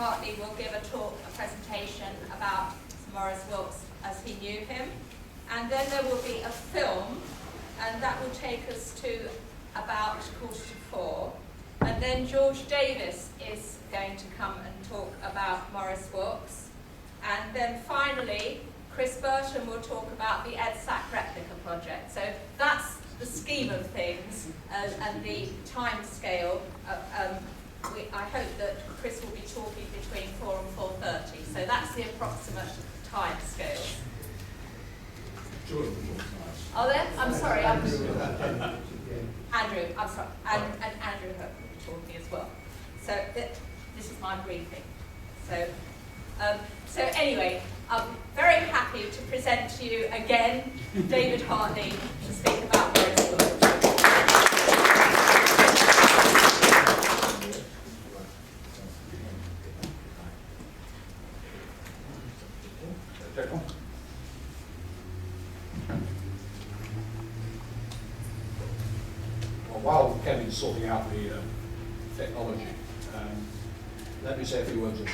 Hartley will give a presentation about Sir Maurice Wilkes as he knew him. And then there will be a film, and that will take us to about 3:45. And then George Davis is going to come and talk about Maurice Wilkes. And then finally, Chris Burton will talk about the EDSAC Replica Project. So that's the scheme of things and the time scale. I hope that Chris will be talking between 4 and 4:30. So that's the approximate time scale. Are there? I'm sorry. Andrew, I'm sorry. And Andrew Herbert will be talking as well. So this is my briefing. So anyway, I'm very happy to present to you again David Hartley to speak about Maurice Wilkes. While Kevin's sorting out the technology, let me say a few words of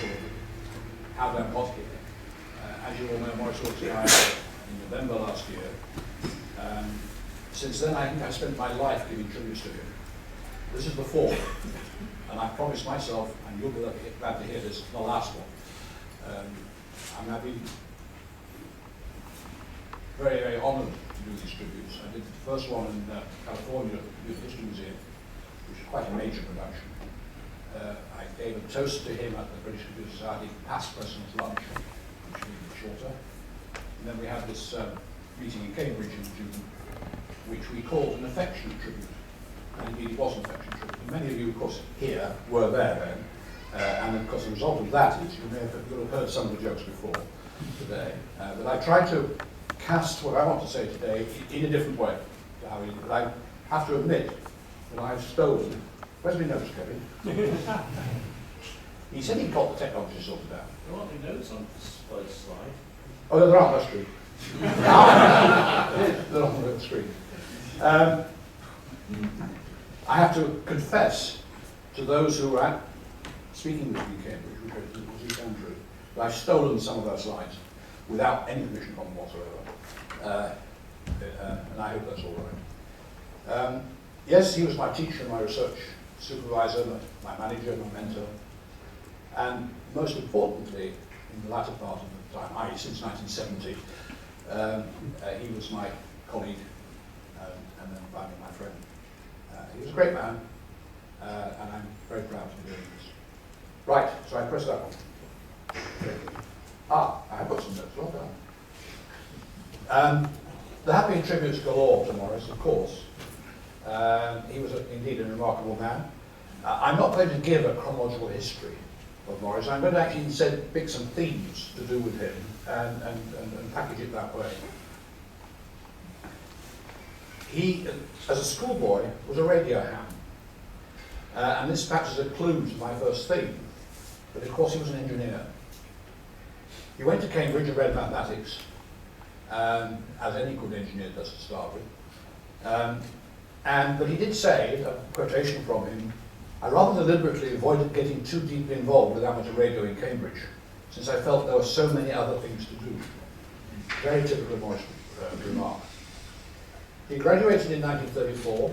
how that got here. As you all know, Maurice Wilkes died in November last year. Since then, I think I spent my life giving tributes to him. This is the fourth, and I promised myself, and you'll be glad to hear this, the last one. I've been very, very honoured to do these tributes. I did the first one in California at the Youth History Museum, which is quite a major production. I gave a toast to him at the British Computer Society past President's lunch, which was a bit shorter. And then we had this meeting in Cambridge in June, which we called an affectionate tribute. And indeed it was an affectionate tribute. And many of you, of course, here were there then. And of course the result of that is you'll have heard some of the jokes before today. But I tried to cast what I want to say today in a different way. But I have to admit that I've stolen. Where's my notes, Kevin? He said he got the technology sorted out. There aren't any notes on this first slide. Oh, no, there aren't, that's true. They're on the screen. I have to confess to those who were at speaking with me in Cambridge, which was Andrew, that I've stolen some of those slides without any permission from them whatsoever. And I hope that's all right. Yes, he was my teacher, my research supervisor, my manager, my mentor. And most importantly, in the latter part of the time, i.e. since 1970, he was my colleague and then finally my friend. He was a great man, and I'm very proud to be doing this. Right, so I press that one. I have got some notes, well done. There have been tributes galore to Maurice, of course. He was indeed a remarkable man. I'm not going to give a chronological history of Maurice. I'm going to actually pick some themes to do with him and package it that way. He, as a schoolboy, was a radio ham. And this perhaps is a clue to my first theme. But of course he was an engineer. He went to Cambridge and read mathematics, as any good engineer does to start with. But he did say, a quotation from him, I rather deliberately avoided getting too deeply involved with amateur radio in Cambridge, since I felt there were so many other things to do. Very typical of Maurice's remark. He graduated in 1934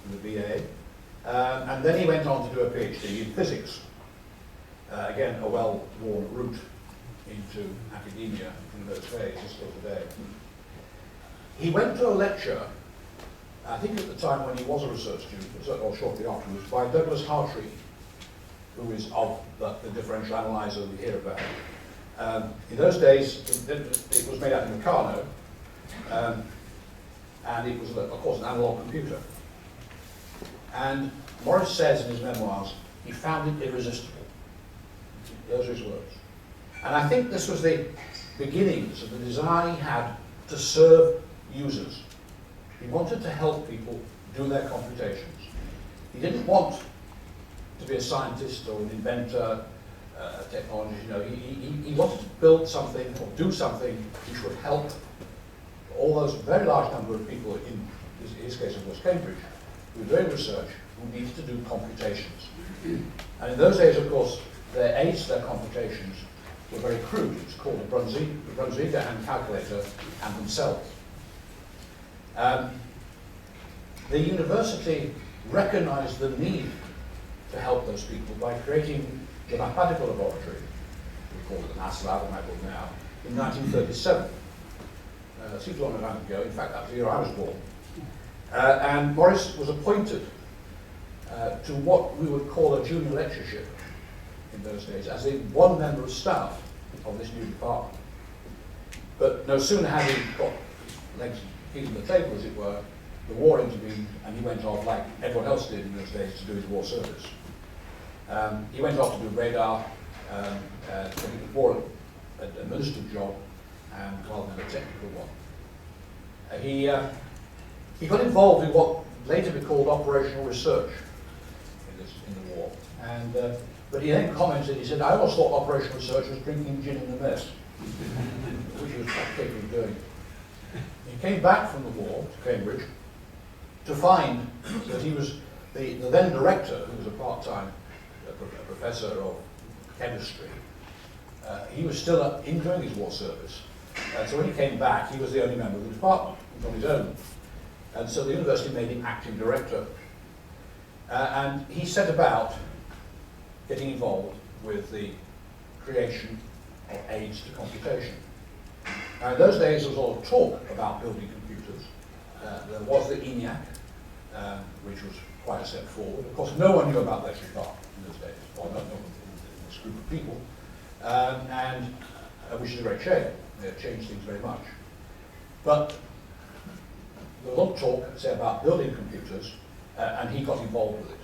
from the BA, and then he went on to do a PhD in physics. Again, a well-worn route into academia in those days, and still today. He went to a lecture, I think at the time when he was a research student, or shortly afterwards, by Douglas Hartley, who is of the differential analyzer we hear about. In those days, it was made out of Meccano, and it was, of course, an analog computer. And Maurice says in his memoirs, he found it irresistible. Those are his words. And I think this was the beginnings of the desire he had to serve users. He wanted to help people do their computations. He didn't want to be a scientist or an inventor, a technologist. You know, he wanted to build something or do something which would help all those very large number of people, in his case of course Cambridge, who were doing research, who needed to do computations. And in those days, of course, their aids to their computations were very crude. It was called a Brunswiga hand calculator and themselves. The university recognized the need to help those people by creating the mathematical laboratory, we call it the Maths Lab, and I call it now, in 1937. It seems a long time ago. In fact, that was the year I was born. And Maurice was appointed to what we would call a junior lectureship in those days, as the one member of staff of this new department. But no sooner had he got legs feet on the table, as it were, the war intervened, and he went off, like everyone else did in those days, to do his war service. He went off to do radar, so he was more an administrative job and rather than a technical one. He got involved in what later be called operational research in the war. And, but he then commented, he said, I always thought operational research was drinking gin in the mess, which he was quite capable of doing. He came back from the war to Cambridge to find that he was the then director, who was a part-time professor of chemistry. He was still enjoying his war service. So when he came back, he was the only member of the department on his own. And so the university made him acting director. And he set about getting involved with the creation of aids to computation. Now in those days there was a lot of talk about building computers. There was the ENIAC, which was quite a step forward. Of course no one knew about electric car in those days, well not in this group of people, which is a great shame. It changed things very much. But there was a lot of talk, say, about building computers, and he got involved with it.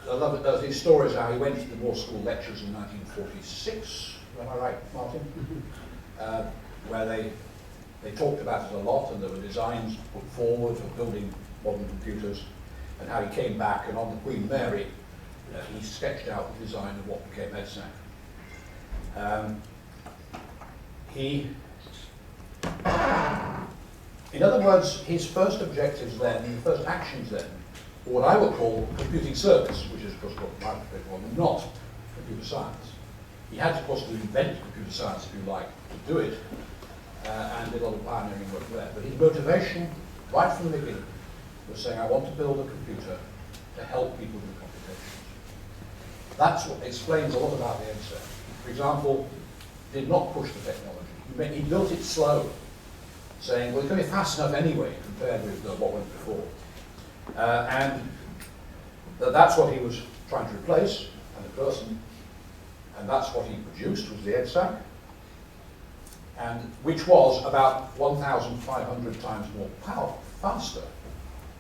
I love it. There's these stories how he went to the War School lectures in 1946, am I right, Martin? Where they talked about it a lot, and there were designs put forward for building modern computers, and how he came back, and on the Queen Mary, he sketched out the design of what became EDSAC. In other words, his first objectives then, and the first actions then, were what I would call computing circuits, which is of course what my favorite one, and not computer science. He had, of course, to invent computer science, if you like, to do it, and did a lot of pioneering work there. But his motivation, right from the beginning, was saying, I want to build a computer to help people do computations. That's what explains a lot about the EDSAC. For example, did not push the technology. He built it slow, saying, well, it's going to be fast enough anyway compared with what went before. And that's what he was trying to replace, and a person, and that's what he produced, was the EDSAC, and which was about 1,500 times more faster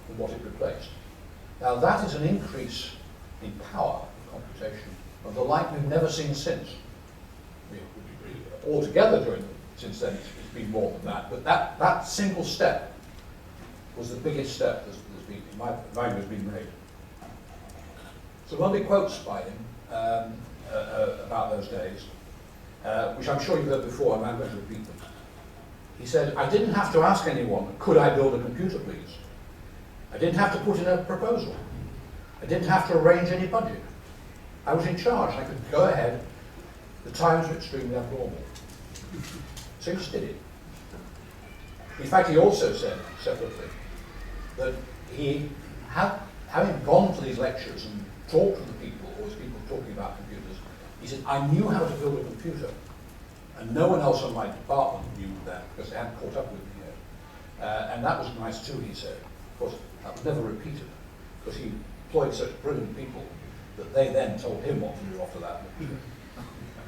than what it replaced. Now that is an increase in power of computation of the like we've never seen since. Altogether since then it's been more than that, but that single step was the biggest step that's been, in my mind, has been made. So one of the quotes by him about those days, which I'm sure you've heard before, and I'm going to repeat them. He said, I didn't have to ask anyone, could I build a computer, please? I didn't have to put in a proposal. I didn't have to arrange any budget. I was in charge. I could go ahead. The times were extremely abnormal. So he just did it. In fact, he also said, separately, that he, having gone to these lectures and talked to the people, or was people talking about computers, he said, I knew how to build a computer. And no one else on my department knew that, because they hadn't caught up with me yet. And that was nice too, he said. Of course, that was never repeated, because he employed such brilliant people that they then told him what to do after that.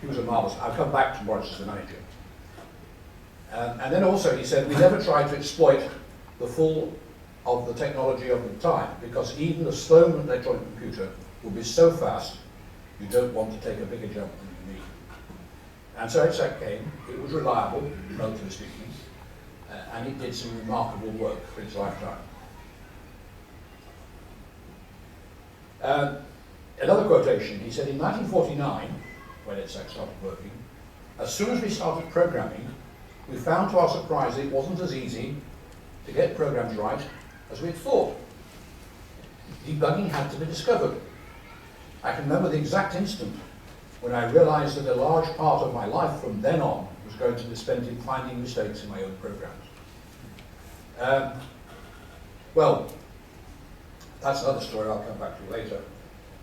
He was a marvelous. I'll come back to Maurice as the manager. And then also he said, we never tried to exploit the full of the technology of the time, because even the slow electronic computer will be so fast, you don't want to take a bigger jump than you need. And so EDSAC came. It was reliable, relatively speaking, and it did some remarkable work for its lifetime. Another quotation, he said, in 1949, when EDSAC started working, as soon as we started programming, we found to our surprise that it wasn't as easy to get programs right as we had thought. Debugging had to be discovered. I can remember the exact instant when I realized that a large part of my life from then on was going to be spent in finding mistakes in my own programs. Well, that's another story I'll come back to later.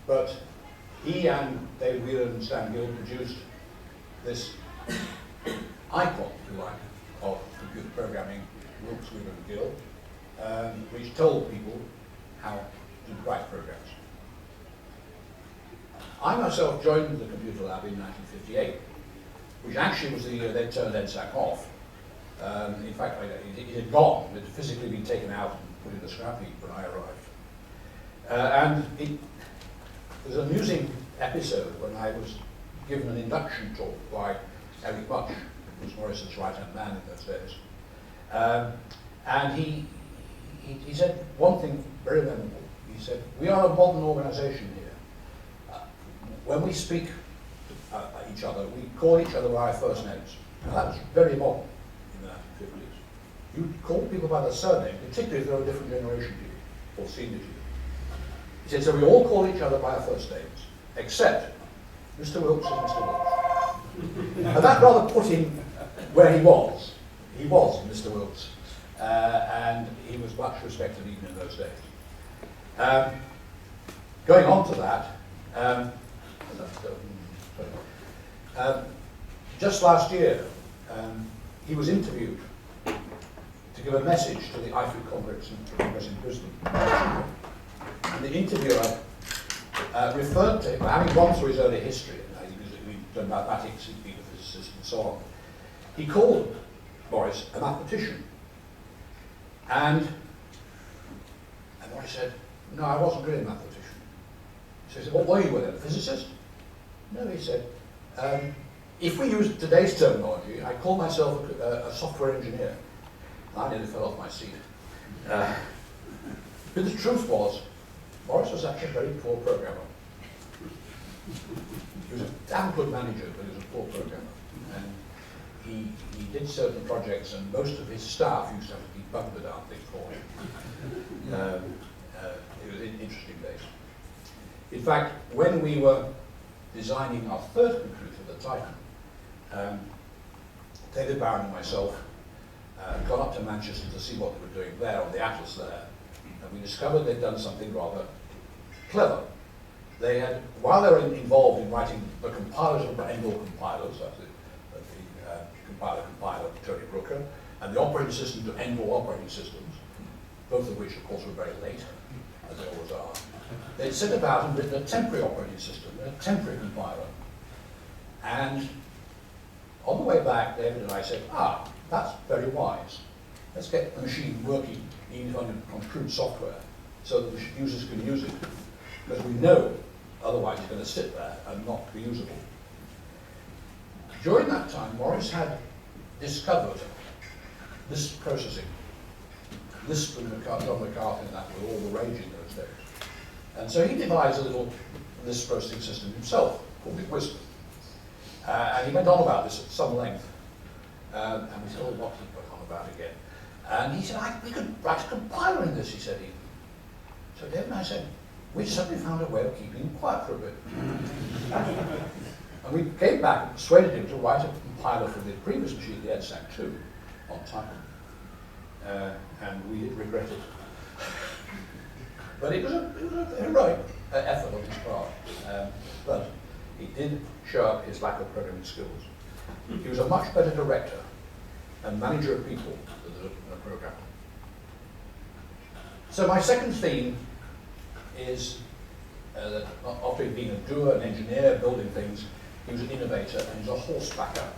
But he and David Wheeler and Stan Gill produced this icon, if you like, of computer programming, Wilkes, Wheeler and Gill, which told people how to write programs. I myself joined the computer lab in 1958, which actually was the year they turned EDSAC off. In fact, it had gone. It had physically been taken out and put in the scrap heap when I arrived. There's an amusing episode when I was given an induction talk by Eric Butch, who was Maurice's right-hand man in those days. And he said one thing very memorable. He said, "We are a modern organization here. When we speak to each other, we call each other by our first names." Now that was very modern in the 1950s. You call people by their surname, particularly if they're a different generation to you, or senior to you. He said, so we all call each other by our first names, except Mr. Wilkes and Mr. Wilkes. And that rather put him where he was. He was Mr. Wilkes, and he was much respected even in those days. Going on to that, just last year, he was interviewed to give a message to the IFIC Congress in Brisbane. And the interviewer referred to him, having gone through his early history, he'd done mathematics, he'd been a physicist and so on. He called Maurice a mathematician. And Maurice said, "No, I wasn't really a mathematician." So he said, "What were you then, a physicist?" "No," he said, "if we use today's terminology, I call myself a software engineer." I nearly fell off my seat. But the truth was, Maurice was actually a very poor programmer. He was a damn good manager, but he was a poor programmer. And he did certain projects, and most of his staff used to have to debug the darn thing for him. It was interesting days. In fact, when we were designing our third computer, the Titan, David Barron and myself got up to Manchester to see what they were doing there on the Atlas there, and we discovered they'd done something rather clever. They had, while they were involved in writing the compilers of end-all compilers, that's the compiler Tony Brooker, and the operating system to end-all operating systems, both of which, of course, were very late, as they always are. They'd set about and written a temporary operating system, a temporary compiler. And on the way back, David and I said, that's very wise. Let's get the machine working, even if on crude software, so that the users can use it. Because we know, otherwise it's going to sit there and not be usable. During that time, Maurice had discovered Lisp processing. Lisp and John McCarthy and that were all the rage in those days. And so he devised a little Lisp processing system himself, called it Wisp. And he went on about this at some length. And we said, what did he go on about again? And he said, we could write a compiler in this, he said. So Dave and I said, we suddenly found a way of keeping him quiet for a bit. And we came back and persuaded him to write a compiler for the previous machine, the EDSAC 2, on Titan. And we regret it. But it was a heroic effort on his part. But he did show up his lack of programming skills. He was a much better director and manager of people than a programmer. So my second theme is that after being a doer, an engineer, building things, he was an innovator and he was a horsebacker.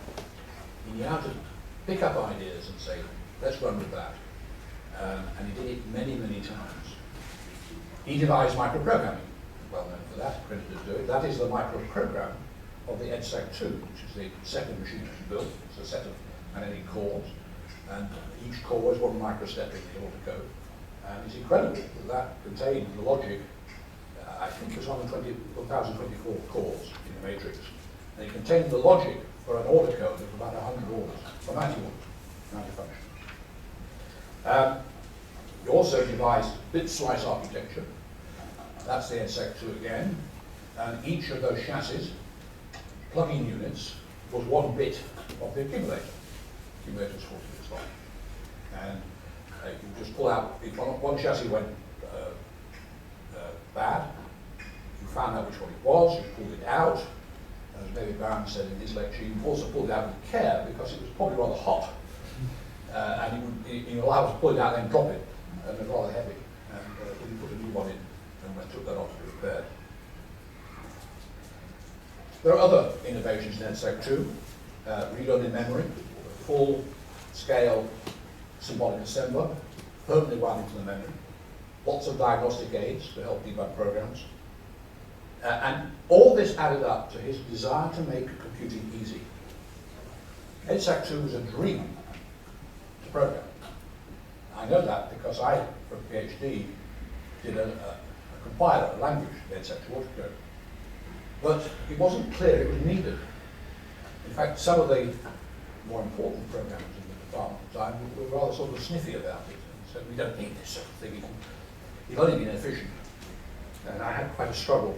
He knew how to pick up ideas and say, let's run with that. And he did it many, many times. He devised microprogramming, well known for that, credited to it. That is the microprogram of the EDSAC 2, which is the second machine that he built. It's a set of many cores, and each core is one microstep in the autocode. And it's incredible that that contained the logic. I think it was 1,024 cores in the matrix. And it contained the logic for an autocode of about 100 orders, or 90 functions. He also devised bit slice architecture. That's the EDSAC 2 again. And each of those chassis, plug-in units, was one bit of the accumulator. The accumulator was 40 bits long. And you just pull out, if one chassis went bad, you found out which one it was, you pulled it out. As David Hartley said in his lecture, you also pulled it out with care because it was probably rather hot. And you allowed to pull it out and then drop it, and it was rather heavy. And then you put a new one in and took that off to be repaired. There are other innovations in EDSAC 2. Read-only memory, full-scale symbolic assembler, permanently wound into the memory. Lots of diagnostic aids to help debug programs. And all this added up to his desire to make computing easy. EDSAC 2 was a dream to program. I know that because I, for a PhD, did a compiler, a language, EDSAC 2 autocode. But it wasn't clear it was needed. In fact, some of the more important programmers in the department at the time were rather sort of sniffy about it and said, we don't need this sort of thing, it'll only be inefficient. And I had quite a struggle.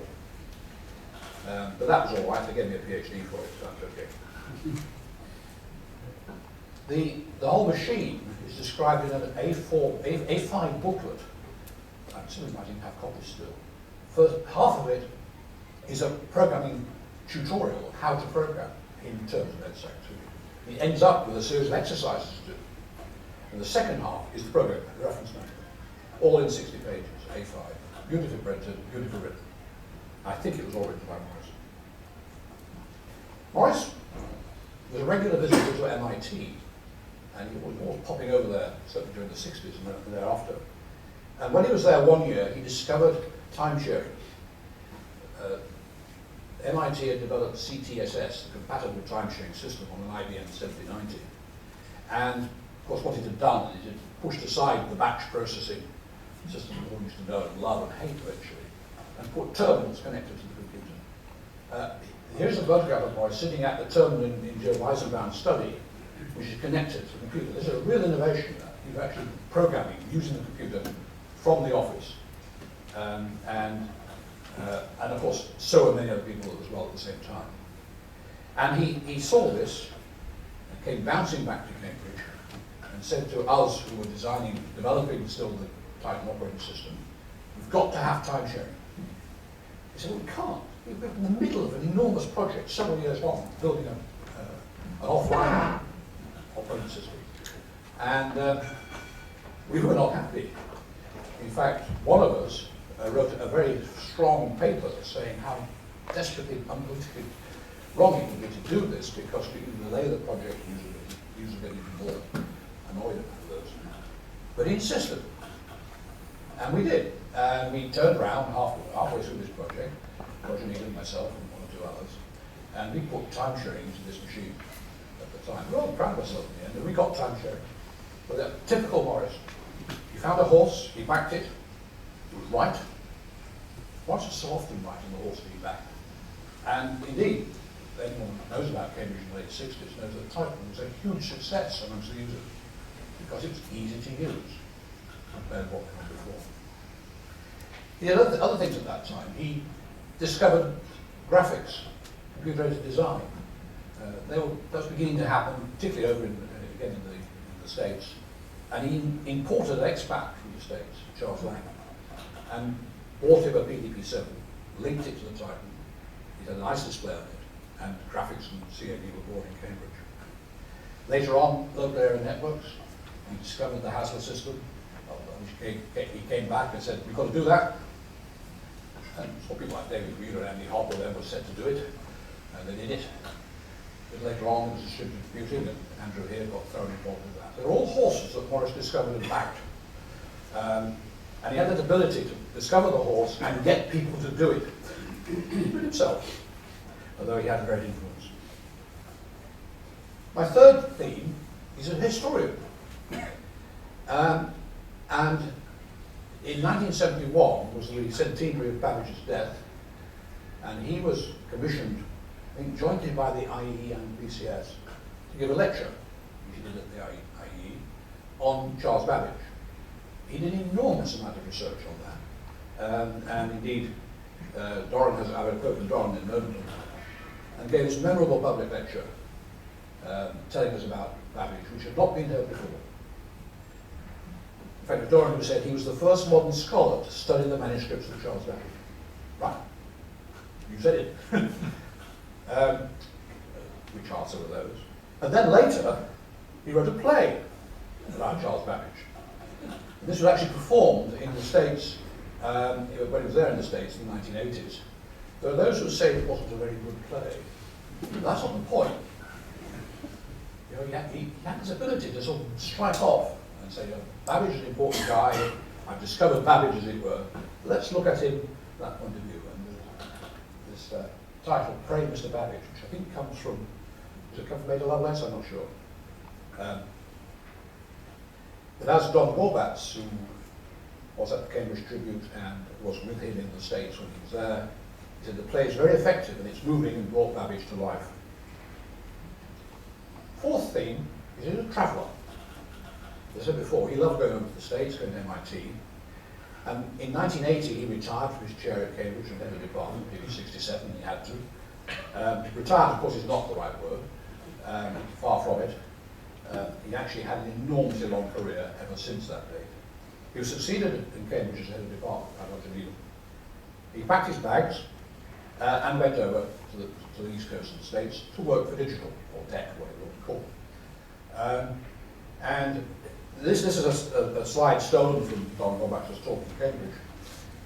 But that was all right, they gave me a PhD for it, so that's okay. The whole machine is described in an A5 booklet. I certainly might even have copies still. First, half of it is a programming tutorial of how to program in terms of EDSAC 2. It ends up with a series of exercises to do. And the second half is the program, the reference manual. All in 60 pages, A5. Beautifully printed, beautifully written. I think it was all written by Maurice. Maurice was a regular visitor to MIT, and he was always popping over there, certainly during the 60s and thereafter. And when he was there one year, he discovered time sharing. MIT had developed CTSS, the compatible time sharing system, on an IBM 7090. And of course what it had done is it pushed aside the batch processing system we all used to know and love and hate eventually, and put terminals connected to the computer. Here's a photograph of Maurice sitting at the terminal in Joe Weizenbaum's study, which is connected to the computer. This is a real innovation. You're actually programming using the computer from the office. And of course, so are many other people as well at the same time. And he saw this and came bouncing back to Cambridge and said to us who were developing still the Titan operating system, we've got to have time sharing. He said, well, we can't. We're in the middle of an enormous project, several years long, building an offline operating system. And we were not happy. In fact, one of us wrote a very strong paper saying how desperately, unpolitically wrong it would be to do this because we can delay the project usually get even more annoyed about this. But he insisted. And we did. And we turned around halfway through this project, Roger Neal and myself and one or two others, and we put time sharing into this machine at the time. We were all proud of ourselves in the end, and we got time sharing. But typical Maurice. He found a horse, he backed it, it was right. Maurice was so often right on the horse that he backed. And indeed, anyone who knows about Cambridge in the late 60s knows that Titan was a huge success amongst the users because it was easy to use compared to what came before. He had other things at that time. He discovered graphics, computer-aided design. That was beginning to happen, particularly over in the States. And he imported an expat from the States, Charles Lang, and bought him a PDP-7, linked it to the Titan. It had a nice display on it, and graphics and CAD were born in Cambridge. Later on, local area networks, he discovered the Hasler system. He came back and said, we've got to do that. And so people like David Wheeler and Andy Hopper then were set to do it, and they did it. But later on, it was distributed computing, and Andrew here got thoroughly involved with that. They're all horses that Maurice discovered and backed. And he had that ability to discover the horse and get people to do it. He did it himself, although he had a great influence. My third theme is a historian. And in 1971 was the centenary of Babbage's death, and he was commissioned, I think, jointly by the IE and BCS to give a lecture, which he did at the IE, on Charles Babbage. He did an enormous amount of research on that, and indeed Doran has, I will quote from Doran in a moment, and gave this memorable public lecture telling us about Babbage, which had not been heard before. In fact, Doran who said he was the first modern scholar to study the manuscripts of Charles Babbage. Right, you said it. Which answer were those? And then later, he wrote a play about Charles Babbage. And this was actually performed in the States, when he was there in the States in the 1980s. There are those who say it wasn't a very good play. That's not the point. You know, he had this ability to sort of strike off and say, Babbage is an important guy, I've discovered Babbage, as it were. Let's look at him from that point of view. And this title, Pray Mr. Babbage, which I think comes from, does it come from Ada Lovelace? I'm not sure. But as Don Gorbatz, who was at the Cambridge Tribute and was with him in the States when he was there, he said the play is very effective and it's moving and brought Babbage to life. Fourth theme is he's a traveller. As I said before, he loved going over to the States, going to MIT. And in 1980, he retired from his chair at Cambridge and head of the department, maybe 67, he had to. Retired, of course, is not the right word, far from it. He actually had an enormously long career ever since that date. He was succeeded in Cambridge as head of the department by Roger Needham. He packed his bags and went over to the East Coast of the States to work for digital, or tech, whatever you want to call it. And this is a slide stolen from Don Gorbatz's talk in Cambridge.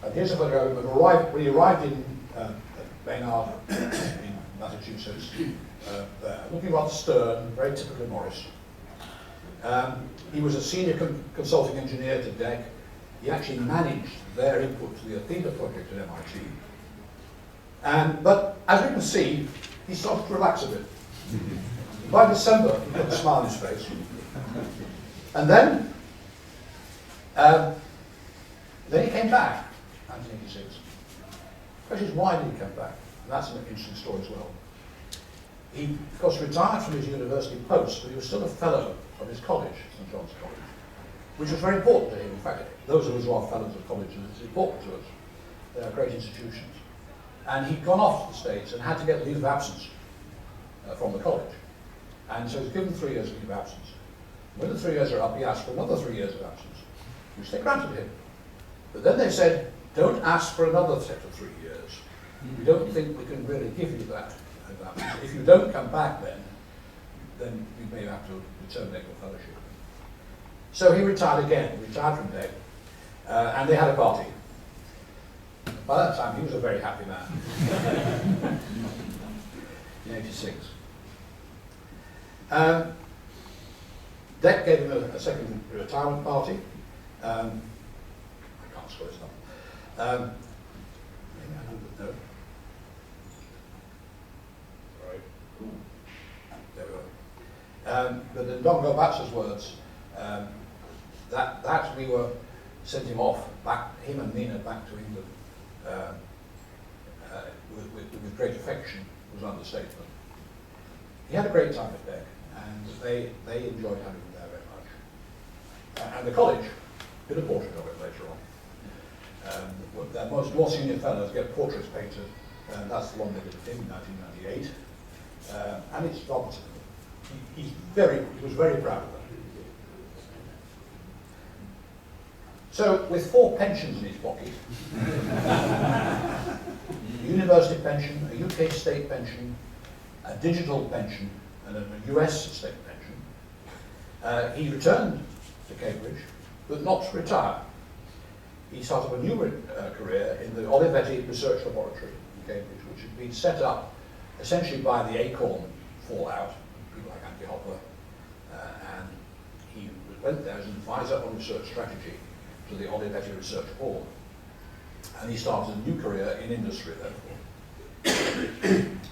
And here's a photograph when he arrived in Maynard in Massachusetts, looking rather stern, very typically Morris. He was a senior consulting engineer to DEC. He actually managed their input to the Athena project at MIT. But as we can see, he started to relax a bit. By December, he put a smile on his face. And then he came back, 1986. The question is, why did he come back? And that's an interesting story as well. He, of course, retired from his university post, but he was still a fellow of his college, St. John's College, which was very important to him. In fact, those of us who are fellows of colleges, it's important to us. They are great institutions. And he'd gone off to the States and had to get leave of absence from the college. And so he was given 3 years of leave of absence. When the 3 years are up, he asked for another 3 years of absence, which they granted him. But then they said, don't ask for another set of 3 years. We don't think we can really give you that. If you don't come back then we may have to terminate your fellowship. So he retired again, retired from DEC, and they had a party. By that time, he was a very happy man. In 86. DEC gave him a second retirement party. I can't score his name. Maybe I don't know. Sorry. There we go. But in Don Gorbatz's words, that we were sent him off, him and Nina back to England with great affection was an understatement. He had a great time at DEC, and they enjoyed having him there very much. And the college did a portrait of it later on. Their more senior fellows get portraits painted, and that's the one they did in 1998. And it's obviously, he was very proud of that. So, with 4 pensions in his pocket, a university pension, a UK state pension, a digital pension, and a US state pension, he returned to Cambridge, but not to retire. He started a new career in the Olivetti Research Laboratory in Cambridge, which had been set up essentially by the Acorn fallout, people like Andy Hopper, and he went there as an advisor on research strategy to the Olivetti Research Board. And he started a new career in industry, therefore.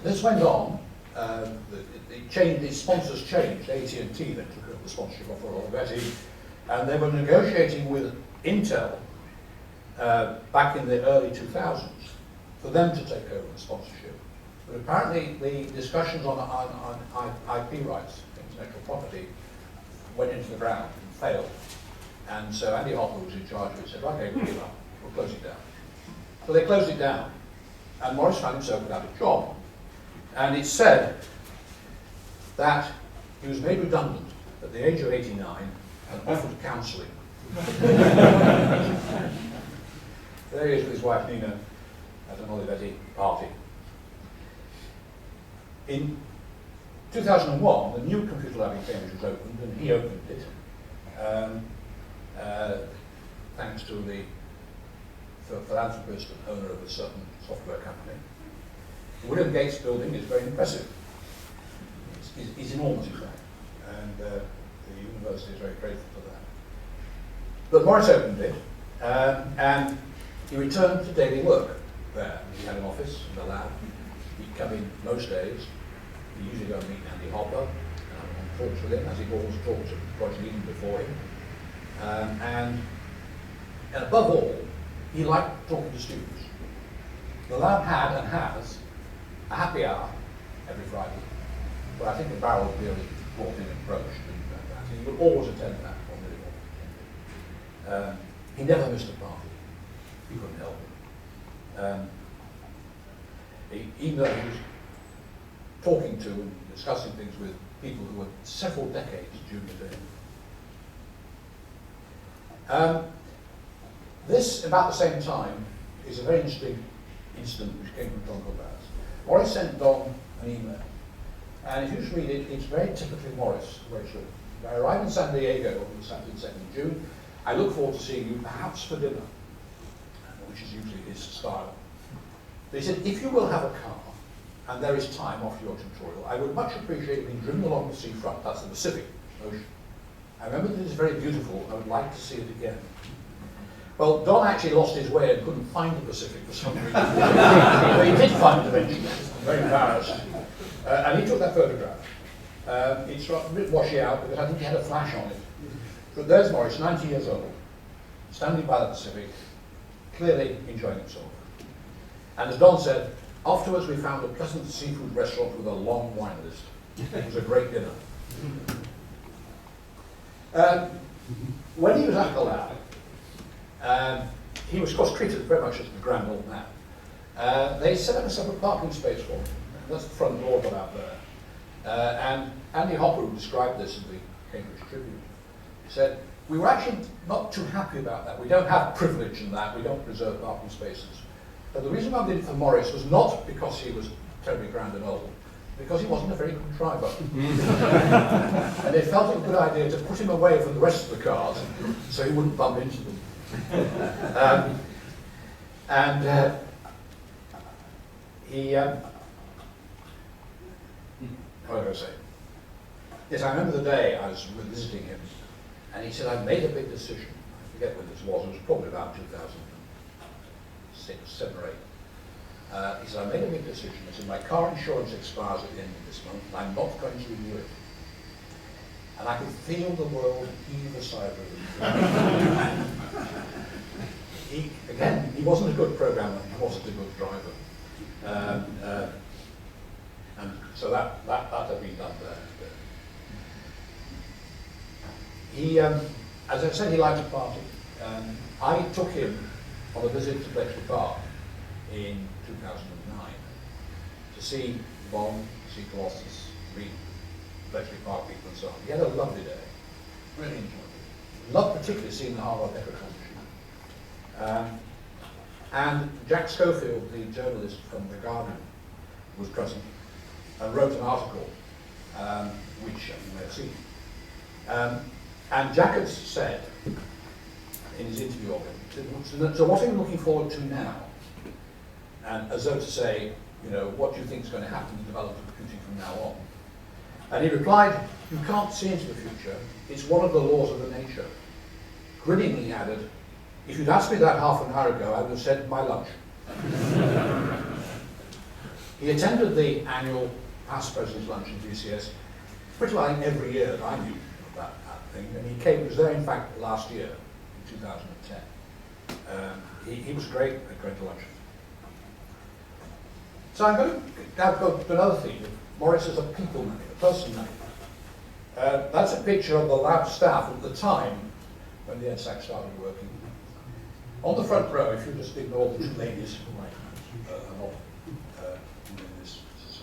This went on. The sponsors changed. AT&T then took over the sponsorship of Olivetti, and they were negotiating with Intel back in the early 2000s for them to take over the sponsorship. But apparently the discussions on IP rights, intellectual property, went into the ground and failed. And so Andy Hopper was in charge of it, said, okay, we'll give up, we'll close it down. So they closed it down. and Maurice found himself without a job. And it's said that he was made redundant at the age of 89 and offered counselling. There he is with his wife Nina at an Olivetti party. In 2001, the new computer lab in Cambridge was opened, and he opened it, thanks to the philanthropist and owner of a certain software company. The William Gates building is very impressive. It's enormous, in fact, and the university is very grateful for that. But Maurice opened it, and he returned to daily work there. He had an office and a lab. He'd come in most days. He usually go and meet Andy Herbert and talks with him, as he always talked to Roger Eden before him. And above all, he liked talking to students. The lab had and has a happy hour every Friday, but I think the barrel beer is brought in and broached, and he would always attend that, or nearly always attend it. He never missed a party. He couldn't help it. Even though he was talking to and discussing things with people who were several decades junior to him. This, about the same time, is a very interesting incident which came from Don Gilbert's. Maurice sent Don an email, and if you just read it, it's very typically Maurice, very short. I arrived in San Diego on the Saturday, 2nd of June. I look forward to seeing you, perhaps for dinner, which is usually his style. They said, if you will have a car, and there is time after your tutorial, I would much appreciate being driven along the seafront. That's the Pacific Ocean. I remember that it's very beautiful. I would like to see it again. Well, Don actually lost his way and couldn't find the Pacific for some reason. But he did find it eventually. Very embarrassed. And he took that photograph. It's a bit washy out because I think he had a flash on it. But there's Maurice, 90 years old, standing by the Pacific, clearly enjoying himself. And as Don said, afterwards we found a pleasant seafood restaurant with a long wine list. It was a great dinner. When he was at the lab, he was, of course, treated very much as the grand old man. They set up a separate parking space for him. That's the front door got out there. And Andy Hopper, who described this in the Cambridge Tribune, said, we were actually not too happy about that. We don't have privilege in that. We don't reserve parking spaces. But the reason why we did it for Maurice was not because he was terribly grand and old, because he wasn't a very good driver. And they felt it a good idea to put him away from the rest of the cars so he wouldn't bump into them. What was I going to say? Yes, I remember the day I was visiting him, and he said, I've made a big decision. I forget when this was. It was probably about 2006, 7 or 8. He said, I made a big decision. He said, my car insurance expires at the end of this month, and I'm not going to renew it. And I could feel the world heave a sigh of relief. Again, he wasn't a good programmer, he wasn't a good driver. And so that had been done there. He, as I said, he liked to party. I took him on a visit to Bletchley Park in 2009 to see Bond, see Colossus, read Bletchley Park people and so on. He had a lovely day, really enjoyed it. Loved particularly seeing the Harvard Echo Machine. And Jack Schofield, the journalist from The Guardian, was present and wrote an article, which you may have seen. And Jack had said in his interview of him, so what are you looking forward to now? And as though to say, you know, what do you think is going to happen in development of computing from now on? And he replied, you can't see into the future. It's one of the laws of the nature. Grinning, he added, if you'd asked me that half an hour ago, I would have said my lunch. He attended the annual past president's lunch in VCS pretty well every year that I knew about that thing. And he was there, in fact, last year, in 2010. He was great at going to lunches. So I'm going to now go to another theme. Maurice is a people man, a person man. That's a picture of the lab staff at the time when the EDSAC started working. On the front row, if you just ignore the two ladies who might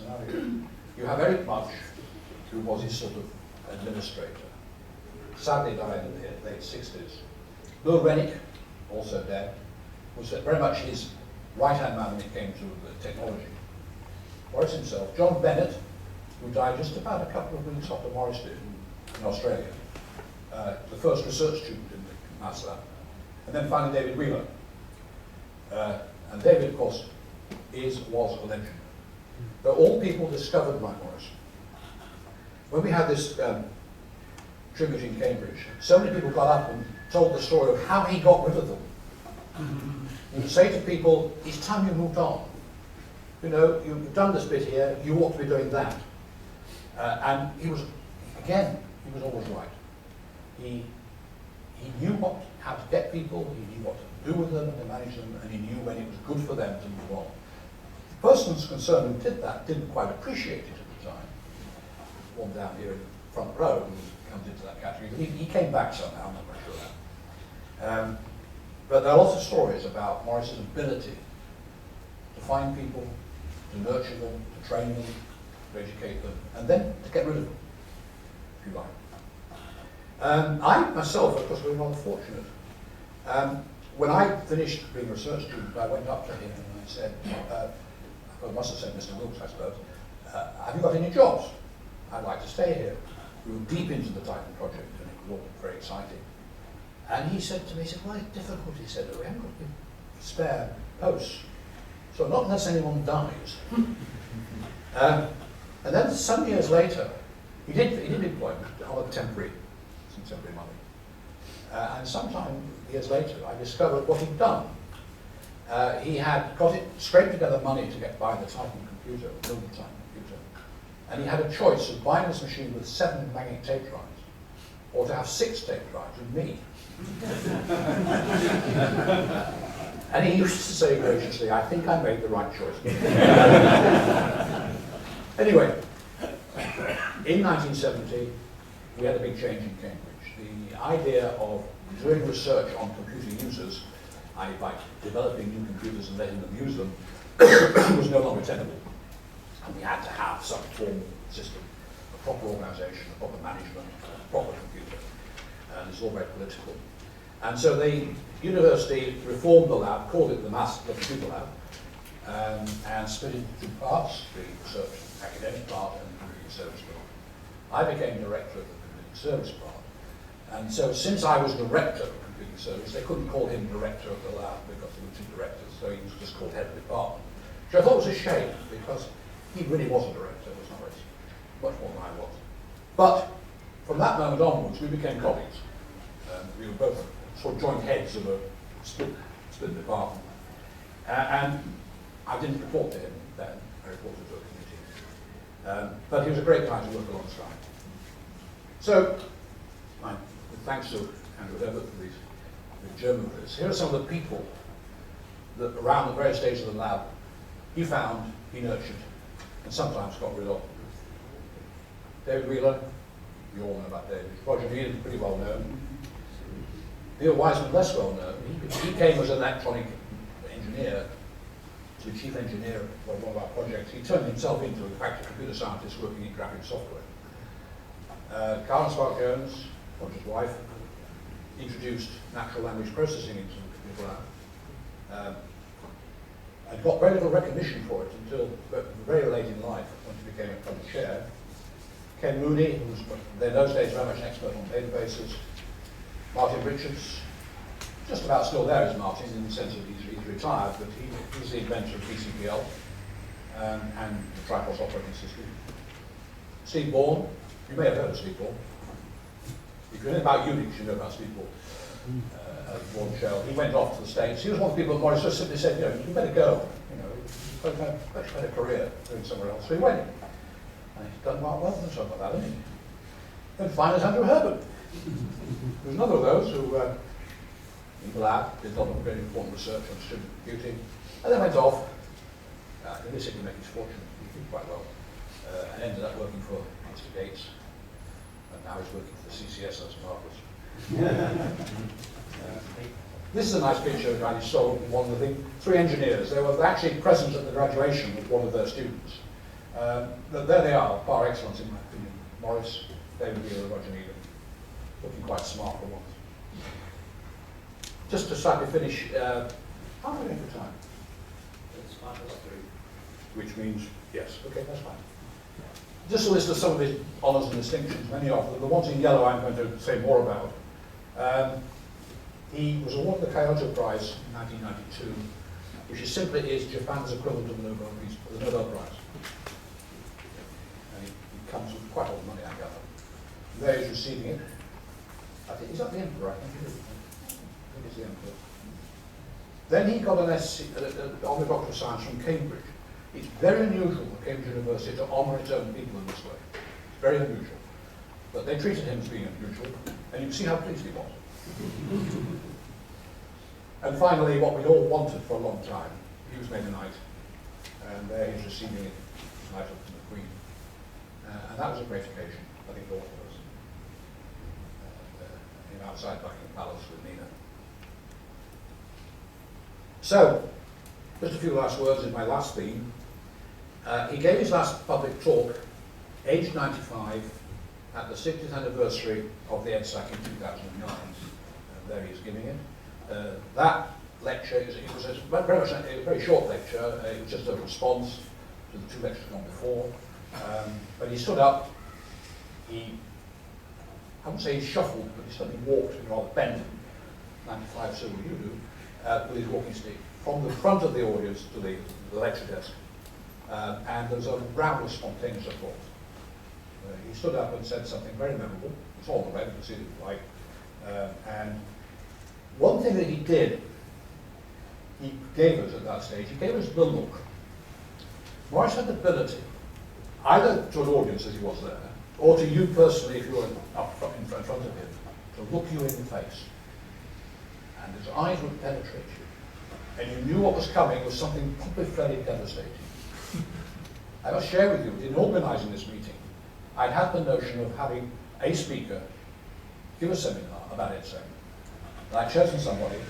scenario. You have Eric Mudge, who was his sort of administrator, sadly died in the late 60s. Bill Rennick, also dead, was very much his right-hand man when it came to the technology. Maurice himself, John Bennett, who died just about a couple of weeks after Maurice did in Australia, the first research student in the maths lab. And then finally David Wheeler. And David, of course, was a legend. They're all people discovered by Maurice. When we had this tribute in Cambridge, so many people got up and told the story of how he got rid of them. You would say to people, it's time you moved on. You know, you've done this bit here, you ought to be doing that. And he was, again, he was always right. He knew how to get people, he knew what to do with them and to manage them, and he knew when it was good for them to move on. The persons concerned who did that didn't quite appreciate it at the time. One down here in the front row who comes into that category. He came back somehow, I'm not quite sure that. But there are lots of stories about Maurice's ability to find people, to nurture them, to train them, to educate them, and then to get rid of them, if you like. I myself, of course, was rather fortunate. When I finished being a research student, I went up to him and I said, I must have said Mr. Wilkes, I suppose, have you got any jobs? I'd like to stay here. We were deep into the Titan project and it was all very exciting. And he said to me, he said, well, it's difficult, he said, we haven't got any spare posts. So not unless anyone dies. And then some years later, he did employment on a temporary money. And sometime years later, I discovered what he'd done. He had scraped together money to get by the Titan computer, build the Titan computer. And he had a choice of buying this machine with 7 magnetic tape drives, or to have 6 tape drives with me. And he used to say graciously, I think I made the right choice. Anyway, in 1970, we had a big change in Cambridge. The idea of doing research on computer users, by developing new computers and letting them use them, was no longer tenable. And we had to have some formal system, a proper organisation, a proper management, a proper computer. And it's all very political. And so the university reformed the lab, called it the computer lab, and split it into 2 parts, the research academic part and the computing service part. I became director of the computing service part. And so since I was director of the computing service, they couldn't call him director of the lab because there were 2 directors, so he was just called head of the department. Which I thought was a shame, because he really was a director, was not much more than I was. But from that moment onwards, we became colleagues. We were both sort of joint heads of a split department. And I didn't report to him then, I reported to a committee. But he was a great guy to work alongside. So, with thanks to Andrew Herbert for the German of this, here are some of the people that around the various stages of the lab he found, he nurtured, and sometimes got rid of. David Wheeler, you all know about David. Roger Neal, pretty well known. Neil Wiseman, less well known. He came as an electronic engineer, to chief engineer of one of our projects. He turned himself into, in fact, a computer scientist working in graphic software. Carl Spark Jones, Roger's wife, introduced natural language processing into the computer lab. And got very little recognition for it until very late in life, when he became a public chair. Ken Mooney, who was in those days very much an expert on databases. Martin Richards, just about still there is Martin, in the sense that he's retired, but he's the inventor of PCPL and the Tripos operating system. Steve Bourne, you may have heard of Steve Bourne. If you know about Unix, you know about Steve Bourne. Bourne Shell. He went off to the States. He was one of the people that Maurice just simply said, you better go. You've got a much better career doing somewhere else. So he went. And he's done well and something like that, hasn't he? Then finally, Andrew Herbert. There was another of those who, in the lab, did a lot of very important research on student computing, and then went off, and this didn't make his fortune, he did quite well, and ended up working for Mr. Gates, and now he's working for the CCS, that's marvellous. This is a nice picture of I saw one of the 3 engineers. They were actually present at the graduation with one of their students. There they are, par excellence in my opinion. Maurice, David Hartley, Roger Needham, looking quite smart for once. Just to slightly finish, how am I doing for time? It's 3:05. Which means, yes, okay, that's fine. Just a list of some of his honours and distinctions, many of them. The ones in yellow I'm going to say more about. He was awarded the Kyoto Prize in 1992, which is simply Japan's equivalent of the Nobel Prize. And it comes with quite a lot of money, I gather. There he's receiving it. I think, is that the Emperor? I think it is. I think it's the Emperor. Then he got an SC, on the Doctor of Science from Cambridge. It's very unusual for Cambridge University to honour its own people in this way. It's very unusual. But they treated him as being unusual, and you can see how pleased he was. And finally, what we all wanted for a long time, he was made a knight, and there he's receiving it, knighthood from the Queen. And that was a great occasion, I think, for all of us. Outside Buckingham Palace with Nina. So, just a few last words in my last theme. He gave his last public talk, aged 95, at the 60th anniversary of the EDSAC in 2009. There he is giving it. That lecture, it was very much a very short lecture. It was just a response to the two lectures gone before. But he stood up, I wouldn't say he shuffled, but he suddenly walked in rather bent, 95, so will you do, with his walking stick, from the front of the audience to the lecture desk. And there was a round of spontaneous applause. He stood up and said something very memorable. It's all on the web, you can see it if you like. And one thing that he did, he gave us at that stage, he gave us the look. Maurice had the ability, either to an audience as he was there, or to you personally if you were up front, in front of him, to look you in the face. And his eyes would penetrate you. And you knew what was coming was something probably fairly devastating. I must share with you, in organising this meeting, I'd had the notion of having a speaker give a seminar about EDSAC. And I'd chosen somebody,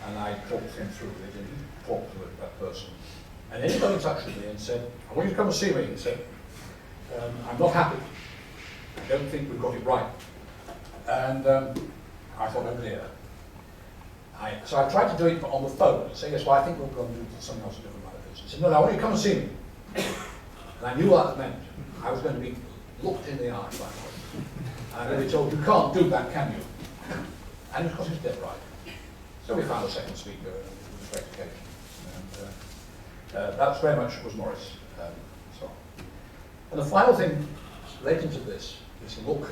and I talked him through it, and he talked to that person. And then he got in touch with me and said, I want you to come and see me. He said, I'm not happy. I don't think we've got it right. And I thought, oh dear. So I tried to do it on the phone, saying, yes, well, I think we'll go and do something else different about this. He said, no, I want you to come and see me. And I knew what that meant. I was going to be looked in the eye by him. And then he told, you can't do that, can you? And of course, he was dead right. So we found a second speaker, and it was a great occasion. And that's very much was Maurice. And the final thing relating to this look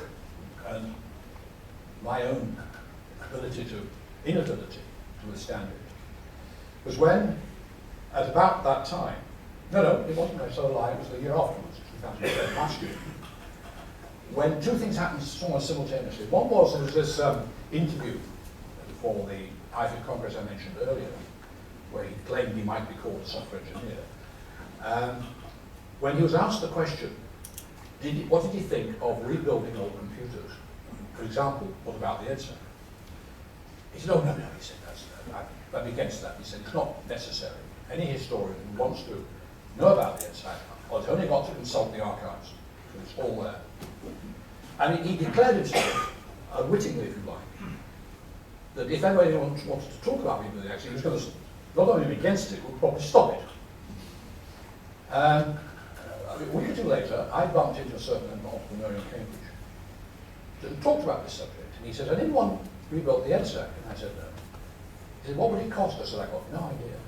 and my own inability to withstand it, was when, at about that time, no, it wasn't when I saw live, it was the year afterwards, 2010, last year, when two things happened almost simultaneously. One was there was this interview for the IFIC Congress I mentioned earlier, where he claimed he might be called a software engineer. When he was asked the question, what did he think of rebuilding old computers? For example, what about the EDSAC? He said, oh, no, he said, I'm against that. He said, it's not necessary. Any historian who wants to know about the EDSAC, well, it's only got to consult the archives, because it's all there. And he declared himself, unwittingly, if you like, that if anybody wanted to talk about rebuilding the EDSAC, he was going to not only be against it, would probably stop it. A week or two later, I bumped into a certain entrepreneur in Cambridge and talked about this subject. And he said, has anyone rebuilt the EDSAC? And I said, no. He said, what would it cost? I said, I got no idea.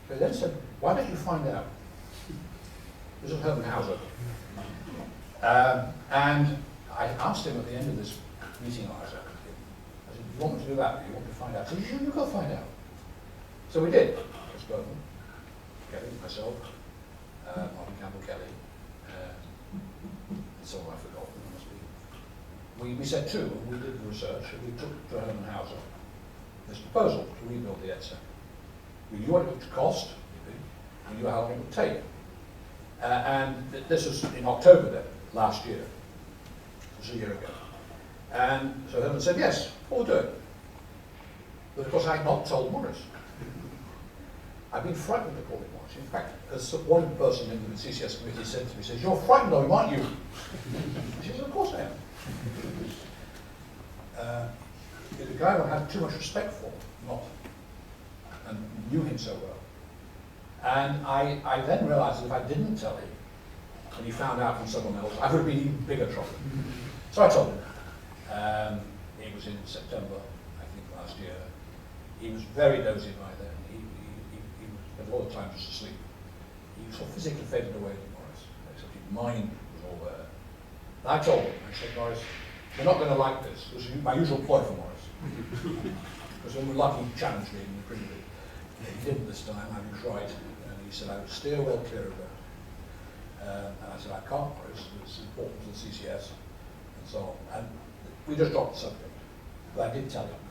So he then said, why don't you find out? This was Herman Hauser. And I asked him at the end of this meeting I was at with him, I said, you want me to do that? You want me to find out? He said, you go find out. So we did. Chris Burton, Kelly, myself, Martin Campbell Kelly, and someone I've forgotten, must be. We set two, and we did the research, and we took to Herman Hauser this proposal to rebuild the EDSAC. We knew what it would cost, we knew how long it would take. And this was in October then, last year. It was a year ago. And so Herman said, yes, we'll do it. But of course I had not told Maurice. I've been frightened to call him Morris. In fact, as one person in the CCS committee said to me, says, "You're frightened of him, aren't you?" She says, "Of course I am." He's a guy I had too much respect for, and knew him so well. And I then realised that if I didn't tell him, and he found out from someone else, I would have been in even bigger trouble. So I told him. It was in September, I think, last year. He was very dozy by then. He spent a lot of time just asleep. He sort of physically faded away from Morris, except his mind was all there. And I told him, I said, "Morris, you're not going to like this. This is my usual ploy for Morris." Because when we're lucky, he challenged me in the Premier League. He didn't this time, I was right. And he said, "I would steer well clear of that." And I said, "I can't, Morris. It's important to the CCS," and so on. And we just dropped the subject. But I did tell him,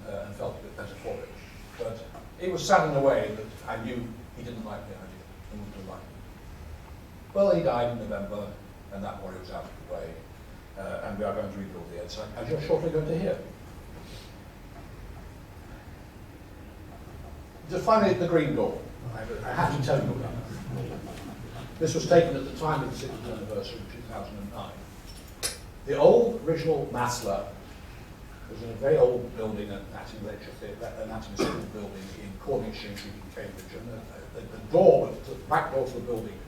and felt a bit better for it. But it was sad in a way that I knew he didn't like the idea, and wouldn't have liked it. Well, he died in November, and that worry was out of the way. And we are going to rebuild the EDSAC, as you're shortly going to hear. Just finally, the green door. I have to tell you about that. This was taken at the time of the 60th anniversary of 2009. The old original maths lab was in a very old building, an anatomy lecture theatre, an anatomy school building in Corning Exchange Street in Cambridge. And the door, the back door to the building,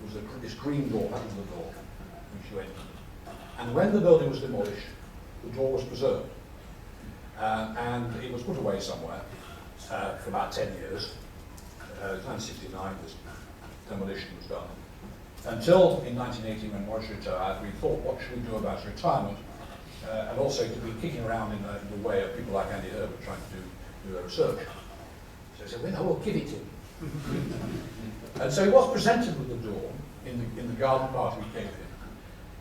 was this green door. That was the door which you entered. And when the building was demolished, the door was preserved. And it was put away somewhere for about 10 years. It was 1969 this demolition was done. Until in 1980, when Morris retired, we thought, what should we do about his retirement? And also to be kicking around in the way of people like Andy Herbert trying to do their research. So he said, "Well, we'll give it to him." And so he was presented with the door in the garden party we gave him.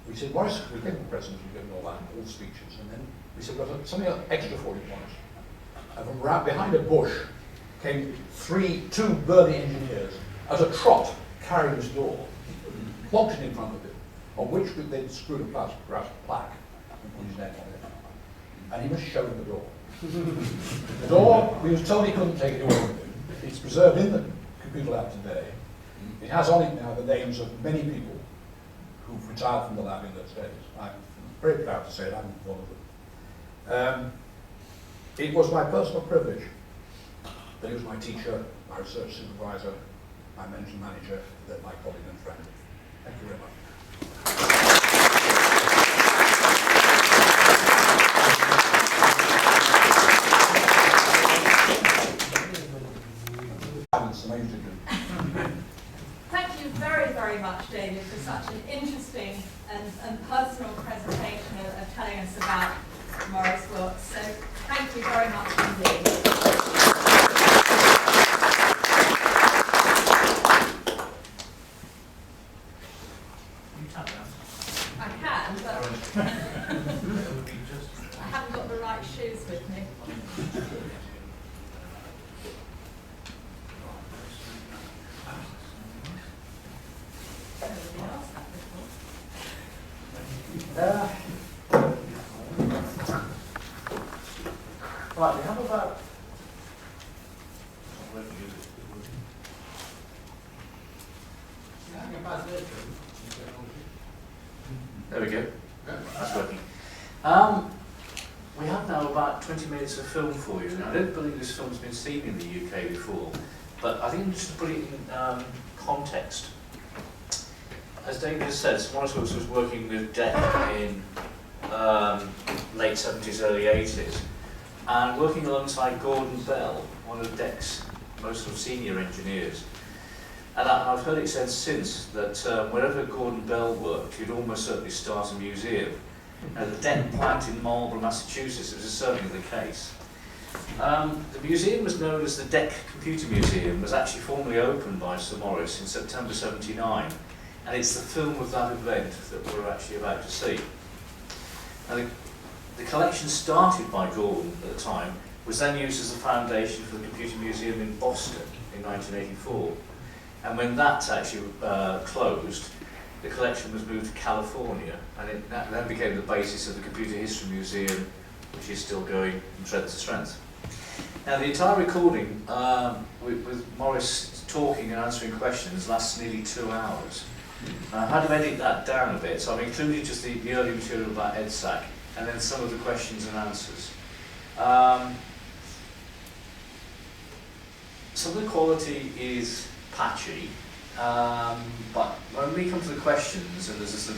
We said, "Morris, we gave him the presents, we gave him all that, all the speeches," and then we said, "We've got something extra for you, Morris." And from behind a bush came two burly engineers at a trot carrying this door, plonked it in front of him, on which they'd screwed a brass plaque and put his name on it. And he must show them the door. The door, we was told he couldn't take it away with him. It's preserved in the computer lab today. It has on it now the names of many people who've retired from the lab in those days. I'm very proud to say that I'm one of them. It was my personal privilege that he was my teacher, my research supervisor, my mentor manager, then my colleague and friend. Thank you very much. Thank you very, very much, David, for such an interesting and personal presentation of telling us about Maurice Wilkes. So thank you very much indeed. I can, but I haven't got the right shoes with me. Nobody asked that before. Right, we have about... There we go. That's working. We have now about 20 minutes of film for you. Now, I don't believe this film's been seen in the UK before, but I think just to put it in context, as David has said, Sir Maurice Wilkes was working with DEC in late 70s, early 80s, and working alongside Gordon Bell, one of DEC's most sort of senior engineers. And I've heard it said since that wherever Gordon Bell worked, he'd almost certainly start a museum. Now, the DEC plant in Marlborough, Massachusetts, was certainly the case. The museum was known as the DEC Computer Museum, was actually formally opened by Sir Maurice in September '79, and it's the film of that event that we're actually about to see. Now, the collection started by Gordon at the time was then used as a foundation for the Computer Museum in Boston in 1984. And when that actually closed, the collection was moved to California, and it then became the basis of the Computer History Museum, which is still going from strength to strength. Now, the entire recording, with Maurice talking and answering questions, lasts nearly 2 hours. I had to edit that down a bit, so I've included just the early material about EDSAC, and then some of the questions and answers. Some of the quality is patchy, but when we come to the questions, and it's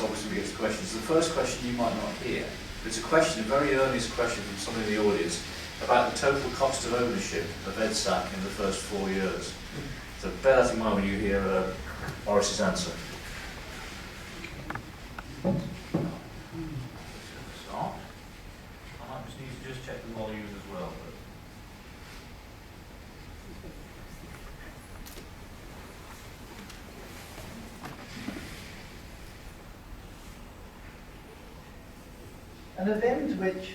obviously we get to questions, the first question you might not hear, but it's a question, a very earnest question from someone in the audience, about the total cost of ownership of EDSAC in the first 4 years. So bear that in mind when you hear Maurice's answer. Start. I might just need to just check the volume as well. An event which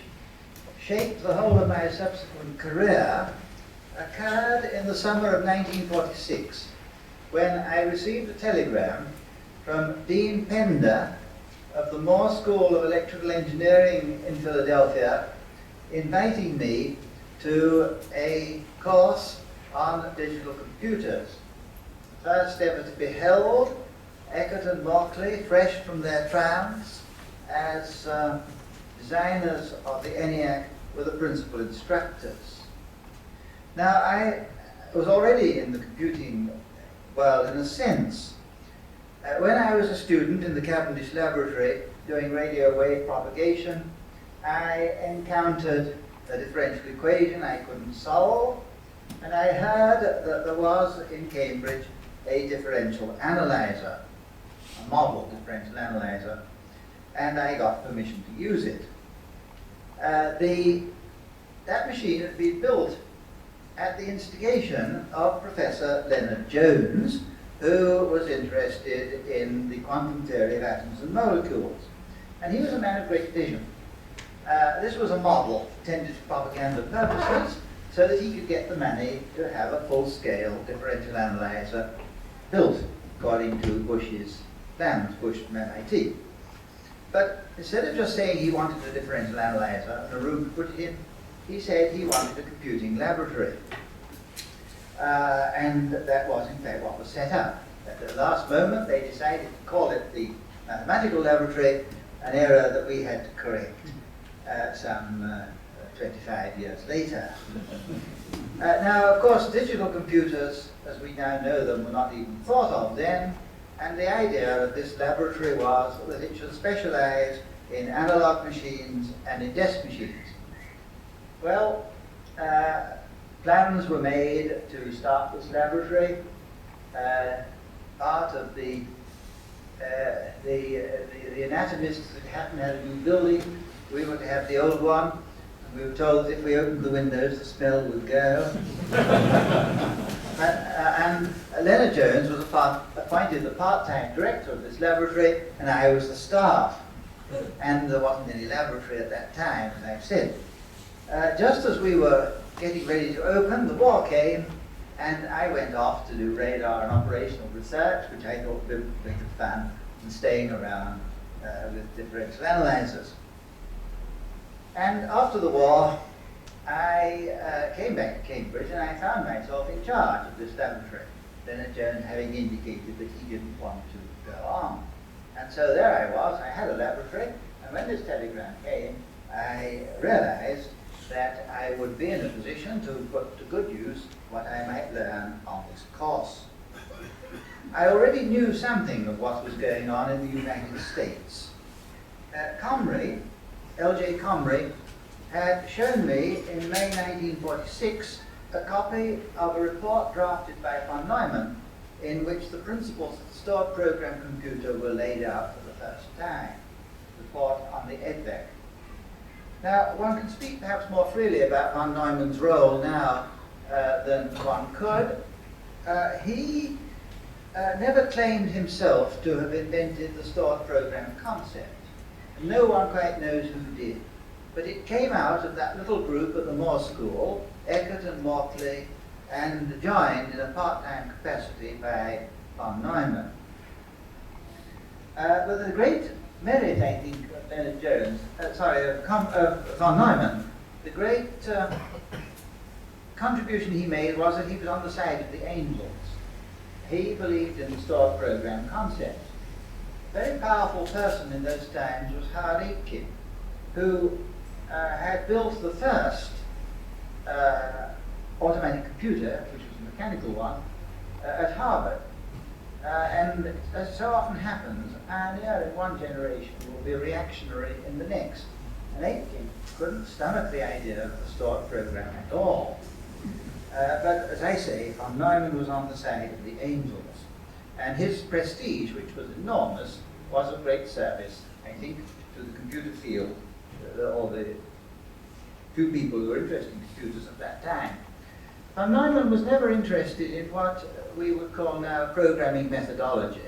shaped the whole of my subsequent career occurred in the summer of 1946, when I received a telegram from Dean Pender of the Moore School of Electrical Engineering in Philadelphia, inviting me to a course on digital computers. The first ever to be held, Eckert and Markley, fresh from their trance as designers of the ENIAC, were the principal instructors. Now, I was already in the computing world in a sense. When I was a student in the Cavendish laboratory doing radio wave propagation, I encountered a differential equation I couldn't solve, and I heard that there was in Cambridge a differential analyzer, a model differential analyzer, and I got permission to use it. That machine had been built at the instigation of Professor Leonard Jones, who was interested in the quantum theory of atoms and molecules. And he was a man of great vision. This was a model intended for propaganda purposes, so that he could get the money to have a full-scale differential analyzer built according to Bush's plans, Bush from MIT. But instead of just saying he wanted a differential analyzer and a room to put it in, he said he wanted a computing laboratory. And that was in fact what was set up. At the last moment they decided to call it the mathematical laboratory, an error that we had to correct some 25 years later. Now, of course, digital computers, as we now know them, were not even thought of then, and the idea of this laboratory was that it should specialize in analog machines and in desk machines. Well, plans were made to start this laboratory. Part of the anatomists that hadn't had a new building, we were to have the old one, and we were told that if we opened the windows, the smell would go. And Leonard Jones was appointed the part-time director of this laboratory, and I was the staff. And there wasn't any laboratory at that time, as I've said. Just as we were getting ready to open, the war came, and I went off to do radar and operational research, which I thought would be good fun, and staying around with differential analyzers. And after the war, I came back to Cambridge, and I found myself in charge of this laboratory, Leonard Jones having indicated that he didn't want to go on. And so there I was, I had a laboratory, and when this telegram came, I realized that I would be in a position to put to good use what I might learn on this course. I already knew something of what was going on in the United States. L.J. Comrie, had shown me in May 1946 a copy of a report drafted by von Neumann in which the principles of the stored program computer were laid out for the first time. Report on the EDVEC. Now, one can speak perhaps more freely about von Neumann's role now than one could. He never claimed himself to have invented the stored program concept. No one quite knows who did. But it came out of that little group at the Moore School, Eckert and Markley, and joined in a part-time capacity by von Neumann. But the great merit, I think, of Leonard Jones, von Neumann, the great contribution he made was that he was on the side of the angels. He believed in the stored program concept. A very powerful person in those times was Howard Aitken, who had built the first automatic computer, which was a mechanical one, at Harvard. And as so often happens, a pioneer in one generation will be reactionary in the next. And Aitken couldn't stomach the idea of the stored program at all. But as I say, von Neumann was on the side of the angels. And his prestige, which was enormous, was of great service, I think, to the computer field, or the few people who were interested in computers at that time. Von Neumann was never interested in what we would call now programming methodology.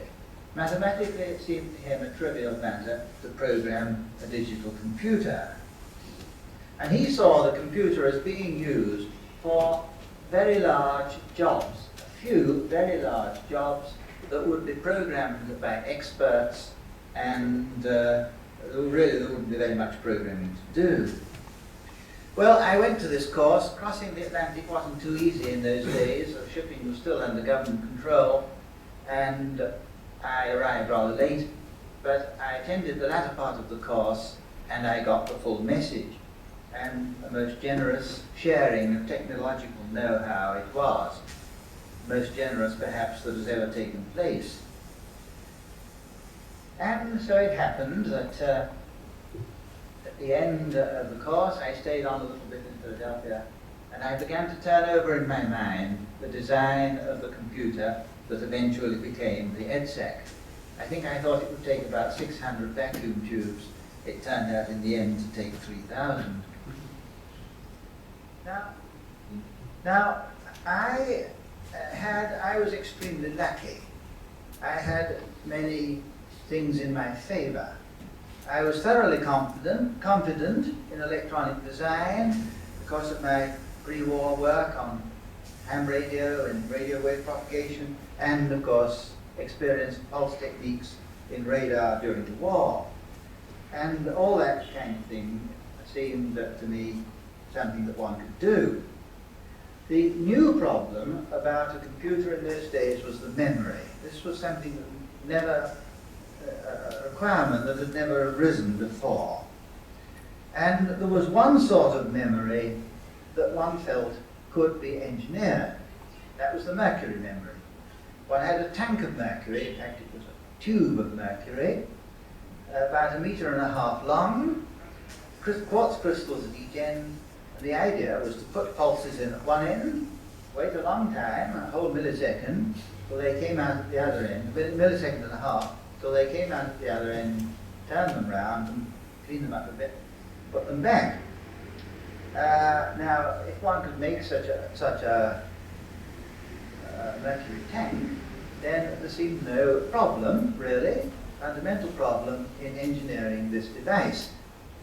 Mathematically, it seemed to him a trivial matter to program a digital computer. And he saw the computer as being used for very large jobs, a few very large jobs that would be programmed by experts, and really there wouldn't be very much programming to do. Well, I went to this course. Crossing the Atlantic wasn't too easy in those days. Shipping was still under government control, and I arrived rather late, but I attended the latter part of the course, and I got the full message, and a most generous sharing of technological know-how it was. Most generous, perhaps, that has ever taken place. And so it happened that at the end of the course, I stayed on a little bit in Philadelphia, and I began to turn over in my mind the design of the computer that eventually became the EDSAC. I think I thought it would take about 600 vacuum tubes. It turned out in the end to take 3,000. Now, I was extremely lucky. I had many things in my favor. I was thoroughly confident in electronic design because of my pre-war work on ham radio and radio wave propagation, and of course experience of pulse techniques in radar during the war. And all that kind of thing seemed to me something that one could do. The new problem about a computer in those days was the memory. This was something that never, a requirement that had never arisen before. And there was one sort of memory that one felt could be engineered. That was the mercury memory. One had a tank of mercury, in fact it was a tube of mercury, about 1.5 meters long, quartz crystals at each end, and the idea was to put pulses in at one end, wait a long time, a whole millisecond, till they came out at the other end, a millisecond and a half, till they came out at the other end, turn them round and clean them up a bit, put them back. Now, if one could make such a mercury tank, then there seemed no problem, really, fundamental problem in engineering this device.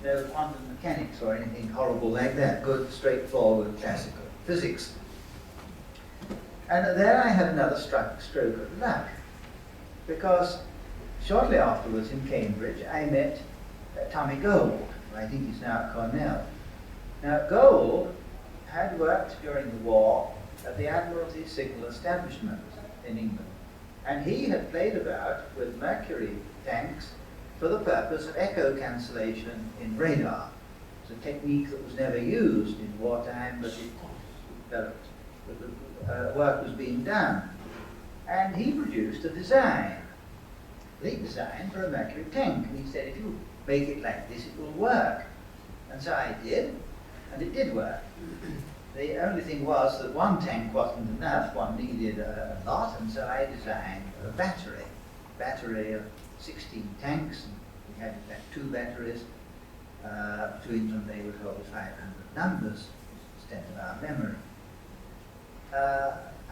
No quantum mechanics or anything horrible like that, good, straightforward, classical physics. And there I had another stroke of luck, because shortly afterwards in Cambridge I met Tommy Gold, who I think he's now at Cornell. Now Gold had worked during the war at the Admiralty Signal Establishment in England, and he had played about with mercury tanks for the purpose of echo cancellation in radar. It's a technique that was never used in wartime, but it developed. Work was being done. And he produced a design, complete design for a mercury tank. And he said, if you make it like this, it will work. And so I did, and it did work. The only thing was that one tank wasn't enough, one needed a lot, and so I designed a battery of 16 tanks. And we had in fact 2 batteries. Between them they would hold 500 numbers, the extent of our memory.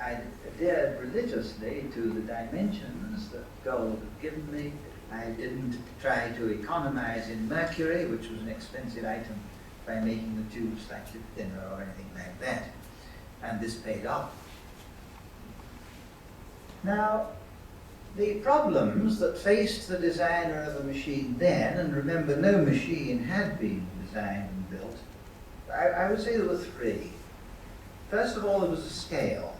I adhered religiously to the dimensions that Gold had given me. I didn't try to economize in mercury, which was an expensive item, by making the tube slightly thinner or anything like that. And this paid off. Now, the problems that faced the designer of a machine then, and remember no machine had been designed and built, I would say there were 3. First of all, there was a scale.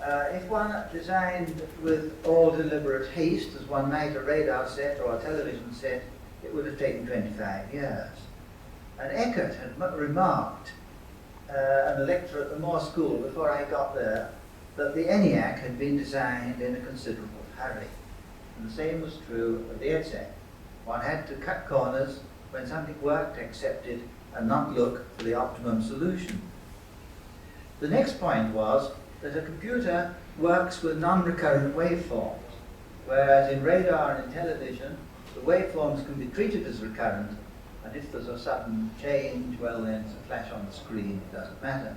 If one designed with all deliberate haste, as one might a radar set or a television set, it would have taken 25 years. And Eckert had remarked, an lecturer at the Moore School before I got there, that the ENIAC had been designed in a considerable hurry. And the same was true of the EDSAC. One had to cut corners when something worked, accepted, and not look for the optimum solution. The next point was that a computer works with non-recurrent waveforms, whereas in radar and in television, the waveforms can be treated as recurrent, and if there's a sudden change, well then it's a flash on the screen, it doesn't matter.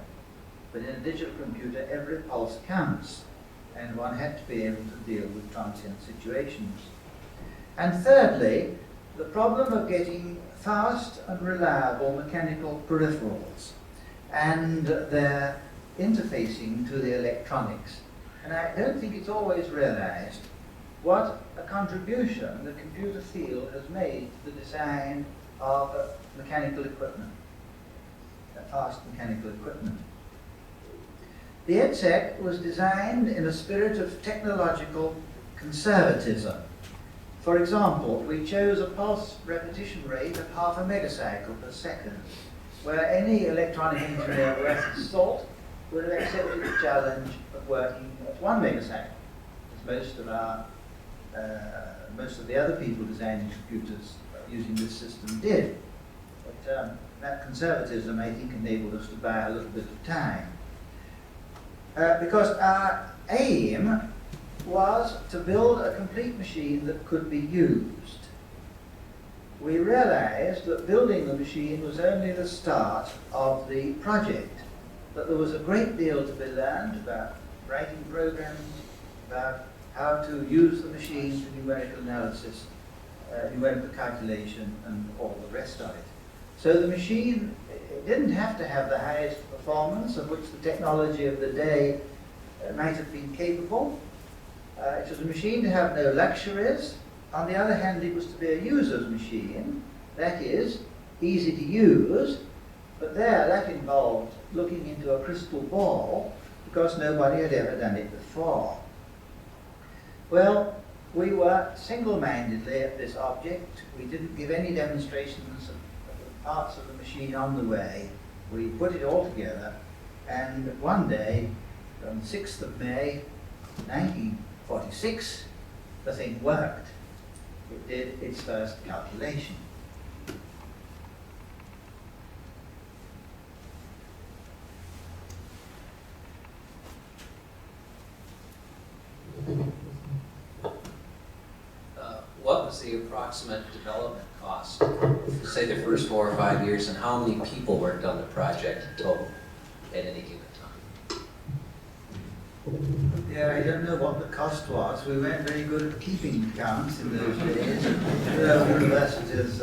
But in a digital computer, every pulse counts, and one had to be able to deal with transient situations. And thirdly, the problem of getting fast and reliable mechanical peripherals and their interfacing to the electronics. And I don't think it's always realized what a contribution the computer field has made to the design of mechanical equipment, fast mechanical equipment. The EDSAC was designed in a spirit of technological conservatism. For example, we chose a pulse repetition rate of 0.5 megacycle per second, where any electronic engineer worth his salt would have accepted the challenge of working at 1 megacycle, as most of the other people designing computers using this system did. But that conservatism, I think, enabled us to buy a little bit of time. Because our aim was to build a complete machine that could be used. We realized that building the machine was only the start of the project, that there was a great deal to be learned about writing programs, about how to use the machine for numerical analysis, numerical calculation, and all the rest of it. So the machine, it didn't have to have the highest performance of which the technology of the day might have been capable. It was a machine to have no luxuries. On the other hand, it was to be a user's machine, that is, easy to use, but there that involved looking into a crystal ball because nobody had ever done it before. Well, we worked single-mindedly at this object. We didn't give any demonstrations of the parts of the machine on the way. We put it all together, and one day, on the 6th of May, 1946, the thing worked. It did its first calculation. What was the approximate development cost for, say, the first 4 or 5 years, and how many people worked on the project total at any given time? Yeah, I don't know what the cost was. We weren't very good at keeping accounts in those days. Universities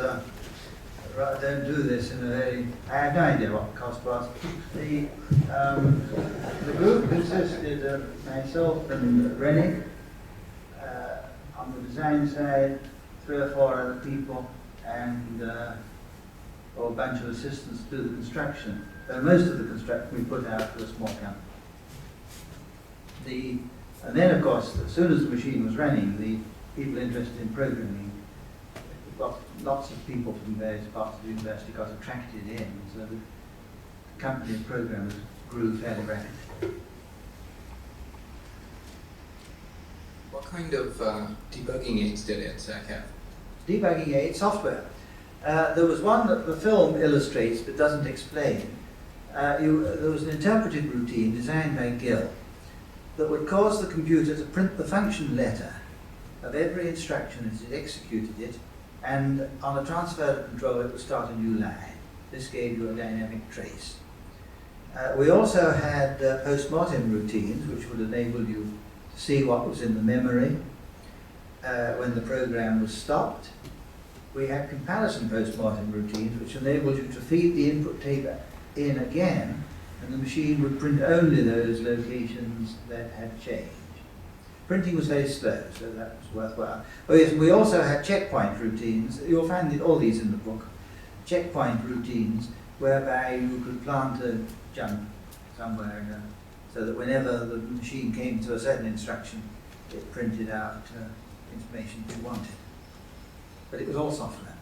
don't do this in a very... I have no idea what the cost was. The group consisted of myself and Rennick, on the design side, 3 or 4 other people, and a bunch of assistants to do the construction. Most of the construction we put out to a small company. And then, of course, as soon as the machine was running, the people interested in programming, lots of people from various parts of the university got attracted in, so the company of programmers grew fairly rapidly. What kind of debugging aids did EDSAC have? Debugging aid software. There was one that the film illustrates but doesn't explain. There was an interpreted routine designed by Gill that would cause the computer to print the function letter of every instruction as it executed it, and on a transfer of control it would start a new line. This gave you a dynamic trace. We also had post-mortem routines which would enable you to see what was in the memory when the program was stopped. We had comparison post-mortem routines which enabled you to feed the input tape in again, and the machine would print only those locations that had changed. Printing was very slow, so that was worthwhile. Oh yes, we also had checkpoint routines. You'll find all these in the book. Checkpoint routines whereby you could plant a jump somewhere, so that whenever the machine came to a certain instruction, it printed out information you wanted. But it was all software.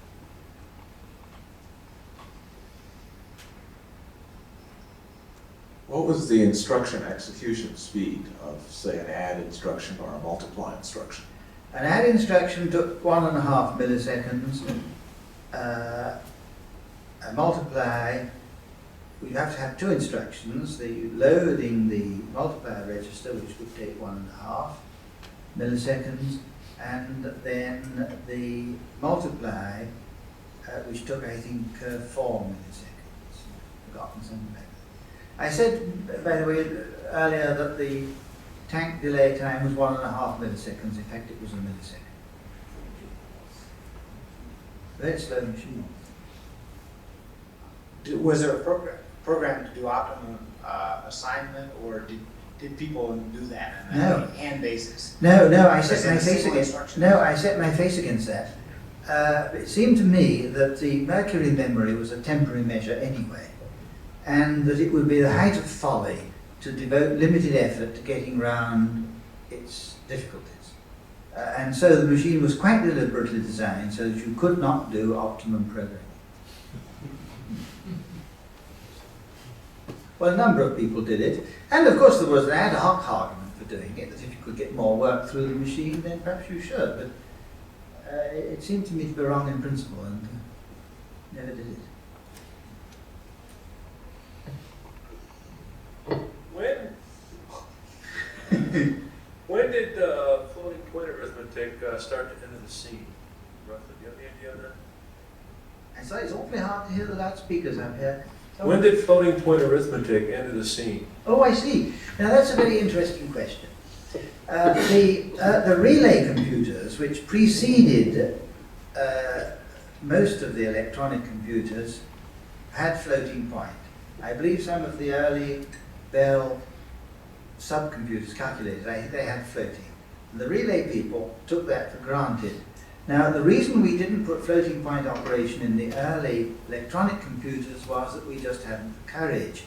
What was the instruction execution speed of, say, an add instruction or a multiply instruction? An add instruction took 1.5 milliseconds. A multiply, we have to have two instructions, the loading the multiplier register, which would take 1.5 milliseconds, and then the multiply, which took, I think, 4 milliseconds. I've forgotten something like that. I said, by the way, earlier that the tank delay time was 1.5 milliseconds. In fact, it was a millisecond. Very slow machine. Was there a program to do optimum assignment, or did people do that on a hand basis? No, I set Was it my a face single against. instruction? No, I set my face against that. It seemed to me that the mercury memory was a temporary measure anyway, and that it would be the height of folly to devote limited effort to getting round its difficulties. And so the machine was quite deliberately designed so that you could not do optimum programming. Well, a number of people did it, and of course there was an ad hoc argument for doing it, that if you could get more work through the machine, then perhaps you should, but it seemed to me to be wrong in principle, and never did it. When did floating point arithmetic start to enter the scene? Roughly, do you have any idea on that? And so it's awfully hard to hear the loudspeakers up here. So When did floating point arithmetic enter the scene? Oh, I see. Now that's a very interesting question. The relay computers, which preceded most of the electronic computers, had floating point. I believe some of the early Bell subcomputers, calculators, they had floating. And the relay people took that for granted. Now, the reason we didn't put floating point operation in the early electronic computers was that we just hadn't the courage.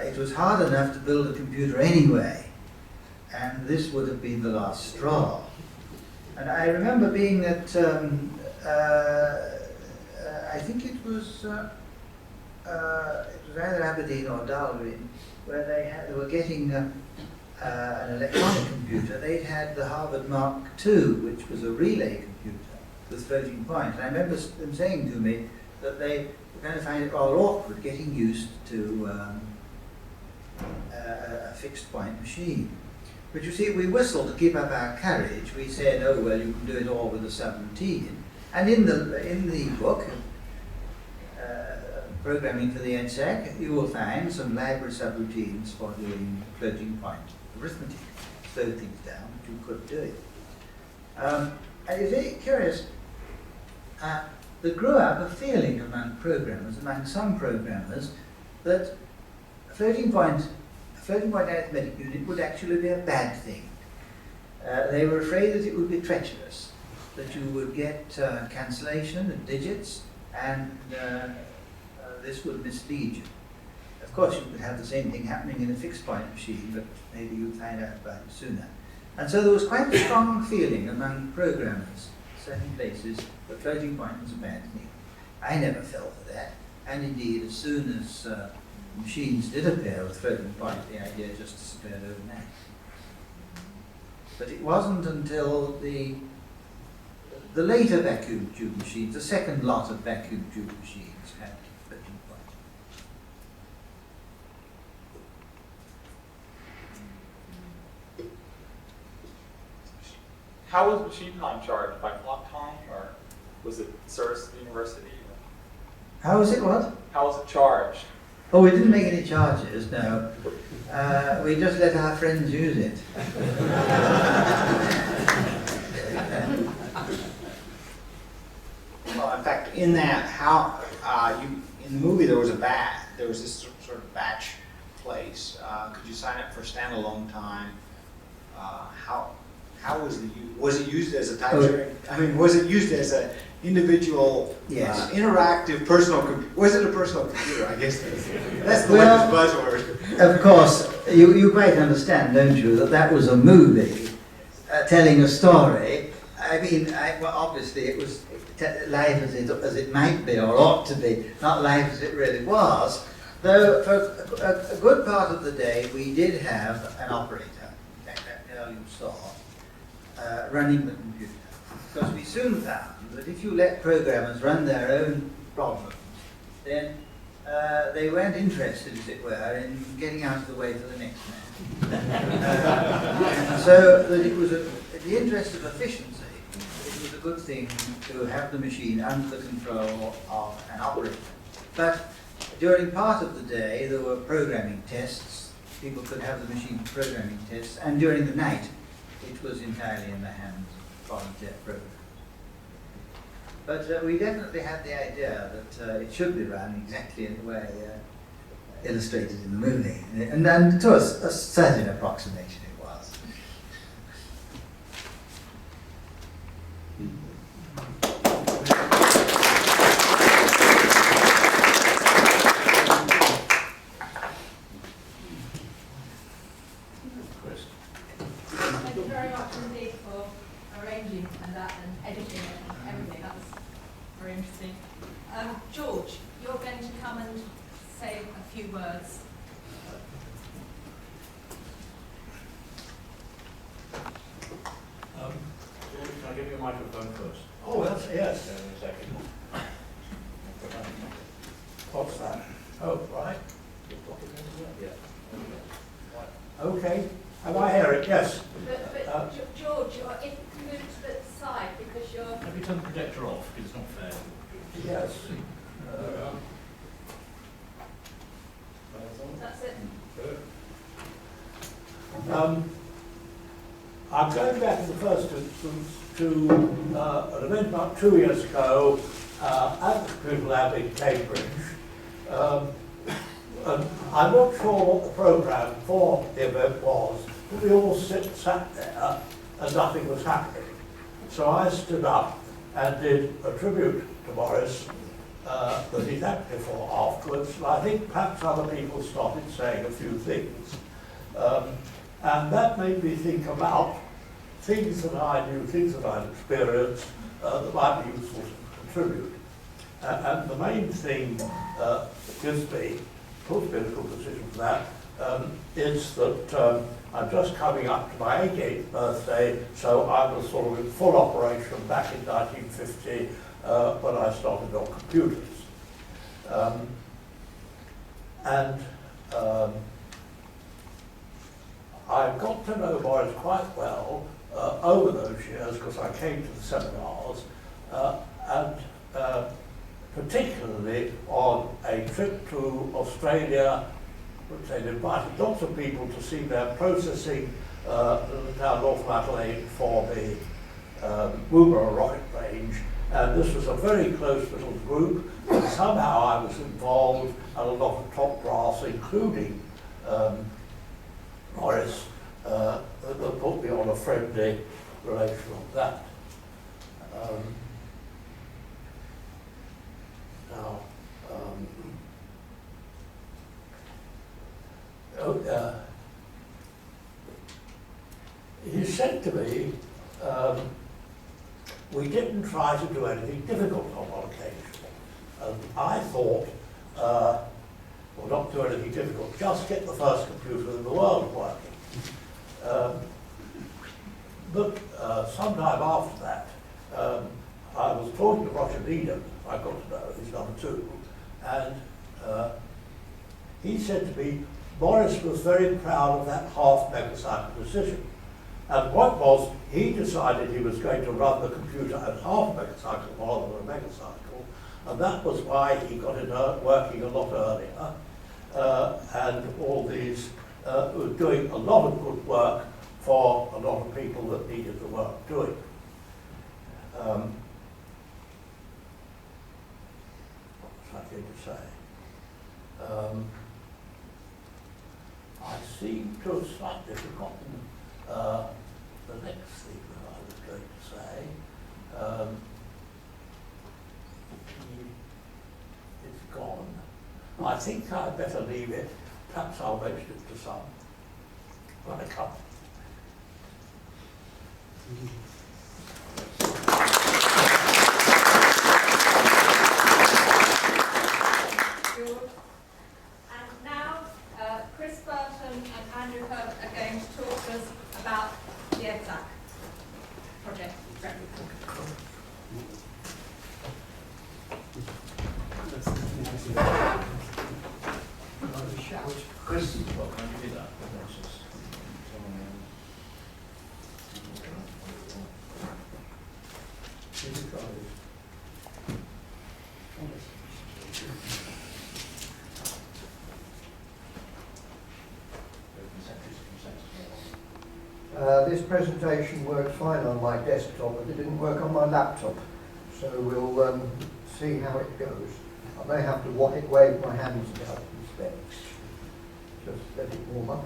It was hard enough to build a computer anyway, and this would have been the last straw. And I remember being at, I think it was either Aberdeen or Dalrymple, where they were getting an electronic computer. They'd had the Harvard Mark II, which was a relay computer with floating point. And I remember them saying to me that they were going to find it rather awkward getting used to a fixed point machine. But you see, we whistled to keep up our courage. We said, oh, well, you can do it all with a subroutine. And in the book, Programming for the EDSAC, you will find some library subroutines for doing floating point arithmetic. Slow things down, but you could do it. And it's very curious. There grew up a feeling among programmers, among some programmers, that a floating point arithmetic unit would actually be a bad thing. They were afraid that it would be treacherous, that you would get cancellation of digits, and this would mislead you. Of course, you could have the same thing happening in a fixed point machine, but maybe you'd find out about it sooner. And so there was quite a strong feeling among programmers, certain places, that floating point was a bad thing. I never fell for that, and indeed, as soon as machines did appear with floating point, the idea just disappeared overnight. But it wasn't until the later vacuum tube machines, the second lot of vacuum tube machines, had floating point. How was machine time charged? By clock time, or was it Service University? How was it, what? How was it charged? Oh, we didn't make any charges, no. We just let our friends use it. Well, in fact, in that, in the movie there was this sort of batch place. Could you sign up for standalone time? how was it used as a time sharing? I mean, was it used as an individual, Yes. interactive personal computer? Was it a personal computer? I guess that's the Well, buzzword. Of course, you quite understand, don't you, that that was a movie telling a story. I mean, well, obviously it was life as it might be or ought to be, not life as it really was. Though for a good part of the day we did have an operator, that girl you saw, running the computer. Because we soon found that if you let programmers run their own problems, then they weren't interested, as it were, in getting out of the way for the next man. So that it was in the interest of efficiency, it was a good thing to have the machine under the control of an operator. But during part of the day there were programming tests. People could have the machine programming tests, and during the night it was entirely in the hands of volunteer programmers. But we definitely had the idea that it should be run exactly in the way illustrated in the movie. And to a certain approximation it was. Thank you very much indeed for arranging that and editing it and everything. That was very interesting. George, you're going to come and say a few words. George, can I give you a microphone first? Oh, that's, yes. In a second. What's that? Oh, right. Yeah. Okay. Have I hear it? Yes. But George, if you can move to the side because you're... Have you turned the projector off? Because it's not fair. Yes. That's it. I'm going back in the first instance to an event about 2 years ago at the Computer Lab in Cambridge. And I'm not sure what the programme for the event was, but we all sat there and nothing was happening. So I stood up and did a tribute to Maurice that he thanked me for afterwards. And I think perhaps other people started saying a few things. And that made me think about things that I knew, things that I'd experienced that might be useful to contribute. And the main thing that gives me, puts me in a good position for that, is that I'm just coming up to my 88th birthday, so I was sort of in full operation back in 1950 when I started on computers. I've got to know Maurice quite well over those years because I came to the seminars and particularly on a trip to Australia, which they'd invited lots of people to see their processing down North Adelaide for the Woomera rocket range. And this was a very close little group, and somehow I was involved and a lot of top brass, including Maurice, that put me on a friendly relation on that. He said to me, we didn't try to do anything difficult on one occasion. I thought, well, not do anything difficult, just get the first computer in the world working. But sometime after that, I was talking to Roger Needham, I got to know, he's number 2, and he said to me, Maurice was very proud of that half megacycle decision. And what was, he decided he was going to run the computer at half megacycle rather than a megacycle, and that was why he got it working a lot earlier. And all these were doing a lot of good work for a lot of people that needed the work doing. What was I going to say? I seem to have slightly forgotten the next thing that I was going to say. It's gone. I think I'd better leave it. Perhaps I'll mention it to some when I come. And now, Chris Burton and Andrew Herbert are going to talk to us about the EDSAC project. Chris, this presentation works fine on my desktop, but it didn't work on my laptop. So we'll see how it goes. I may have to wave my hands about instead. Just let it warm up.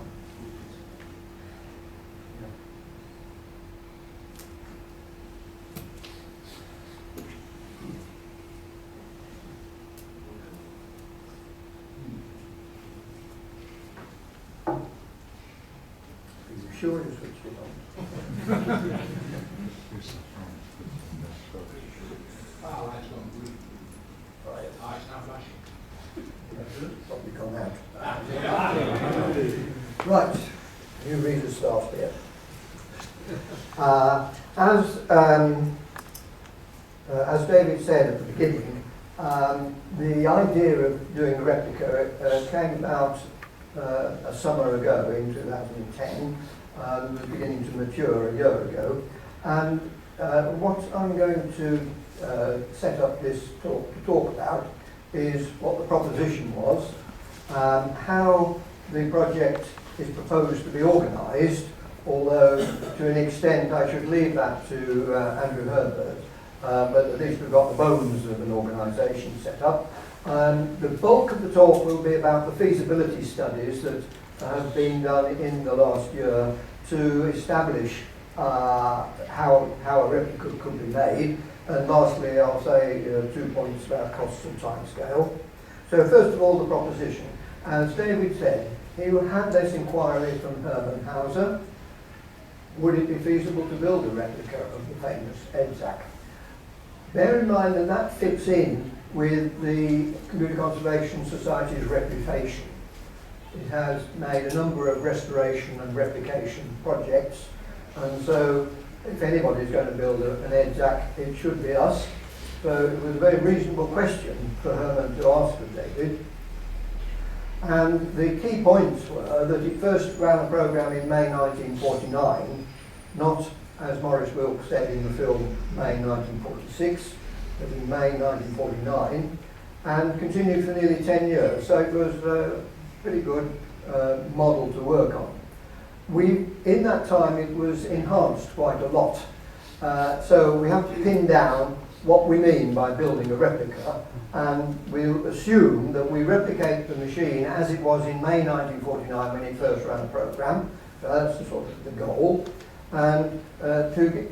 Sure you switched it on. Oh, that's gone green. Right. Oh, it's now flashing. Probably gone out. Right, new reader staff here. As David said at the beginning, the idea of doing a replica came about a summer ago in 2010. It was beginning to mature a year ago, and what I'm going to set up this talk to talk about is what the proposition was, how the project is proposed to be organised, although to an extent I should leave that to Andrew Herbert, but at least we've got the bones of an organisation set up. The bulk of the talk will be about the feasibility studies that have been done in the last year to establish how a replica could be made. And lastly, I'll say 2 points about costs and timescale. So first of all, the proposition. As David said, he had this inquiry from Herman Hauser. Would it be feasible to build a replica of the famous EDSAC? Bear in mind that that fits in with the Computer Conservation Society's reputation. It has made a number of restoration and replication projects, and so if anybody's going to build an EDSAC, it should be us. So it was a very reasonable question for Herman to ask of David. And the key points were that it first ran a programme in May 1949, not, as Maurice Wilkes said in the film, May 1946, but in May 1949, and continued for nearly 10 years. So it was a pretty good model to work on. In that time, it was enhanced quite a lot. So we have to pin down what we mean by building a replica, and we'll assume that we replicate the machine as it was in May 1949 when it first ran a programme. So that's the sort of the goal. And to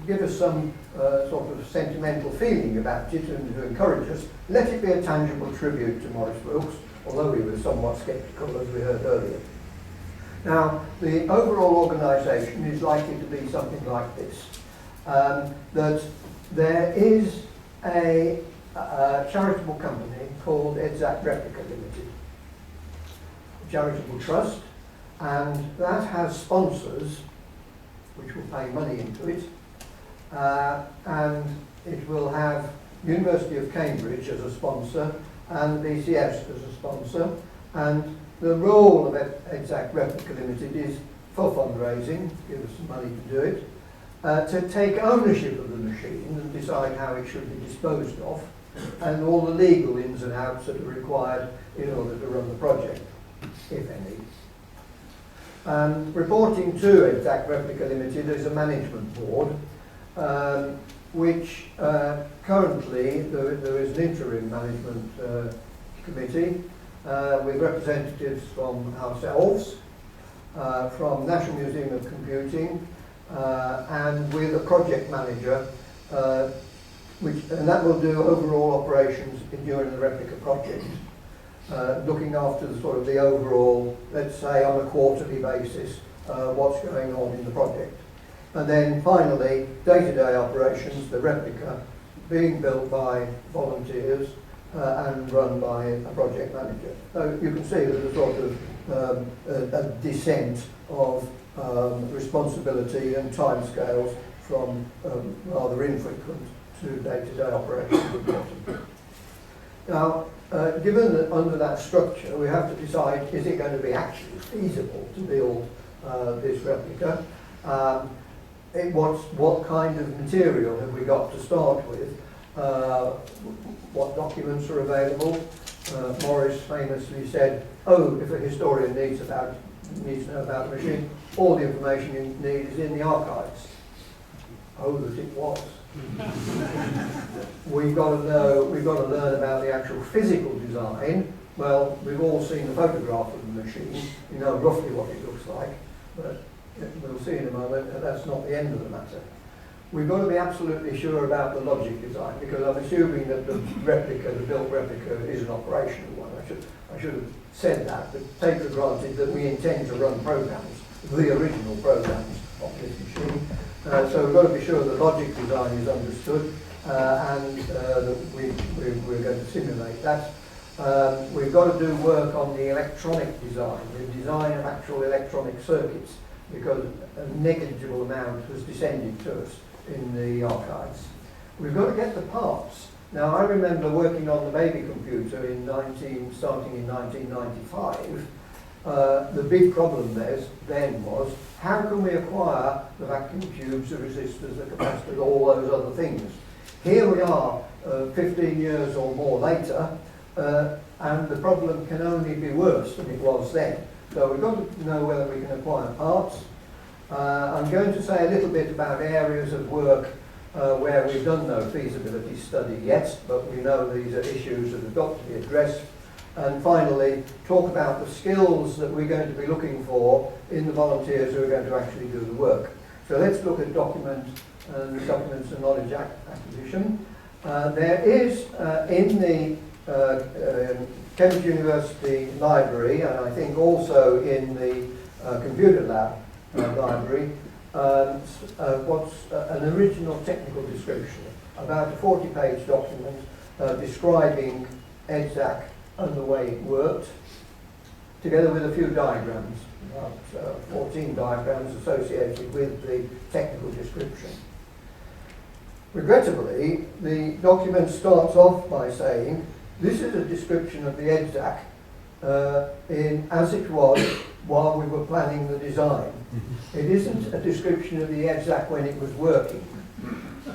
give us some sort of sentimental feeling about it and to encourage us, let it be a tangible tribute to Maurice Wilkes, although he was somewhat sceptical, as we heard earlier. Now, the overall organisation is likely to be something like this. That there is a charitable company called EDSAC Replica Limited, a charitable trust, and that has sponsors which will pay money into it, and it will have University of Cambridge as a sponsor and BCS as a sponsor, and the role of EDSAC Replica Limited is for fundraising, give us some money to do it, to take ownership of the machine and decide how it should be disposed of, and all the legal ins and outs that are required in order to run the project, if any. Reporting to EDSAC Replica Limited is a management board, which currently there is an interim management committee with representatives from ourselves, from National Museum of Computing, and with a project manager, and that will do overall operations during the replica project, looking after the sort of the overall, let's say on a quarterly basis, what's going on in the project. And then finally, day-to-day operations, the replica being built by volunteers and run by a project manager. So you can see there's a sort of a descent of responsibility and timescales from rather infrequent to day-to-day operations. Now, given that under that structure, we have to decide, is it going to be actually feasible to build this replica? What kind of material have we got to start with? What documents are available? Maurice famously said, oh, if a historian needs to know about the machine, all the information you need is in the archives. Oh, that it was. We've got to learn about the actual physical design. Well, we've all seen the photograph of the machine. You know roughly what it looks like, but we'll see in a moment that that's not the end of the matter. We've got to be absolutely sure about the logic design, because I'm assuming that the built replica is an operational one. I should have said that, but take for granted that we intend to run programs, the original programs of this machine. So we've got to be sure the logic design is understood, and that we're going to simulate that. We've got to do work on the electronic design, the design of actual electronic circuits, because a negligible amount has descended to us in the archives. We've got to get the parts. Now, I remember working on the baby computer starting in 1995. The big problem then was, how can we acquire the vacuum tubes, the resistors, the capacitors, all those other things? Here we are, 15 years or more later, and the problem can only be worse than it was then. So we've got to know whether we can acquire parts. I'm going to say a little bit about areas of work where we've done no feasibility study yet, but we know these are issues that have got to be addressed. And finally, talk about the skills that we're going to be looking for in the volunteers who are going to actually do the work. So let's look at documents and knowledge acquisition. There is in the Cambridge University Library, and I think also in the computer lab library, what's an original technical description, about a 40-page document describing EDSAC and the way it worked, together with a few diagrams, about 14 diagrams associated with the technical description. Regrettably, the document starts off by saying, this is a description of the EDSAC as it was while we were planning the design. It isn't a description of the EDSAC when it was working.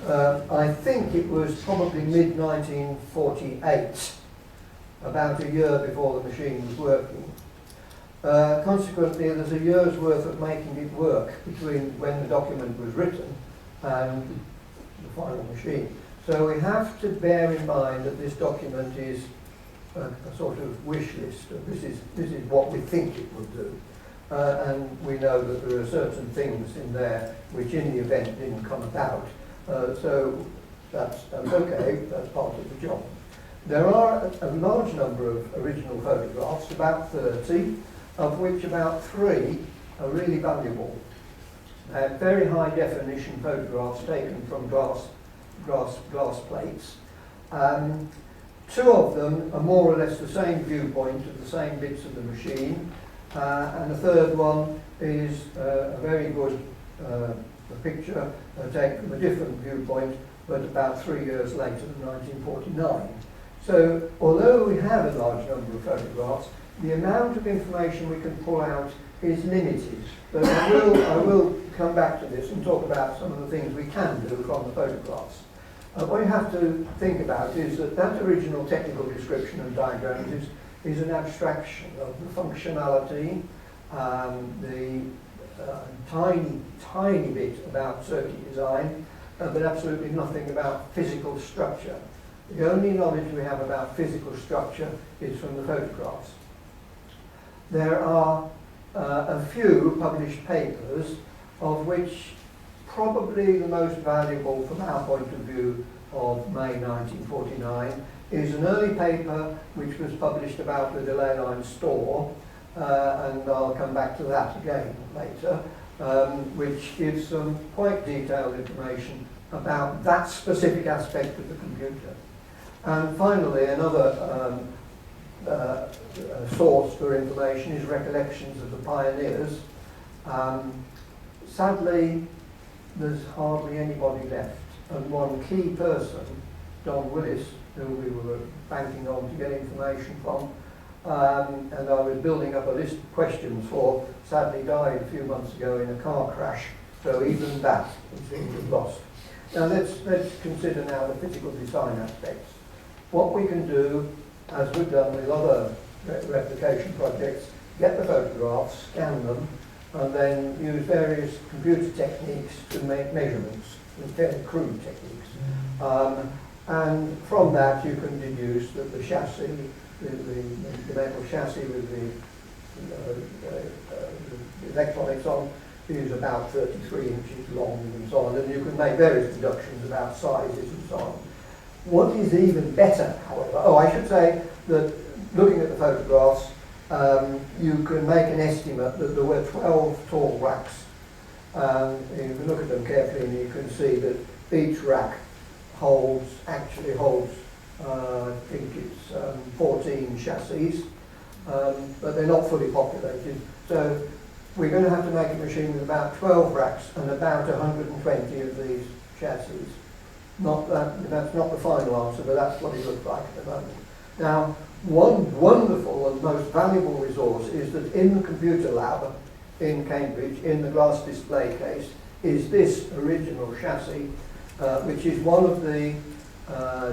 I think it was probably mid-1948, about a year before the machine was working. Consequently, there's a year's worth of making it work between when the document was written and the final machine. So we have to bear in mind that this document is a sort of wish list. This is what we think it will do. And we know that there are certain things in there which in the event didn't come about. So that's okay, that's part of the job. There are a large number of original photographs, about 30, of which about 3 are really valuable. Very high definition photographs taken from glass plates. 2 of them are more or less the same viewpoint of the same bits of the machine, and the third one is a very good picture taken from a different viewpoint, but about 3 years later in 1949. So, although we have a large number of photographs, the amount of information we can pull out is limited. But I will come back to this and talk about some of the things we can do from the photographs. What you have to think about is that original technical description and diagrams is an abstraction of the functionality, the tiny bit about circuit design, but absolutely nothing about physical structure. The only knowledge we have about physical structure is from the photographs. There are a few published papers of which probably the most valuable from our point of view of May 1949 is an early paper which was published about the delay line store, and I'll come back to that again later, which gives some quite detailed information about that specific aspect of the computer. And finally, another source for information is Recollections of the Pioneers. Sadly, there's hardly anybody left, and one key person, Don Willis, who we were banking on to get information from, and I was building up a list of questions for, sadly died a few months ago in a car crash, so even that seems to have lost. Now let's consider now the physical design aspects. What we can do, as we've done with other replication projects, get the photographs, scan them, and then use various computer techniques to make measurements, fairly crude techniques. And from that you can deduce that the chassis, the metal chassis with the electronics on is about 33 inches long and so on, and you can make various deductions about sizes and so on. What is even better, however, I should say that looking at the photographs, you can make an estimate that there were 12 tall racks. You can look at them carefully and you can see that each rack actually holds, I think it's 14 chassis, but they're not fully populated. So we're going to have to make a machine with about 12 racks and about 120 of these chassis. That's not the final answer, but that's what it looks like at the moment. Now, one wonderful and most valuable resource is that in the computer lab in Cambridge, in the glass display case, is this original chassis, which is one of the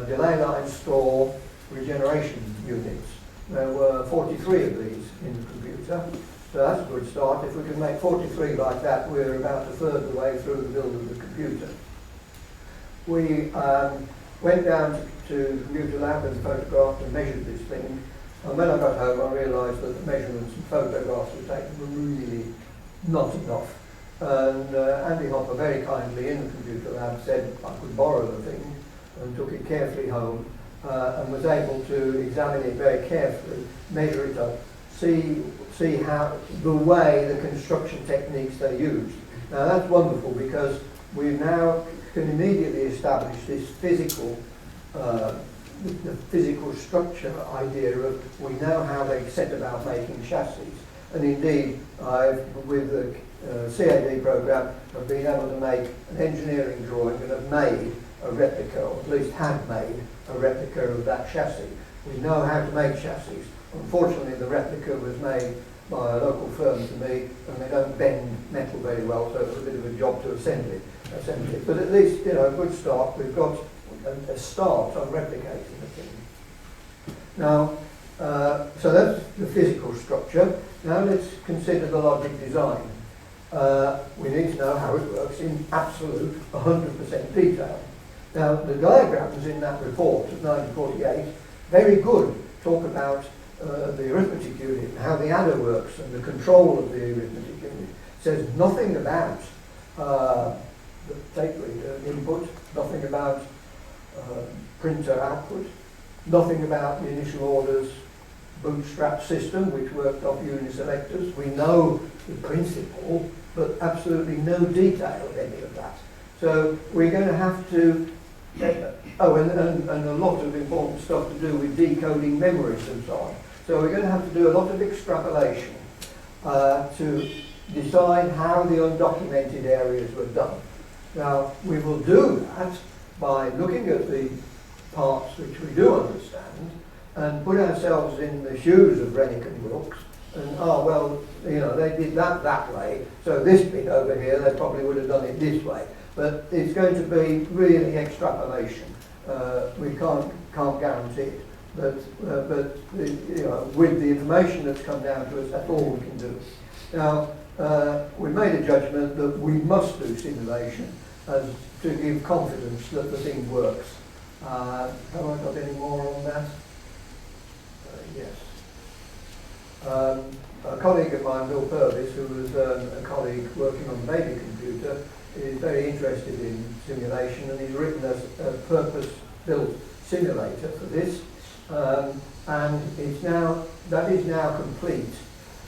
delay line store regeneration units. There were 43 of these in the computer, so that's a good start. If we can make 43 like that, we're about a third of the way through the build of the computer. We went down to the computer lab and photographed and measured this thing, and when I got home I realised that the measurements and photographs we taken were really not enough. And Andy Hopper very kindly in the computer lab said I could borrow the thing, and took it carefully home and was able to examine it very carefully, measure it up, see how the way the construction techniques they used. Now that's wonderful because we now can immediately establish this physical, the physical structure idea of we know how they set about making chassis. And indeed, with the CAD program, I've been able to make an engineering drawing and have made a replica, or at least had made a replica of that chassis. We know how to make chassis. Unfortunately, the replica was made by a local firm to me, and they don't bend metal very well, so it was a bit of a job to assemble it. But at least, you know, a good start. We've got a start on replicating the thing. Now, so that's the physical structure. Now let's consider the logic design. We need to know how it works in absolute 100% detail. Now, the diagrams in that report of 1948, very good, talk about the arithmetic unit and how the adder works and the control of the arithmetic unit. It says nothing about the tape reader input, nothing about printer output, nothing about the initial orders bootstrap system, which worked off uniselectors. We know the principle, but absolutely no detail of any of that. So we're going to have to, and a lot of important stuff to do with decoding memories and so on. So we're going to have to do a lot of extrapolation to decide how the undocumented areas were done. Now, we will do that by looking at the parts which we do understand and put ourselves in the shoes of Rennick and Wilkes and, well, you know, they did that way, so this bit over here, they probably would have done it this way. But it's going to be really extrapolation. We can't guarantee it. But you know, with the information that's come down to us, that's all we can do. Now, we made a judgment that we must do simulation as to give confidence that the thing works. Have I got any more on that? Yes. A colleague of mine, Bill Purvis, who was a colleague working on the baby computer, is very interested in simulation, and he's written a purpose-built simulator for this, and that is now complete.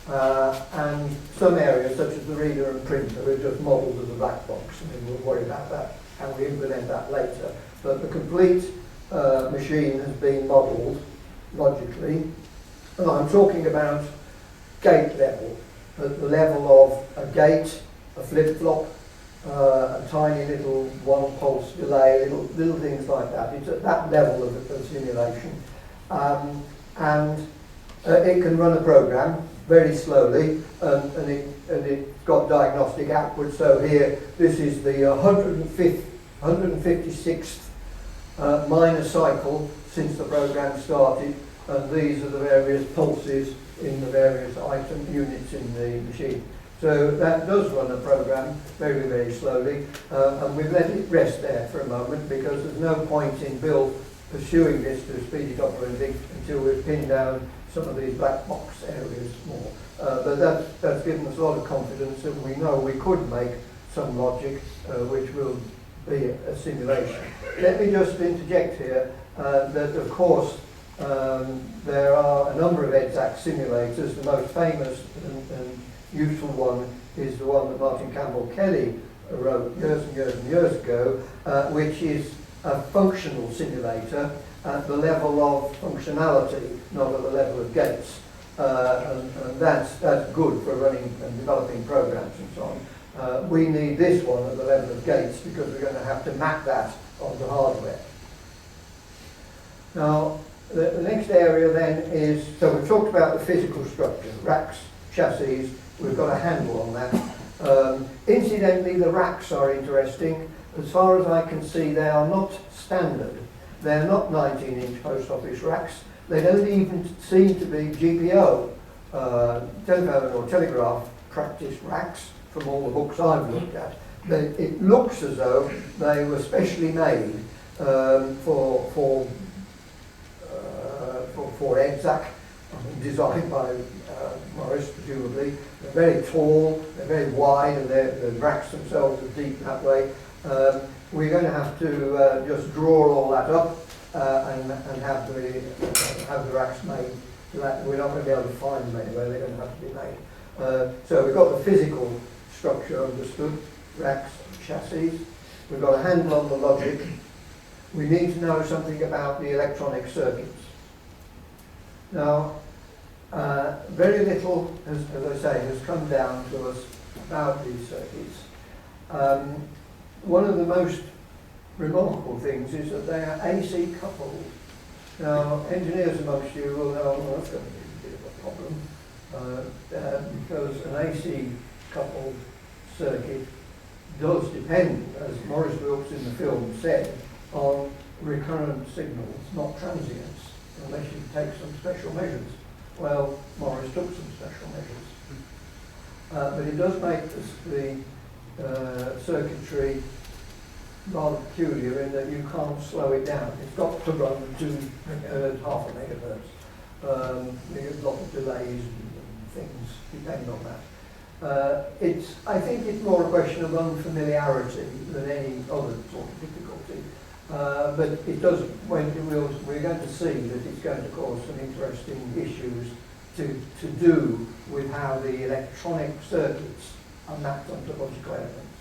And some areas, such as the reader and printer, are just modelled as a black box. I mean, we'll worry about that, how we implement that later. But the complete machine has been modelled logically, and I'm talking about gate level, at the level of a gate, a flip-flop, a tiny little one-pulse delay, little things like that. It's at that level of simulation. And it can run a program very slowly, and it's got diagnostic output. So here, this is the 156th minor cycle since the program started, and these are the various pulses in the various item units in the machine. So that does run a program very, very slowly, and we've let it rest there for a moment because there's no point in Bill pursuing this to speed it up or anything until we've pinned down some of these black box areas more. But that's given us a lot of confidence that we know we could make some logic which will be a simulation. Let me just interject here that of course there are a number of EDSAC simulators. The most famous and useful one is the one that Martin Campbell Kelly wrote years and years and years ago, which is a functional simulator at the level of functionality, not at the level of gates. And that's good for running and developing programs and so on. We need this one at the level of gates because we're going to have to map that onto hardware. Now, the next area then is, so we've talked about the physical structure, racks, chassis, we've got a handle on that. Incidentally, the racks are interesting. As far as I can see, they are not standard. They're not 19-inch post office racks. They don't even seem to be GPO, telephone or telegraph practice racks from all the books I've looked at. It looks as though they were specially made for EDSAC, designed by Maurice, presumably. They're very tall, they're very wide, and the racks themselves are deep that way. We're going to have to just draw all that up and have the racks made. We're not going to be able to find them anywhere, they're going to have to be made. So we've got the physical structure understood, racks, chassis. We've got a handle on the logic. We need to know something about the electronic circuits. Now, very little, as I say, has come down to us about these circuits. One of the most remarkable things is that they are AC coupled. Now, engineers amongst you will know, well, that's going to be a bit of a problem, because an AC coupled circuit does depend, as Maurice Wilkes in the film said, on recurrent signals, not transients, unless you take some special measures. Well, Maurice took some special measures. But it does make the circuitry rather peculiar in that you can't slow it down. It's got to run to half a megahertz. There's a lot of delays and things depend on that. I think it's more a question of unfamiliarity than any other sort of difficulty. But it does, we're going to see that it's going to cause some interesting issues to do with how the electronic circuits are mapped onto logical elements.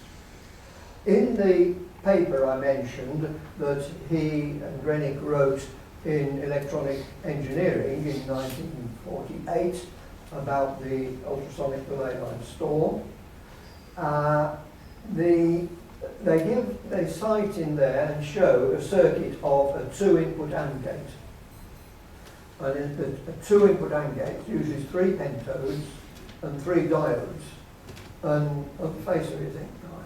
In the paper I mentioned that he and Rennick wrote in Electronic Engineering in 1948 about the ultrasonic relay line storm, they cite in there and show a circuit of a 2-input AND gate. And a 2-input AND gate uses 3 pentodes and 3 diodes. And on the face of it, you think, oh,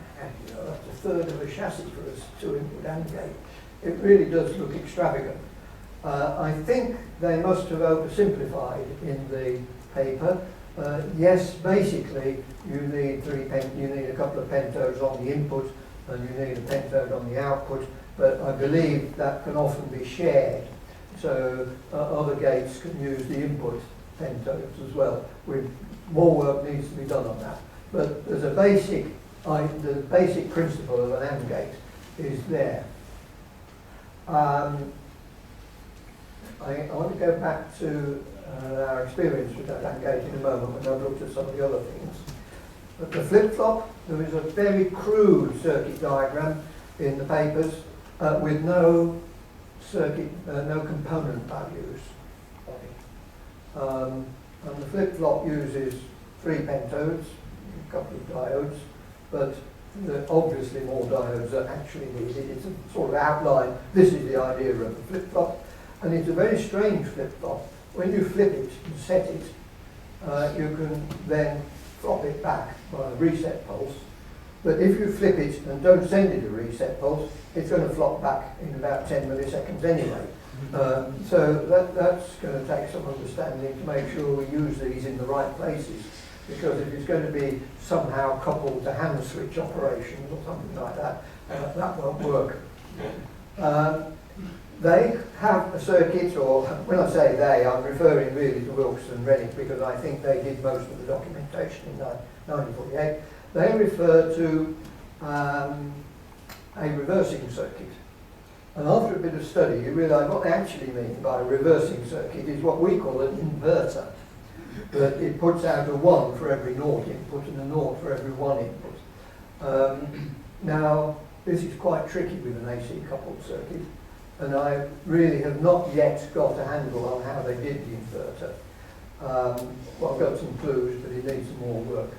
that's a third of a chassis for a 2-input AND gate. It really does look extravagant. I think they must have oversimplified in the paper. Yes, basically, you need a couple of pentodes on the input, and you need a pentode on the output, but I believe that can often be shared. So other gates can use the input pentodes as well. More work needs to be done on that. But there's a basic the basic principle of an AND gate is there. I want to go back to our experience with that AND gate in a moment when I've looked at some of the other things. But the flip-flop, there is a very crude circuit diagram in the papers with no circuit, no component values on it. And the flip-flop uses 3 pentodes, a couple of diodes, but there are obviously more diodes are actually needed. It's a sort of outline. This is the idea of the flip-flop, and it's a very strange flip-flop. When you flip it and set it, you can then flop it back by a reset pulse. But if you flip it and don't send it a reset pulse, it's going to flop back in about 10 milliseconds anyway. So that's going to take some understanding to make sure we use these in the right places. Because if it's going to be somehow coupled to hand switch operations or something like that, that won't work. They have a circuit, or when I say they, I'm referring really to Wilkes and Rennick because I think they did most of the documentation in 1948. They refer to a reversing circuit. And after a bit of study, you realise what they actually mean by a reversing circuit is what we call an inverter. That it puts out a 1 for every 0 input and a 0 for every 1 input. Now, this is quite tricky with an AC coupled circuit, and I really have not yet got a handle on how they did the inverter. Well, I've got some clues, but it needs some more work.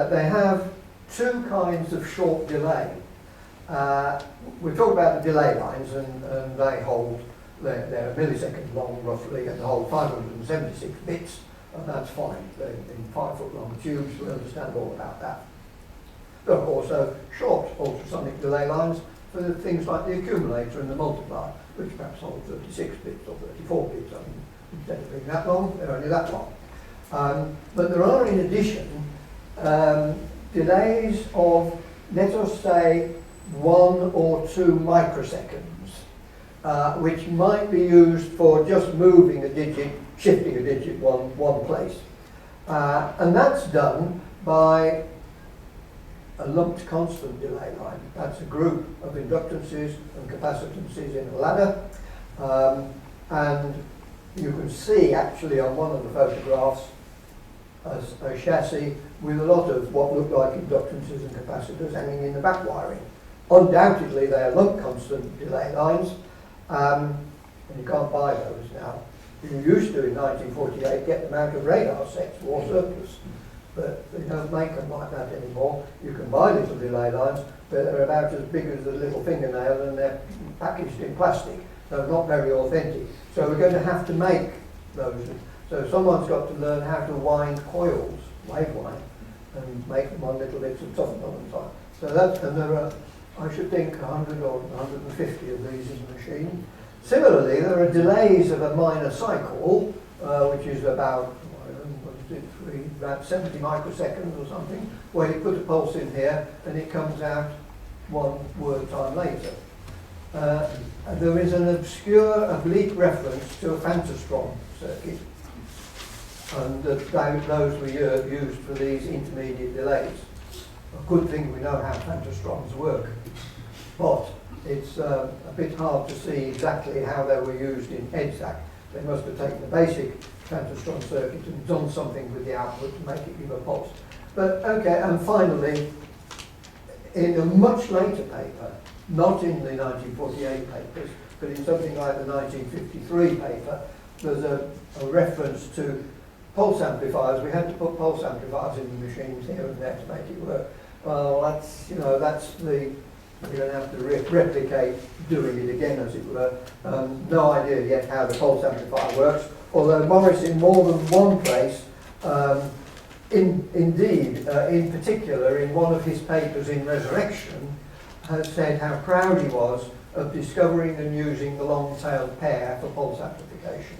They have 2 kinds of short delay. We talked about the delay lines, and they hold, they're a millisecond long roughly, and hold 576 bits, and that's fine. They're in 5-foot long tubes, we understand all about that. There are also short ultrasonic delay lines for things like the accumulator and the multiplier, which perhaps hold 36 bits or 34 bits. I mean, instead of being that long, they're only that long. But there are, in addition, delays of, let us say, 1 or 2 microseconds, which might be used for just moving a digit, shifting a digit one place. And that's done by a lumped constant delay line. That's a group of inductances and capacitances in a ladder. And you can see actually on one of the photographs a chassis with a lot of what look like inductances and capacitors hanging in the back wiring. Undoubtedly they are lump constant delay lines, and you can't buy those now. You used to in 1948 get them out of radar sets, war surplus, but they don't make them like that anymore. You can buy little delay lines, but they're about as big as a little fingernail and they're packaged in plastic, so not very authentic. So we're going to have to make those. So someone's got to learn how to wind coils, wave wind, and make them on little bits and soften them and so on. So that's, and there are, I should think, 100 or 150 of these in the machine. Similarly, there are delays of a minor cycle, which is about, about 70 microseconds or something, where you put a pulse in here and it comes out 1 word time later. And there is an obscure oblique reference to a phantostrom circuit, and those were used for these intermediate delays. A good thing we know how phantostroms work, but it's a bit hard to see exactly how they were used in EDSAC. They must have taken the basic phantostrom circuit and done something with the output to make it give a pulse. But okay, and finally, in a much later paper, not in the 1948 papers, but in something like the 1953 paper, there's a reference to pulse amplifiers. We had to put pulse amplifiers in the machines here and there to make it work. Well, that's, you know, that's the, we're going to have to replicate doing it again, as it were. No idea yet how the pulse amplifier works, although Morris in more than one place, in particular in one of his papers in Resurrection, has said how proud he was of discovering and using the long-tailed pair for pulse amplification.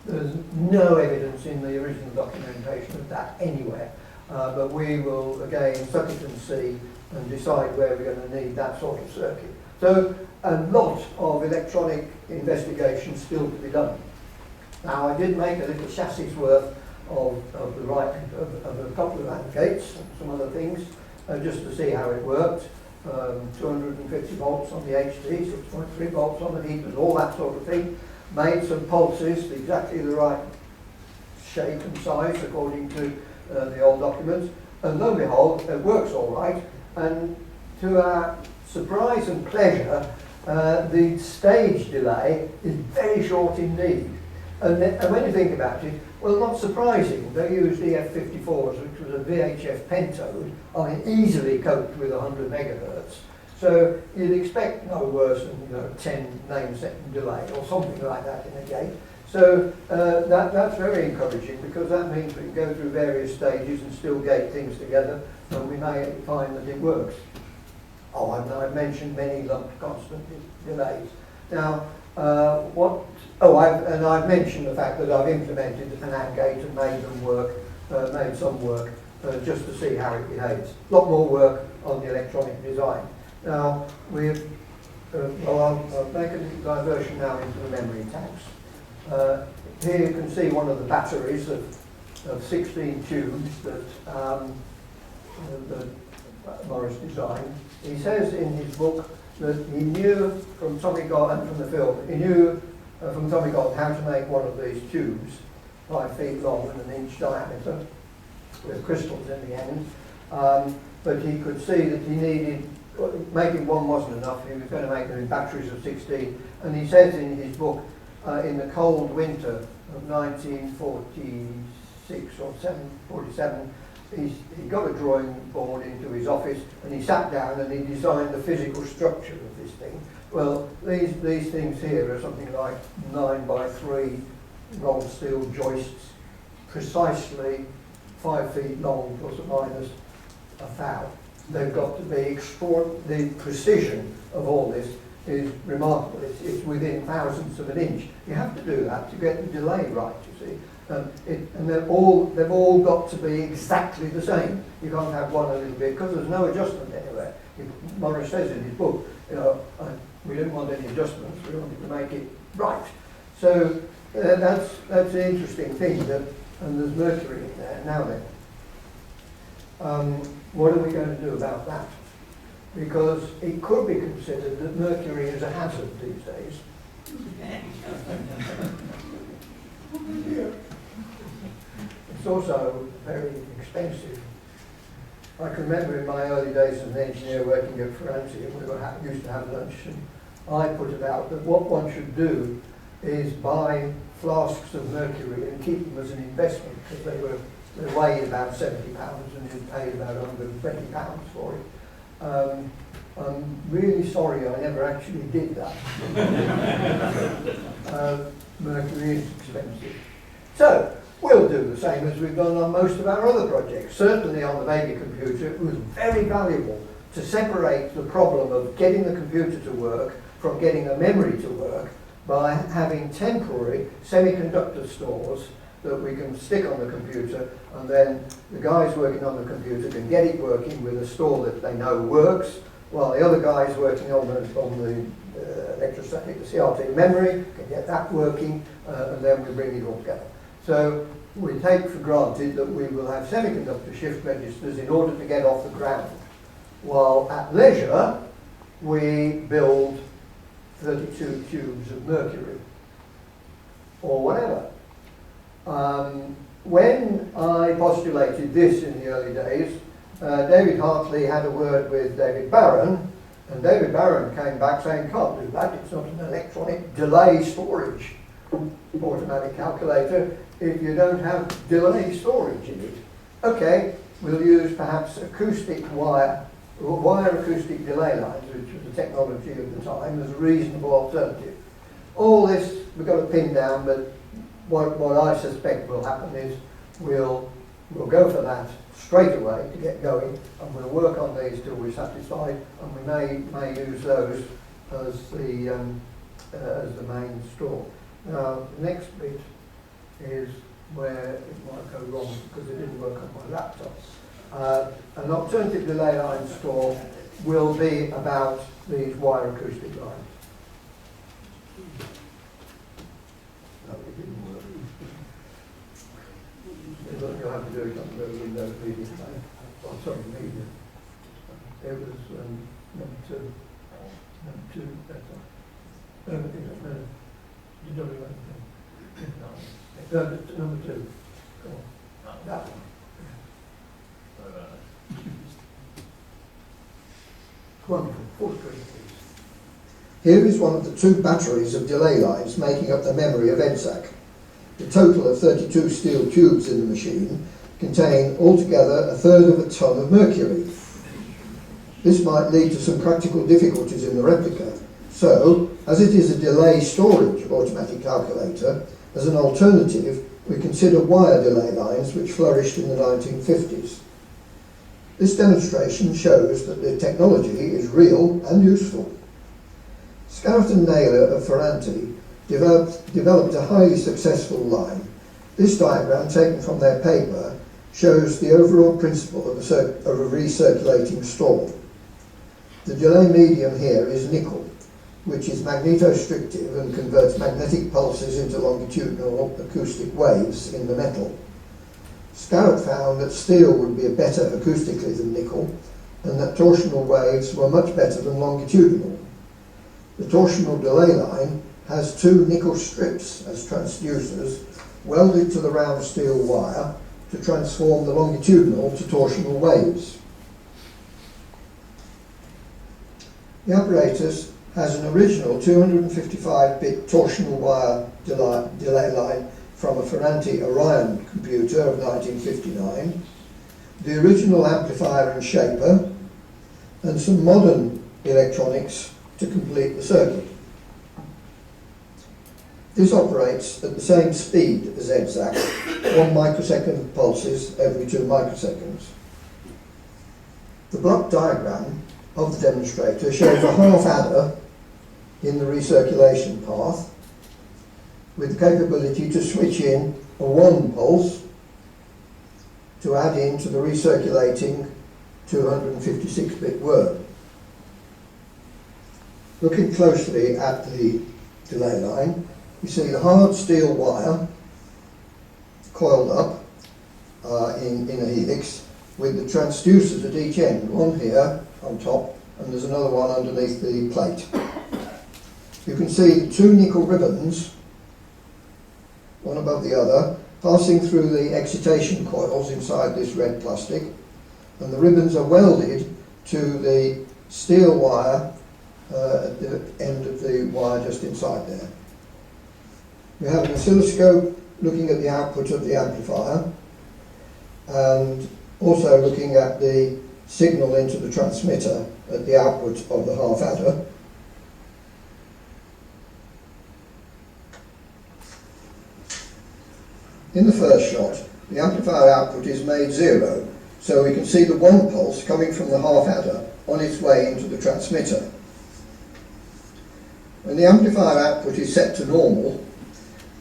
There's no evidence in the original documentation of that anywhere, but we will again suck it and see and decide where we're going to need that sort of circuit. So a lot of electronic investigation still to be done. Now I did make a little chassis worth of the right of a couple of AND gates and some other things, just to see how it worked. 250 volts on the HT, 6.3 volts on the heaters, all that sort of thing. Made some pulses, exactly the right shape and size according to the old documents, and lo and behold, it works all right. And to our surprise and pleasure, the stage delay is very short indeed. And when you think about it, well, not surprising. They used EF54s, which was a VHF pentode. I mean, easily coped with 100 megahertz. So you'd expect no worse than 10 name-second delay or something like that in a gate. So that's very encouraging, because that means we can go through various stages and still gate things together, and we may find that it works. Oh, I've mentioned many lumped constant delays. Now, I've mentioned the fact that I've implemented an AND gate and made them work, made some work, just to see how it behaves. A lot more work on the electronic design. Now, I'll make a diversion now into the memory tanks. Here you can see one of the batteries of 16 tubes that Maurice designed. He says in his book that he knew from Tommy God and from the film, he knew from Tommy God how to make one of these tubes, 5 feet long and 1 inch diameter, with crystals in the end. But he could see that he needed, making one wasn't enough, he was going to make them in batteries of 16. And he says in his book, in the cold winter of 1946 or 47, he got a drawing board into his office and he sat down and he designed the physical structure of this thing. Well, these things here are something like 9 by 3 rolled steel joists, precisely 5 feet long, plus or minus a thou. They've got to be extraordinary. The precision of all this is remarkable. It's within thousandths of an inch. You have to do that to get the delay right, you see. And they've all got to be exactly the same. You can't have one a little bit, because there's no adjustment anywhere. Maurice says in his book, we didn't want any adjustments, we wanted to make it right. So that's an interesting thing, and there's mercury in there. Now then, what are we going to do about that? Because it could be considered that mercury is a hazard these days. It's also very expensive. I can remember in my early days as an engineer working at Ferranti, and we used to have lunch, and I put it out that what one should do is buy flasks of mercury and keep them as an investment, because they weighed about 70 pounds and you paid about 120 pounds for it. I'm really sorry I never actually did that. Mercury is expensive. So, we'll do the same as we've done on most of our other projects. Certainly on the baby computer, it was very valuable to separate the problem of getting the computer to work from getting a memory to work by having temporary semiconductor stores that we can stick on the computer, and then the guys working on the computer can get it working with a store that they know works, while the other guys working on the electrostatic, the CRT memory, can get that working, and then we bring it all together. So we take for granted that we will have semiconductor shift registers in order to get off the ground, while at leisure we build 32 tubes of mercury, or whatever. When I postulated this in the early days, David Hartley had a word with David Barron, and David Barron came back saying, can't do that, it's not an electronic delay storage automatic calculator if you don't have delay storage in it. Okay, we'll use perhaps acoustic wire acoustic delay lines, which was the technology of the time, as a reasonable alternative. All this we've got to pin down, but what I suspect will happen is we'll go for that straight away to get going, and we'll work on these till we're satisfied, and we may use those as the main store. Now, the next bit is where it might go wrong because it didn't work on my laptop. An alternative delay line store will be about these wire acoustic lines. No, it didn't work. it on the Windows Media Player. Oh, sorry, Media. It was number 2. Number 2, that's all. You don't remember that? No, number 2. Come on. That one. Wonderful. Full screen, please. Here is one of the 2 batteries of delay lines making up the memory of EDSAC. The total of 32 steel tubes in the machine contain altogether 1/3 of a ton of mercury. This might lead to some practical difficulties in the replica, so, as it is a delay storage automatic calculator, as an alternative we consider wire delay lines which flourished in the 1950s. This demonstration shows that the technology is real and useful. Scarrett and Naylor of Ferranti developed a highly successful line. This diagram, taken from their paper, shows the overall principle of a recirculating storm. The delay medium here is nickel, which is magnetostrictive and converts magnetic pulses into longitudinal acoustic waves in the metal. Scarrett found that steel would be better acoustically than nickel, and that torsional waves were much better than longitudinal. The torsional delay line has 2 nickel strips as transducers welded to the round steel wire to transform the longitudinal to torsional waves. The apparatus has an original 255-bit torsional wire delay line from a Ferranti Orion computer of 1959, the original amplifier and shaper, and some modern electronics to complete the circuit. This operates at the same speed as EDSAC, 1 microsecond pulses every 2 microseconds. The block diagram of the demonstrator shows a half adder in the recirculation path with the capability to switch in a 1 pulse to add into the recirculating 256-bit word. Looking closely at the delay line, we see the hard steel wire coiled up in a helix with the transducers at each end, one here on top and there's another one underneath the plate. You can see the 2 nickel ribbons, one above the other, passing through the excitation coils inside this red plastic, and the ribbons are welded to the steel wire at the end of the wire just inside there. We have an oscilloscope looking at the output of the amplifier and also looking at the signal into the transmitter at the output of the half adder. In the first shot, the amplifier output is made 0, so we can see the 1 pulse coming from the half adder on its way into the transmitter. When the amplifier output is set to normal,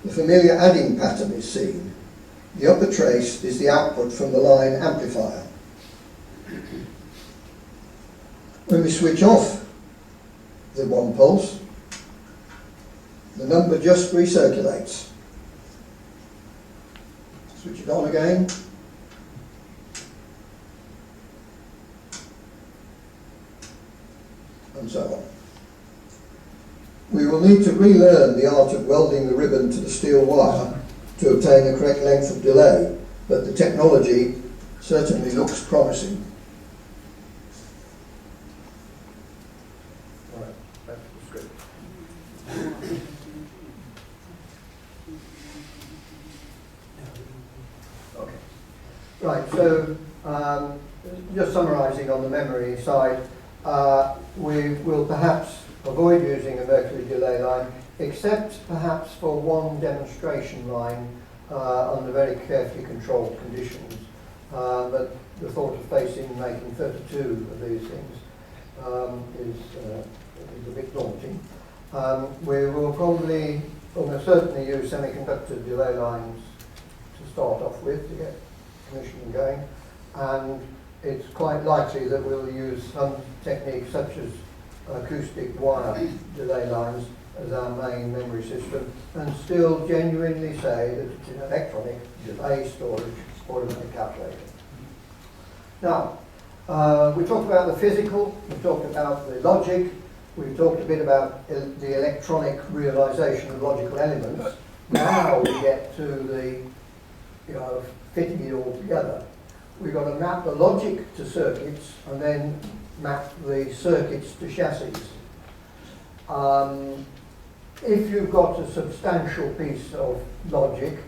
the familiar adding pattern is seen. The upper trace is the output from the line amplifier. When we switch off the 1 pulse, the number just recirculates. Switch it on again. And so on. We will need to relearn the art of welding the ribbon to the steel wire to obtain the correct length of delay, but the technology certainly looks promising. Right, that's the script. Okay. Right, so just summarising on the memory side, we will perhaps avoid using a mercury delay line, except perhaps for one demonstration line under very carefully controlled conditions. But the thought of making 32 of these things is a bit daunting. We will probably, almost certainly, use semiconductor delay lines to start off with to get commissioning going, and it's quite likely that we'll use some techniques such as acoustic wire delay lines as our main memory system, and still genuinely say that it's an electronic delay storage automatic calculator. Now, we talked about the physical, we talked about the logic, we talked a bit about the electronic realization of logical elements. Now we get to the, fitting it all together. We've got to map the logic to circuits and then map the circuits to chassis. If you've got a substantial piece of logic,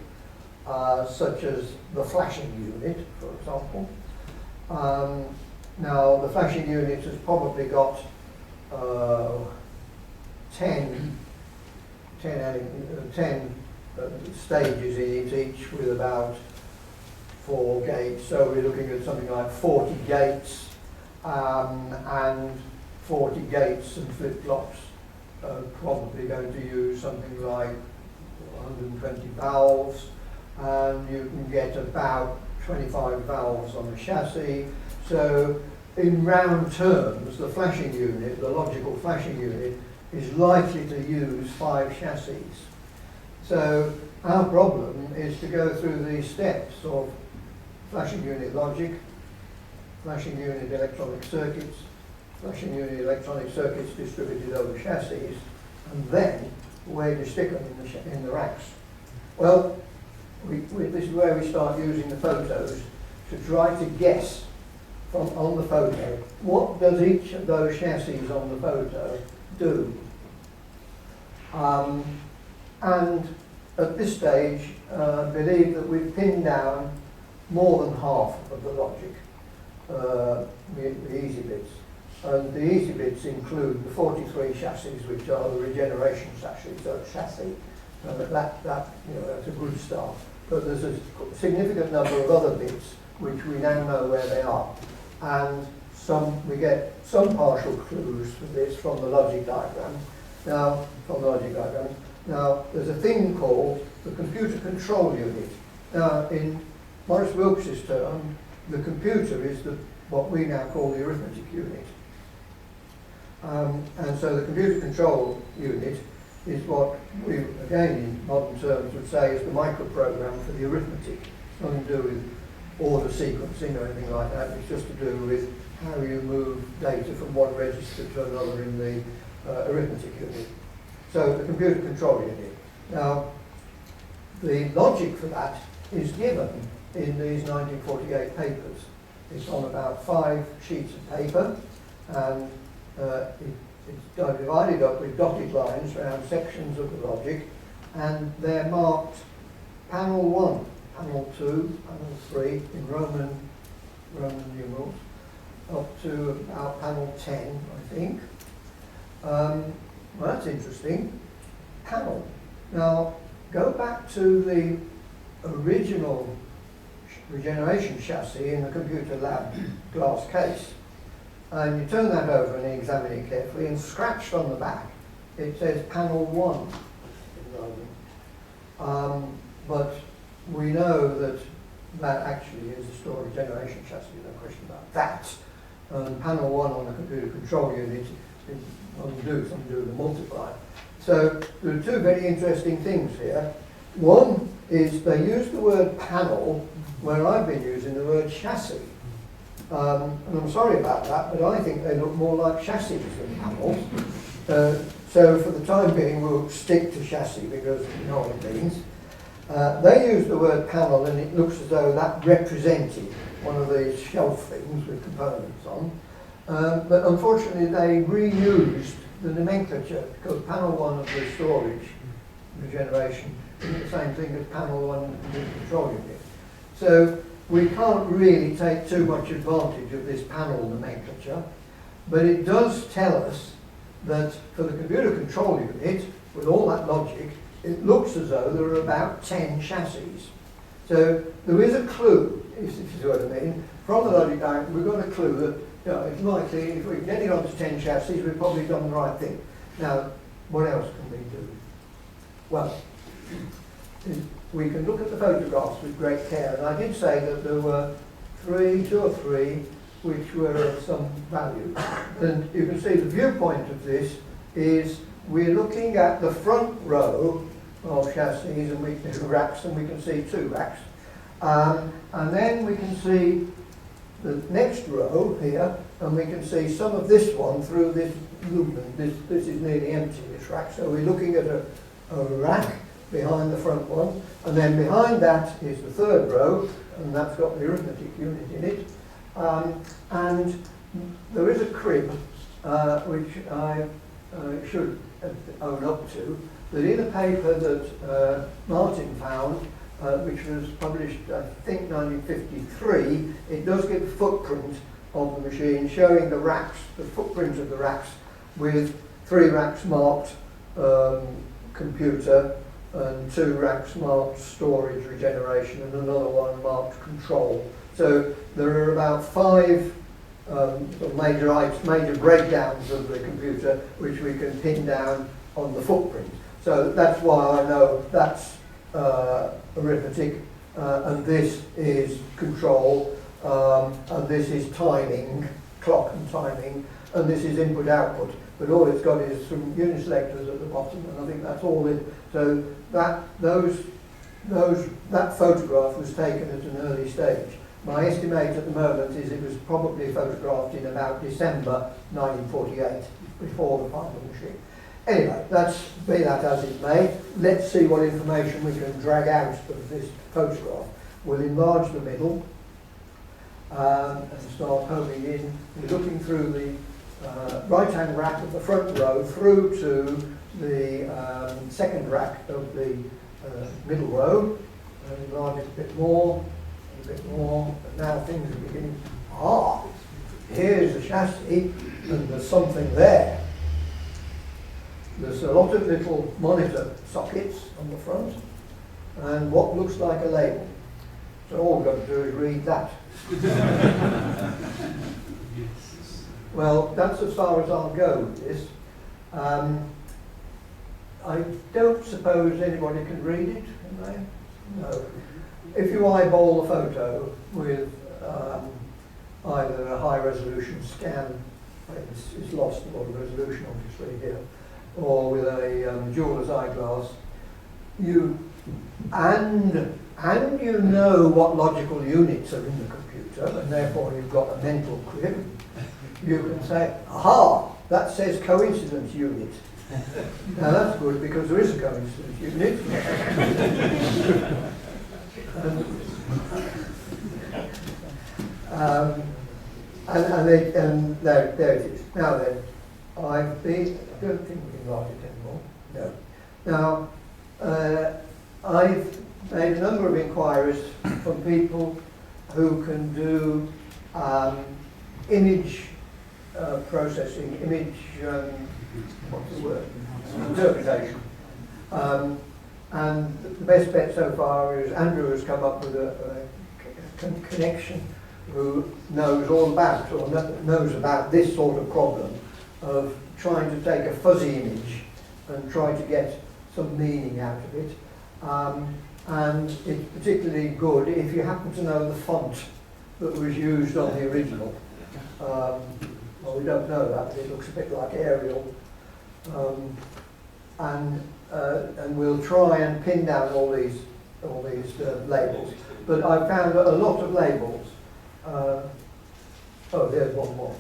such as the flashing unit, for example, now the flashing unit has probably got 10 stages in it, each with about 4 gates. So we're looking at something like 40 gates and 40 gates and flip-flops. Probably going to use something like 120 valves, and you can get about 25 valves on the chassis. So in round terms, the flashing unit, the logical flashing unit, is likely to use 5 chassis. So our problem is to go through these steps of flashing unit logic, flashing unit electronic circuits, flashing unit electronic circuits distributed over chassis, and then where do you stick them in the racks? Well, this is where we start using the photos to try to guess from on the photo, what does each of those chassis on the photo do? And at this stage, believe that we've pinned down more than half of the logic, the easy bits. And the easy bits include the 43 chassis, which are the regeneration chassis. That's a good start. But there's a significant number of other bits which we now know where they are. And we get some partial clues for this from the logic diagram. Now, there's a thing called the computer control unit. Now, in Maurice Wilkes' term, the computer is what we now call the arithmetic unit. And so the computer control unit is what we, again in modern terms, would say is the microprogram for the arithmetic. It's nothing to do with order sequencing or anything like that. It's just to do with how you move data from one register to another in the arithmetic unit. So the computer control unit. Now, the logic for that is given in these 1948 papers. It's on about 5 sheets of paper, and it's divided up with dotted lines around sections of the logic, and they're marked panel 1, panel 2, panel 3 in Roman numerals, up to about panel 10, I think. Well, that's interesting. Panel. Now, go back to the original regeneration chassis in the computer lab glass case. And you turn that over and examine it carefully, and scratched on the back, it says panel 1 in Roman. But we know that actually is a storage generation chassis, no question about that. And panel 1 on the computer control unit is something to do with the multiplier. So there are 2 very interesting things here. One is they use the word panel where I've been using the word chassis. And I'm sorry about that, but I think they look more like chassis than panels. So for the time being, we'll stick to chassis because you know what it means. They use the word panel, and it looks as though that represented one of these shelf things with components on. But unfortunately, they reused the nomenclature because panel 1 of the storage regeneration isn't the same thing as panel 1 of the control unit. So we can't really take too much advantage of this panel nomenclature, but it does tell us that for the computer control unit, with all that logic, it looks as though there are about 10 chassis. So there is a clue, if you see what I mean. From the logic diagram, we've got a clue that it's likely, if we can get it onto 10 chassis, we've probably done the right thing. Now, what else can we do? Well, we can look at the photographs with great care, and I did say that there were 2 or 3 which were of some value. And you can see the viewpoint of this is we're looking at the front row of chassis and racks, and we can see 2 racks. And then we can see the next row here, and we can see some of this one through this movement. This is nearly empty, this rack. So we're looking at a rack behind the front one, and then behind that is the third row, and that's got the arithmetic unit in it. And there is a crib, which I should own up to, that in a paper that Martin found, which was published, I think, 1953, it does give a footprint of the machine showing the racks, the footprint of the racks, with 3 racks marked computer and 2 racks marked storage regeneration and another one marked control. So there are about 5 major breakdowns of the computer which we can pin down on the footprint. So that's why I know that's arithmetic, and this is control, and this is timing, clock and timing, and this is input-output. But all it's got is some uniselectors at the bottom, and I think that's all it. So that photograph was taken at an early stage. My estimate at the moment is it was probably photographed in about December 1948, before the final machine. Anyway, be that as it may, let's see what information we can drag out of this photograph. We'll enlarge the middle and start homing in. We're looking through the right-hand rack of the front row through to the second rack of the middle row. And enlarge it a bit more, and now things are beginning. Here's the chassis, and there's something there. There's a lot of little monitor sockets on the front, and what looks like a label. So all we've got to do is read that. Well, that's as far as I'll go with this. I don't suppose anybody can read it, can they? No. If you eyeball the photo with either a high-resolution scan, it's lost a lot of resolution obviously here, or with a jeweler's eyeglass, you know what logical units are in the computer, and therefore you've got a mental crib. You can say, aha, that says coincidence unit. Now that's good because there is a coincidence unit. And there it is. Now then, I don't think we can write it anymore. No. Now, I've made a number of inquiries from people who can do image processing, what's the word? Interpretation. And the best bet so far is Andrew has come up with a connection who knows all about, or knows about this sort of problem of trying to take a fuzzy image and try to get some meaning out of it. And it's particularly good if you happen to know the font that was used on the original. Well, we don't know that, but it looks a bit like Arial. And we'll try and pin down all these labels. But I found a lot of labels. Oh, there's one more.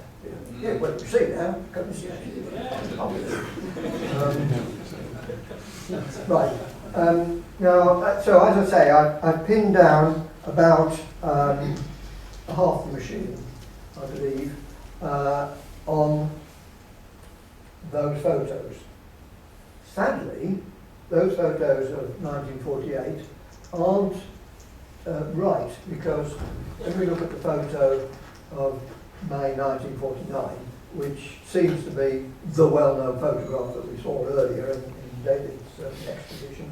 Yeah, well, you see now. Come and see. Right. Now, so as I say, I've pinned down about half the machine, I believe, on those photos. Sadly, those photos of 1948 aren't right, because when we look at the photo of May 1949, which seems to be the well-known photograph that we saw earlier in David's exposition,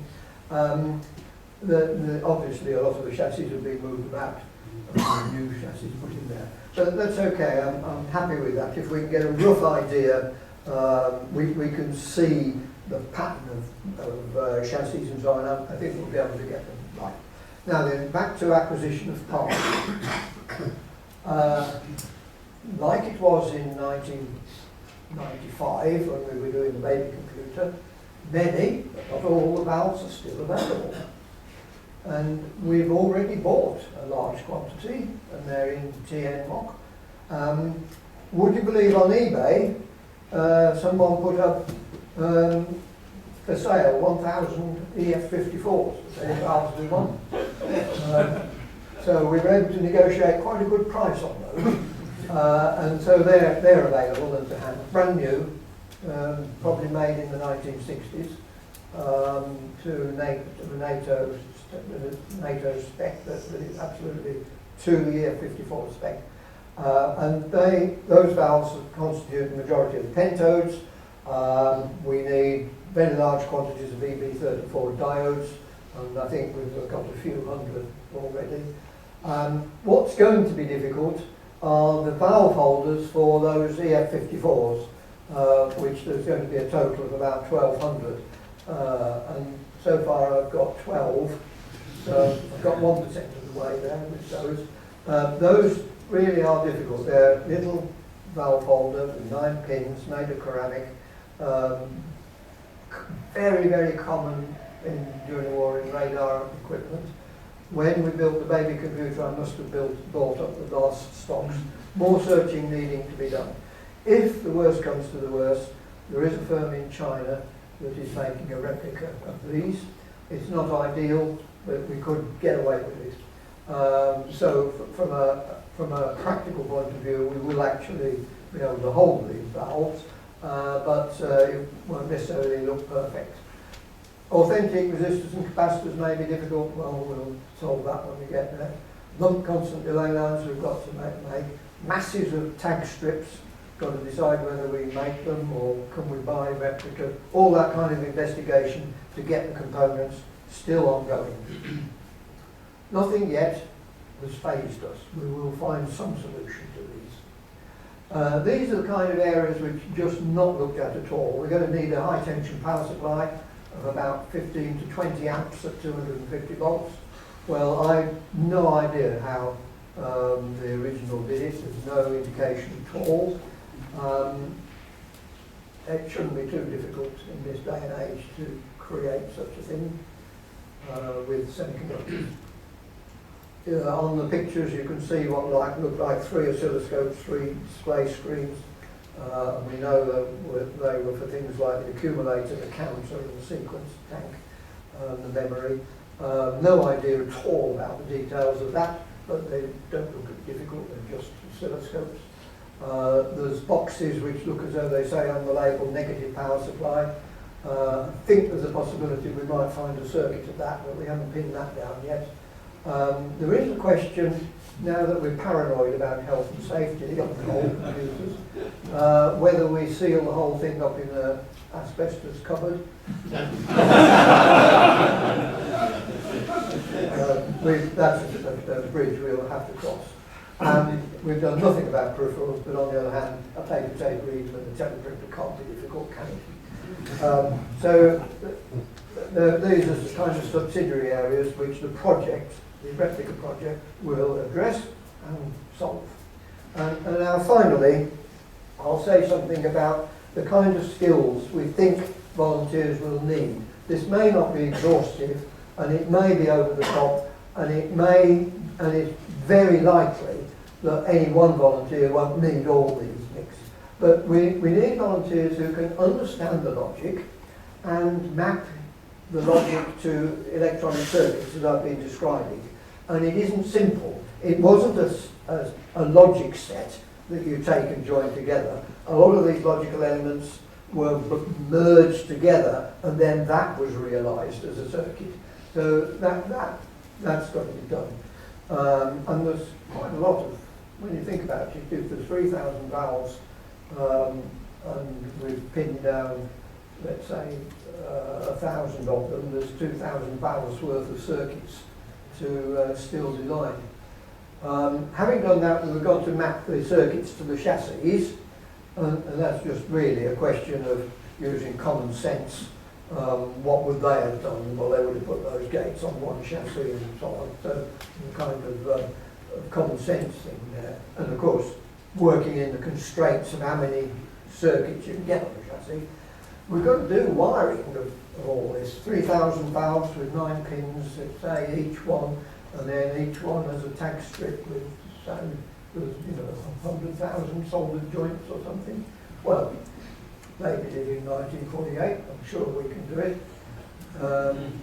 obviously a lot of the chassis have been moved about, new chassis put in there. So that's okay, I'm happy with that. If we can get a rough idea, we can see the pattern of chassis and so on, I think we'll be able to get them right. Now then, back to acquisition of parts. Like it was in 1995 when we were doing the baby computer, many, but not all the valves are still available. and we've already bought a large quantity, and they're in TN mock. Would you believe on eBay, someone put up for sale 1,000 EF54s, they valves we want. So we were able to negotiate quite a good price on those. And so they're available and to hand. Brand new, probably made in the 1960s, to NATO spec, that is absolutely to the EF54 spec. And those valves constitute the majority of the pentodes. We need very large quantities of EB34 diodes, and I think we've got a few hundred already. What's going to be difficult are the valve holders for those EF54s, which there's going to be a total of about 1,200. And so far I've got 12, so I've got 1% of the way there with those. Those really are difficult. They're little valve holder with 9 pins, made of ceramic. Very, very common during the war in radar equipment. When we built the baby computer, I must have bought up the last stocks. More searching needing to be done. If the worst comes to the worst, there is a firm in China that is making a replica of these. It's not ideal, but we could get away with it. So from a practical point of view, we will actually be able to hold these valves, but it won't necessarily look perfect. Authentic resistors and capacitors may be difficult. Well, we'll solve that when we get there. Lump constant delay lines we've got to make. Masses of tag strips, got to decide whether we make them or can we buy replica. All that kind of investigation to get the components still ongoing. Nothing yet has phased us. We will find some solution to these. These are the kind of areas which just not looked at at all. We're going to need a high tension power supply of about 15 to 20 amps at 250 volts. Well, I've no idea how the original did it. There's no indication at all. It shouldn't be too difficult in this day and age to create such a thing with semiconductors. On the pictures you can see what look like 3 oscilloscopes, 3 display screens. We know that they were for things like the accumulator, the counter, and the sequence tank, the memory. No idea at all about the details of that, but they don't look difficult, they're just oscilloscopes. There's boxes which look as though they say on the label negative power supply. I think there's a possibility we might find a circuit of that, but we haven't pinned that down yet. There is a question, now that we're paranoid about health and safety of the old computers, whether we seal the whole thing up in an asbestos cupboard. That's a bridge we'll have to cross. We've done nothing about peripherals, but on the other hand, a paper tape reads when the teleprinter can't be difficult, can it? So these are the kind of subsidiary areas which the project, the replica project, will address and solve. And now finally, I'll say something about the kind of skills we think volunteers will need. This may not be exhaustive, and it may be over the top, and it's very likely that any one volunteer won't need all these mixes. But we need volunteers who can understand the logic and map the logic to electronic circuits that I've been describing. And it isn't simple. It wasn't a logic set that you take and join together. A lot of these logical elements were merged together, and then that was realized as a circuit. So that's got to be done. And there's quite a lot of, when you think about it, if there's 3,000 valves, and we've pinned down, let's say, 1,000 of them, there's 2,000 valves worth of circuits to still design. Having done that, we've got to map the circuits to the chassis, and that's just really a question of using common sense. What would they have done? Well, they would have put those gates on one chassis and so on. So a kind of common sense thing there. And of course, working in the constraints of how many circuits you can get on the chassis. we've got to do wiring of all this. 3,000 valves with 9 pins, say each one, and then each one has a tag strip with, say, with, you know, 100,000 soldered joints or something. Well, they did it in 1948. I'm sure we can do it.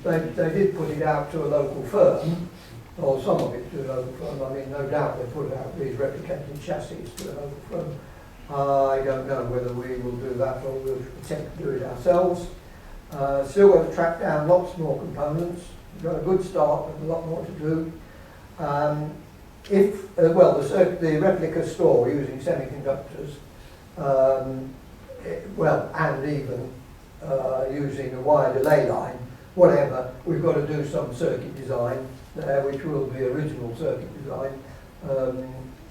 They did put it out to a local firm, or some of it to a local firm. I mean, no doubt they put out these replicated chassis to a local firm. I don't know whether we will do that or we'll attempt to do it ourselves. Still got to track down lots more components. We've got a good start, but a lot more to do. The replica store using semiconductors, and even using a wire delay line, whatever, we've got to do some circuit design there, which will be original circuit design.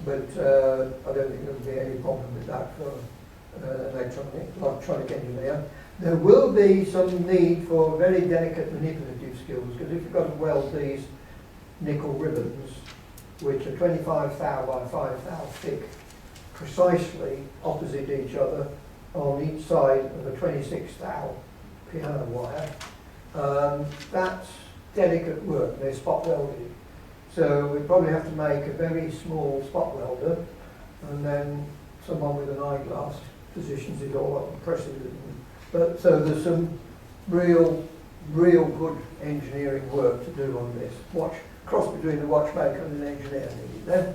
But I don't think there'll be any problem with that for electronic engineer. There will be some need for very delicate manipulative skills, because if you've got to weld these nickel ribbons, which are 25 thou by 5 thou thick, precisely opposite each other on each side of a 26 thou piano wire, that's delicate work. They're spot welded. So we probably have to make a very small spot welder, and then someone with an eyeglass positions it all up and presses it. But so there's some real good engineering work to do on this. Cross between the watchmaker and an engineer needed there.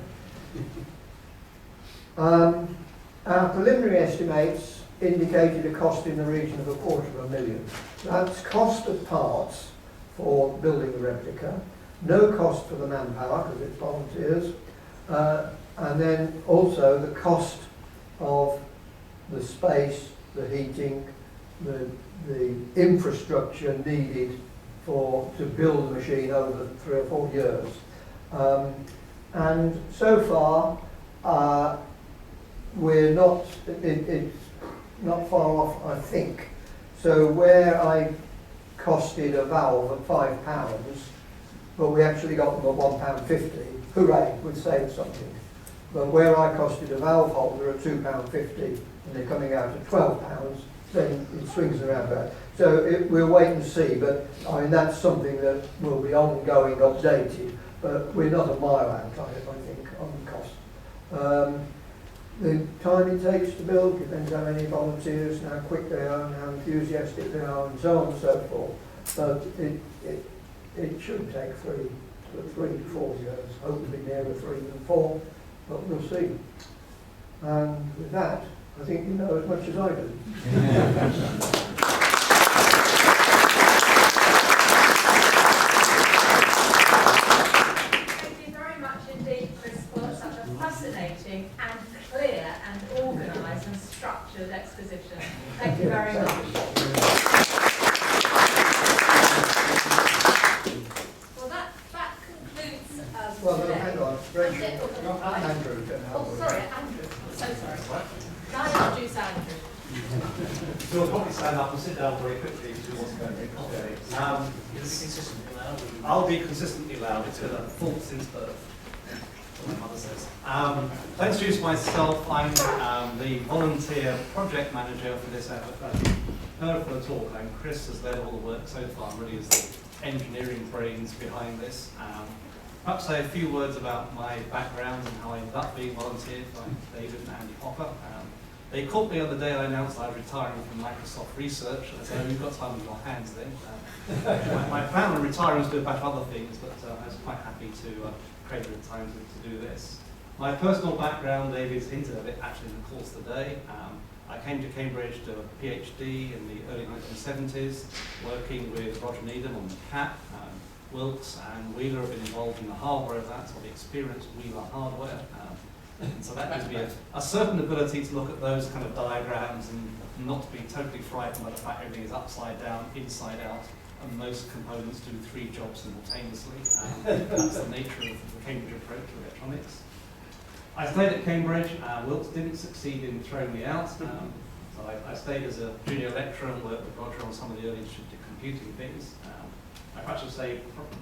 Our preliminary estimates indicated a cost in the region of $250,000. That's cost of parts for building the replica, no cost for the manpower because it's volunteers, and then also the cost of the space, the heating, the infrastructure needed to build the machine over 3 or 4 years. And so far, it's not far off, I think. So where I costed a valve at £5, but we actually got them at £1.50, hooray, we've saved something. But where I costed a valve holder at £2.50 and they're coming out at £12, then it swings around back. So we'll wait and see, but I mean that's something that will be ongoing, updated, but we're not a mile out on it, I think, on the cost. The time it takes to build depends how many volunteers, and how quick they are, and how enthusiastic they are, and so on and so forth. But it should take 3 to 4 years, hopefully nearer 3 than 4, but we'll see. And with that, I think you know as much as I do. Thank you very much indeed, Chris, for such a fascinating and clear and organised and structured exposition. Thank you very much. Well, that concludes Well, no, today. hang on. Rachel. Andrew. Oh, sorry, Andrew. So sorry. Can I introduce Andrew? So we'll probably stand up and sit down very quickly to what's going on. I'll be consistently loud. It's been a fault since birth, what my mother says. To introduce myself, I'm the volunteer project manager for this effort. As you heard from the talk, Chris has led all the work so far, really is the engineering brains behind this. Perhaps say a few words about my background and how I ended up being volunteered by David and Andy Herbert. They caught me on the day I announced I was retiring from Microsoft Research. They said, "You've got time on your hands then." My plan on retiring was to do a bunch of other things, but I was quite happy to create the time to do this. My personal background, David's hinted at it actually in the course today. I came to Cambridge to do a PhD in the early 1970s, working with Roger Needham on the CAP. Wilkes and Wheeler have been involved in the hardware of that, so the experienced Wheeler hardware. And so that gives me a certain ability to look at those kind of diagrams and not to be totally frightened by the fact everything is upside down, inside out, and most components do 3 jobs simultaneously. That's the nature of the Cambridge approach to electronics. I stayed at Cambridge. Wilkes didn't succeed in throwing me out. So I stayed as a junior lecturer and worked with Roger on some of the early distributed computing things. I perhaps should say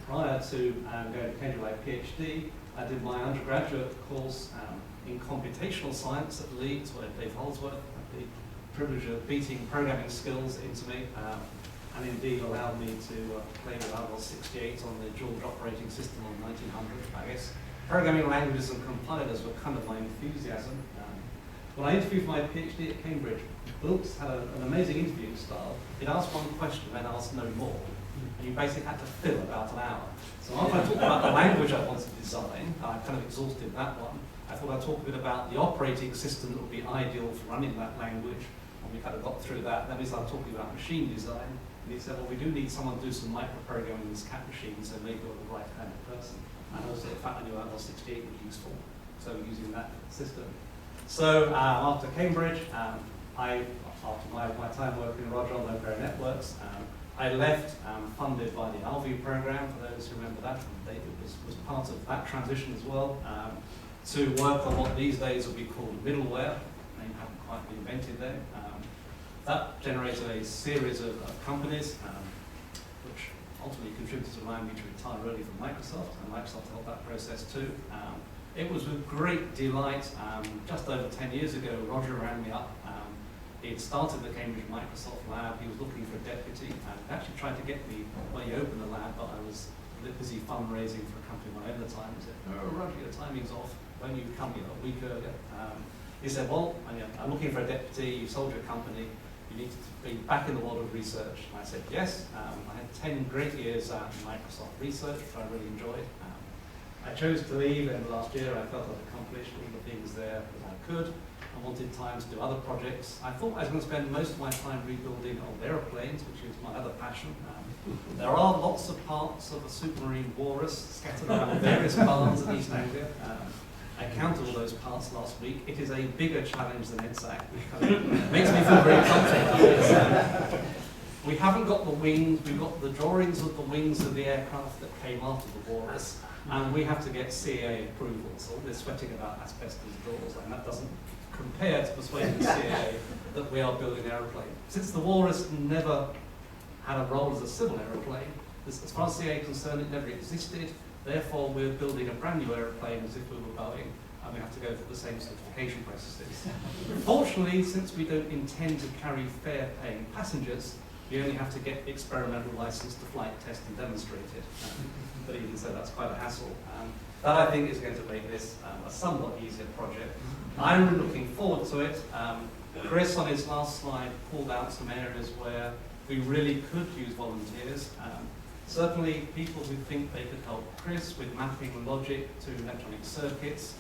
prior to going to Cambridge with my PhD, I did my undergraduate course in computational science at Leeds, where Dave Holdsworth, the privilege of beating programming skills into me, and indeed allowed me to play with IROS 68 on the George operating system on 1900, I guess. Programming languages and compilers were kind of my enthusiasm. When I interviewed for my PhD at Cambridge, Wilkes had an amazing interviewing style. He'd ask one question, then ask no more. And you basically had to fill about an hour. So after I talked about the language I wanted to design, I kind of exhausted that one. I thought I'd talk a bit about the operating system that would be ideal for running that language. And we kind of got through that. Then we started talking about machine design. And he said, well, we do need someone to do some microprogramming in this cat machine, so maybe you're the right-handed person. And also the fact I knew IROS 68 was useful, so using that system. So after Cambridge, after my time working in Roger on low area networks, I left, funded by the Alview program, for those who remember that. David was part of that transition as well, to work on what these days will be called middleware. The name hadn't quite been invented then. That generated a series of companies, which ultimately contributed to allowing me to retire early from Microsoft, and Microsoft helped that process too. It was with great delight. Just over 10 years ago, Roger rang me up. He had started the Cambridge Microsoft lab. He was looking for a deputy and actually tried to get me when he opened the lab, but I was a bit busy fundraising for a company of my own at the time. He said, "Oh, Roger, your timing's off. When you come, a week earlier." He said, "Well, I'm looking for a deputy. You sold your company. You need to be back in the world of research." And I said, "Yes." I had 10 great years at Microsoft Research, which I really enjoyed. I chose to leave, and last year I felt I'd accomplished all the things there that I could. I wanted time to do other projects. I thought I was going to spend most of my time rebuilding old aeroplanes, which is my other passion. There are lots of parts of a supermarine walrus scattered around various barns in East Anglia. I counted all those parts last week. It is a bigger challenge than EDSAC, which kind of makes me feel very comfortable. We haven't got the wings, we've got the drawings of the wings of the aircraft that came after the walrus, and we have to get CAA approval. So all this sweating about asbestos doors, and that doesn't compare to persuading the CAA that we are building an aeroplane. Since the walrus never had a role as a civil aeroplane, as far as CAA is concerned, it never existed. Therefore, we're building a brand new aeroplane as if we were Boeing, and we have to go through the same certification processes. Fortunately, since we don't intend to carry fare-paying passengers, we only have to get the experimental license to flight test and demonstrate it. But even so, that's quite a hassle. That, I think, is going to make this a somewhat easier project. I'm looking forward to it. Chris, on his last slide, pulled out some areas where we really could use volunteers. Certainly, people who think they could help Chris with mapping logic to electronic circuits,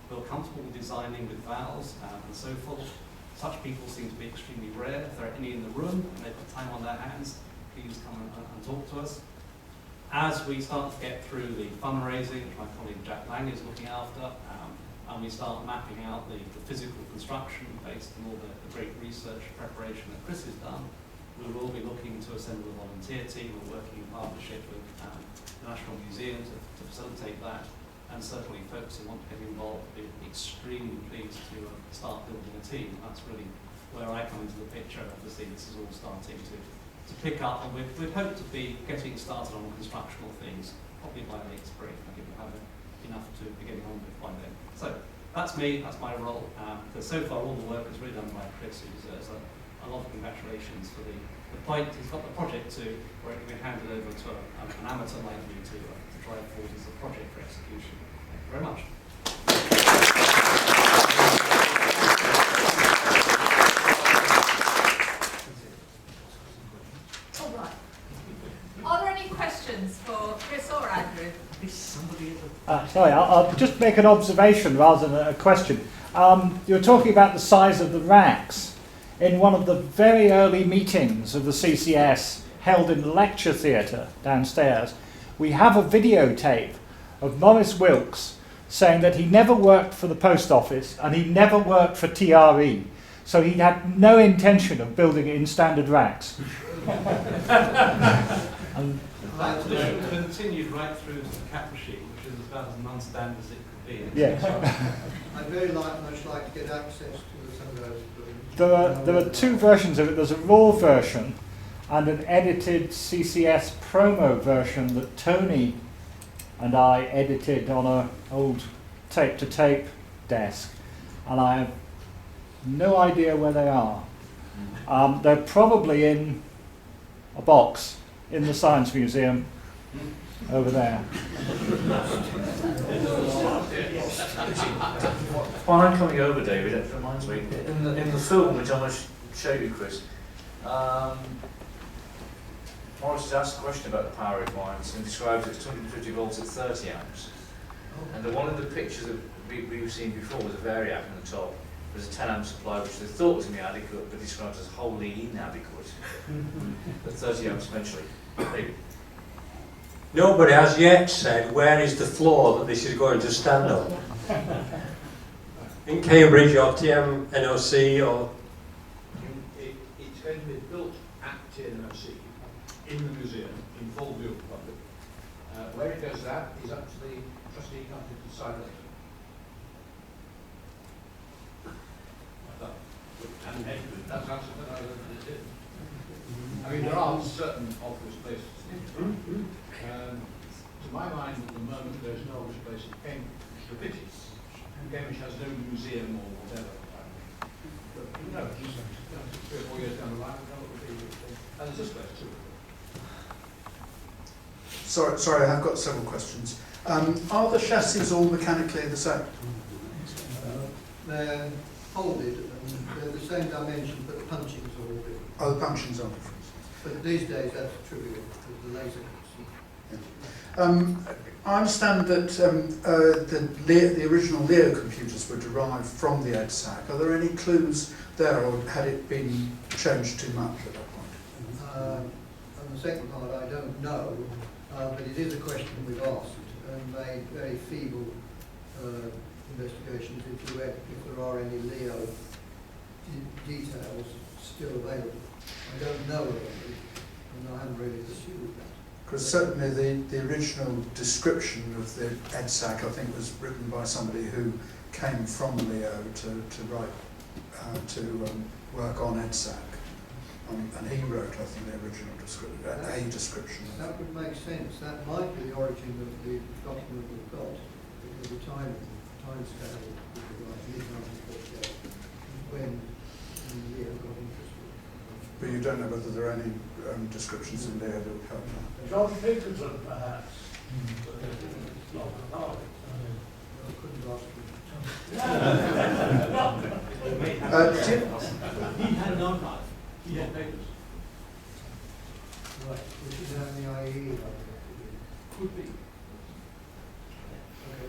who are comfortable with designing with valves and so forth. Such people seem to be extremely rare. If there are any in the room and they've got time on their hands, please come and talk to us. As we start to get through the fundraising, which my colleague Jack Lang is looking after, and we start mapping out the physical construction based on all the great research preparation that Chris has done, we will be looking to assemble a volunteer team. We're working in partnership with the National Museum to facilitate that, and certainly folks who want to get involved will be extremely pleased to start building a team. That's really where I come into the picture. Obviously, this is all starting to pick up, and we'd hope to be getting started on constructional things probably by late spring. I think we'll have enough to be getting on with by then. So that's me, that's my role. So far, all the work is really done by Chris, who deserves a lot of congratulations for the point he's got the project to, where it can be handed over to an amateur like me to drive forward as a project for execution. Thank you very much. All right. Are there any questions for Chris or Andrew? Sorry, I'll just make an observation rather than a question. You were talking about the size of the racks. In one of the very early meetings of the CCS held in the lecture theatre downstairs, we have a videotape of Maurice Wilkes saying that he never worked for the post office and he never worked for TRE, so he had no intention of building it in standard racks. And that tradition continued right through to the cat machine, which is about as non-standard as it could be. Yes. I'd very much like to get access to some of those. There are two versions of it. There's a raw version and an edited CCS promo version that Tony and I edited on an old tape-to-tape desk, and I have no idea where they are. They're probably in a box in the Science Museum over there. While I'm coming over, David, it reminds me, in the film, which I must show you, Chris, Maurice has asked a question about the power requirements and describes it as 250 volts at 30 amps. And one of the pictures that we've seen before was a variac on the top. There's a 10 amp supply which they thought was inadequate, but described as wholly inadequate. But 30 amps eventually. David. Nobody has yet said where is the floor that this is going to stand on. In Cambridge or TM NOC or... It's going to be built at TNOC in the museum in full view of the public. Where it goes that is up to the trustee council to decide later. That's answered that I don't know it is. I mean, there are certain obvious places. To my mind, at the moment, there's no obvious place in Cambridge. The pity. Cambridge has no museum or whatever. But who knows? 3 or 4 years down the line, we know what would be. And there's this place too. Sorry, I've got several questions. Are the chassis all mechanically the same? They're folded and they're the same dimension, but the punchings are all different. Oh, the punchings are different. But these days that's trivial with the laser cuts. I understand that the original Leo computers were derived from the EDSAC. Are there any clues there, or had it been changed too much at that point? On the second part, I don't know, but it is a question we've asked and made very feeble investigations if there are any Leo details still available. I don't know of any, and I haven't really pursued that. Because certainly the original description of the EDSAC, I think, was written by somebody who came from Leo to work on EDSAC. And he wrote, I think, the original description. That would make sense. That might be the origin of the document we've got, because the time scale would be like mid-1948 when Leo got interested. But you don't know whether there are any descriptions in there that would help that. John Pinkerton, perhaps. Not I couldn't ask him. He had no knife. He had papers. Right, which is how the IE Could be. Okay,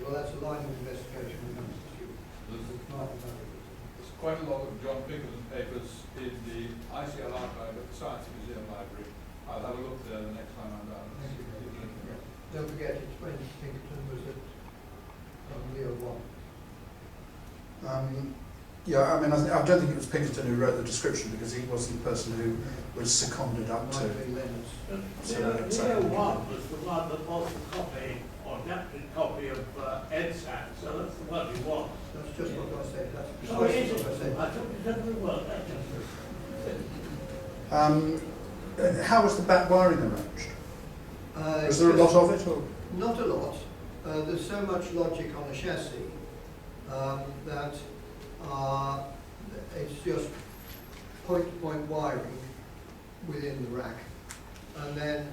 well that's a line of investigation we must pursue. There's quite a lot of John Pinkerton papers in the ICL archive at the Science Museum Library. I'll have a look there the next time I'm down. Don't forget, it's when Pinkerton was at Leo 1. Yeah, I mean, I don't think it was Pinkerton who wrote the description, because he wasn't the person who was seconded up to. Leo 1 was the one that was the copy, or adapted copy of EDSAC, so that's the one he was. That's just what I said. That's Oh, is what I it? said. I took it as the word. How was the back wiring arranged? Was there a lot of it? Or? Not a lot. There's so much logic on a chassis that it's just point-to-point wiring within the rack. And then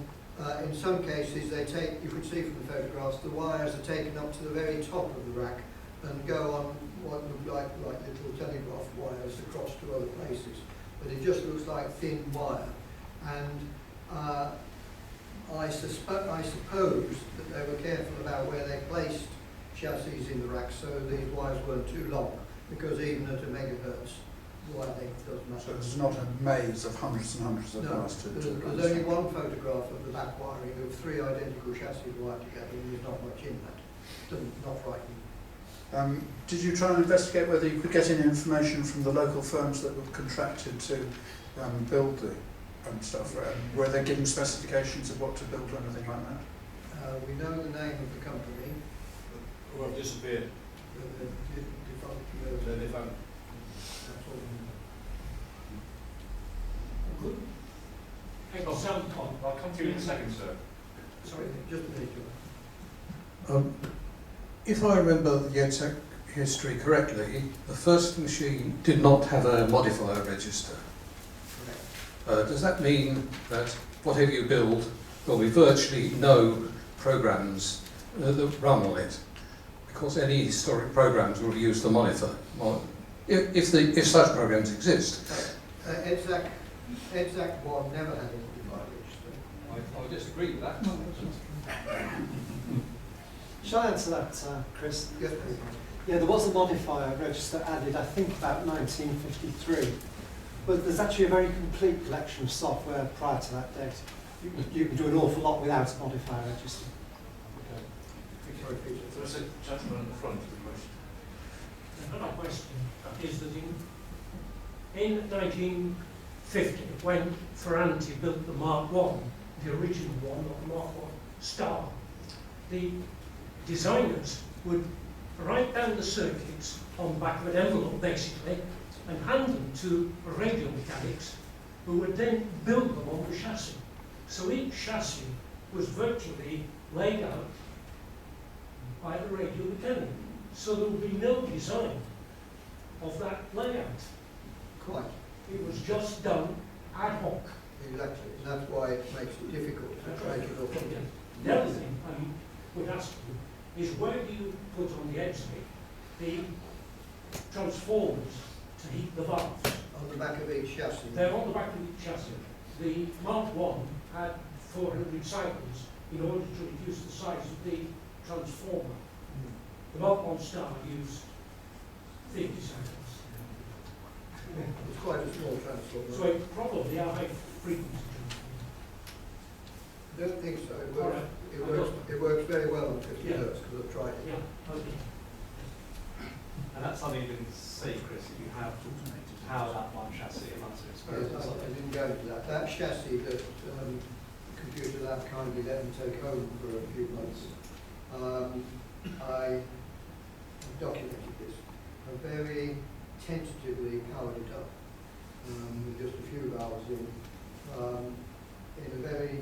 in some cases you can see from the photographs, the wires are taken up to the very top of the rack and go on what look like little telegraph wires across to other places. But it just looks like thin wire. And I suppose that they were careful about where they placed chassis in the rack so these wires weren't too long, because even at a megahertz, the wire length does matter. So there's not a maze of hundreds and hundreds of wires to there's only one photograph of the back wiring of 3 identical chassis wired together, and there's not much in that. Not frightening. Did you try and investigate whether you could get any information from the local firms that were contracted to build the stuff? Were they given specifications of what to build or anything like that? We know the name of the company. Who have disappeared. They're defunct. That's all we know. Good. I'll come to you in a second, sir. Sorry, just a minute. If I remember the EDSAC history correctly, the first machine did not have a modifier register. does that mean that whatever you build, there'll be virtually no programs that run on it? Because any historic programs will use the monitor, if such programs exist. EDSAC 1 never had a modified register. I disagree with that. Shall I answer that, Chris? Yes, please. Yeah, there was a modifier register added, I think, about 1953. But there's actually a very complete collection of software prior to that date. You can do an awful lot without a modifier register. Okay. So there's a gentleman at the front with a question. My question is that in 1950, when Ferranti built the Mark I, the original one, not the Mark I Star, the designers would write down the circuits on the back of an envelope, basically, and hand them to radio mechanics, who would then build them on the chassis. So each chassis was virtually laid out by the radio mechanic. So there would be no design of that layout. Quite. It was just done ad hoc. Exactly, and that's why it makes it difficult to break it off. The other thing I would ask you is, where do you put on the exit the transformers to heat the valves? On the back of each chassis. They're on the back of each chassis. The Mark I had 400 cycles in order to reduce the size of the transformer. The Mark I Star used 50 cycles. It's quite a small transformer. So it probably are high frequency. I don't think so. It works, Right. it works very well on 50 Yeah. hertz because I've tried it. Yeah. Okay. And that's something you didn't say, Chris, that you have how that one chassis runs an experiment. Yes, I didn't go into that. That chassis that Computer Lab kindly let me take home for a few months, I documented this. I very tentatively powered it up with just a few valves in a very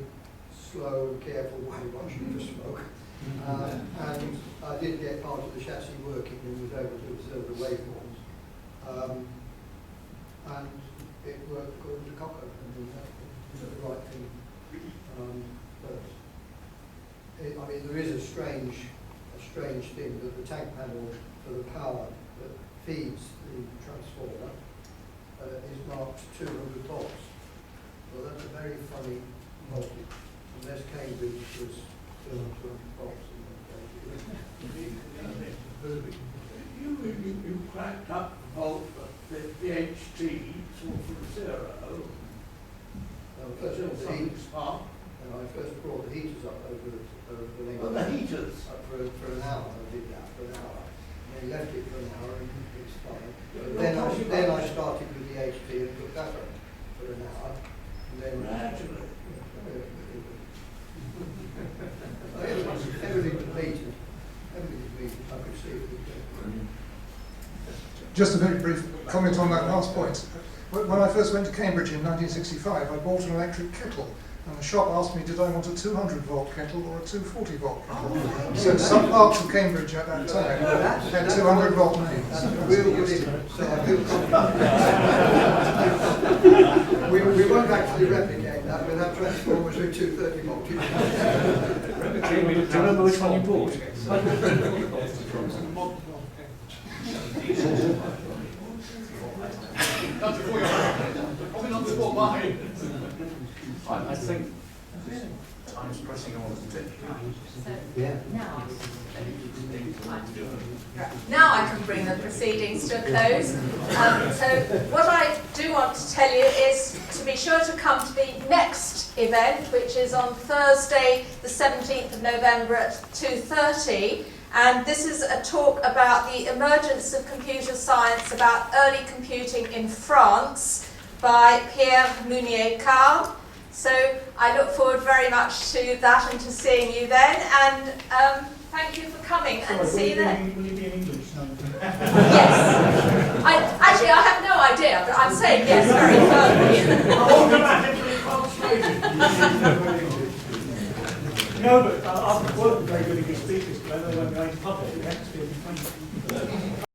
slow and careful way, watching for smoke. And I did get part of the chassis working and was able to observe the waveforms. And it worked according to Cocker. I mean, that's the right thing. I mean, there is a strange thing that the tank panel for the power that feeds the transformer is marked 200 volts. Well, that's a very funny voltage, unless Cambridge was 200 volts. You cracked up the volt that the HT saw from 0. And I first brought the heaters up over the length. Well, the heaters? For an hour, I did that for an hour. And then left it for an hour and it's fine. But then I started with the HT and put that up for an hour. And then everything was metered. Everything was metered. I could see it. Just a very brief comment on that last point. When I first went to Cambridge in 1965, I bought an electric kettle, and the shop asked me, did I want a 200 volt kettle or a 240 volt kettle? So some parts of Cambridge at that time had 200 volt mains. We won't actually replicate that with our transformers with 230 volt. Do you remember which one you bought? I think time's pressing on, isn't it? Yeah. Now I can bring the proceedings to a close. So what I do want to tell you is to be sure to come to the next event, which is on Thursday, the 17th of November at 2:30. And this is a talk about the emergence of computer science, about early computing in France by Pierre Mounier-Carl. So I look forward very much to that and to seeing you then. And thank you for coming and see you then. Will you be in English? Yes. Actually, I have no idea, but I'm saying yes very firmly. Automatically translated. No, but I've worked with very good English speakers, but I know when I'm going to public, it has to be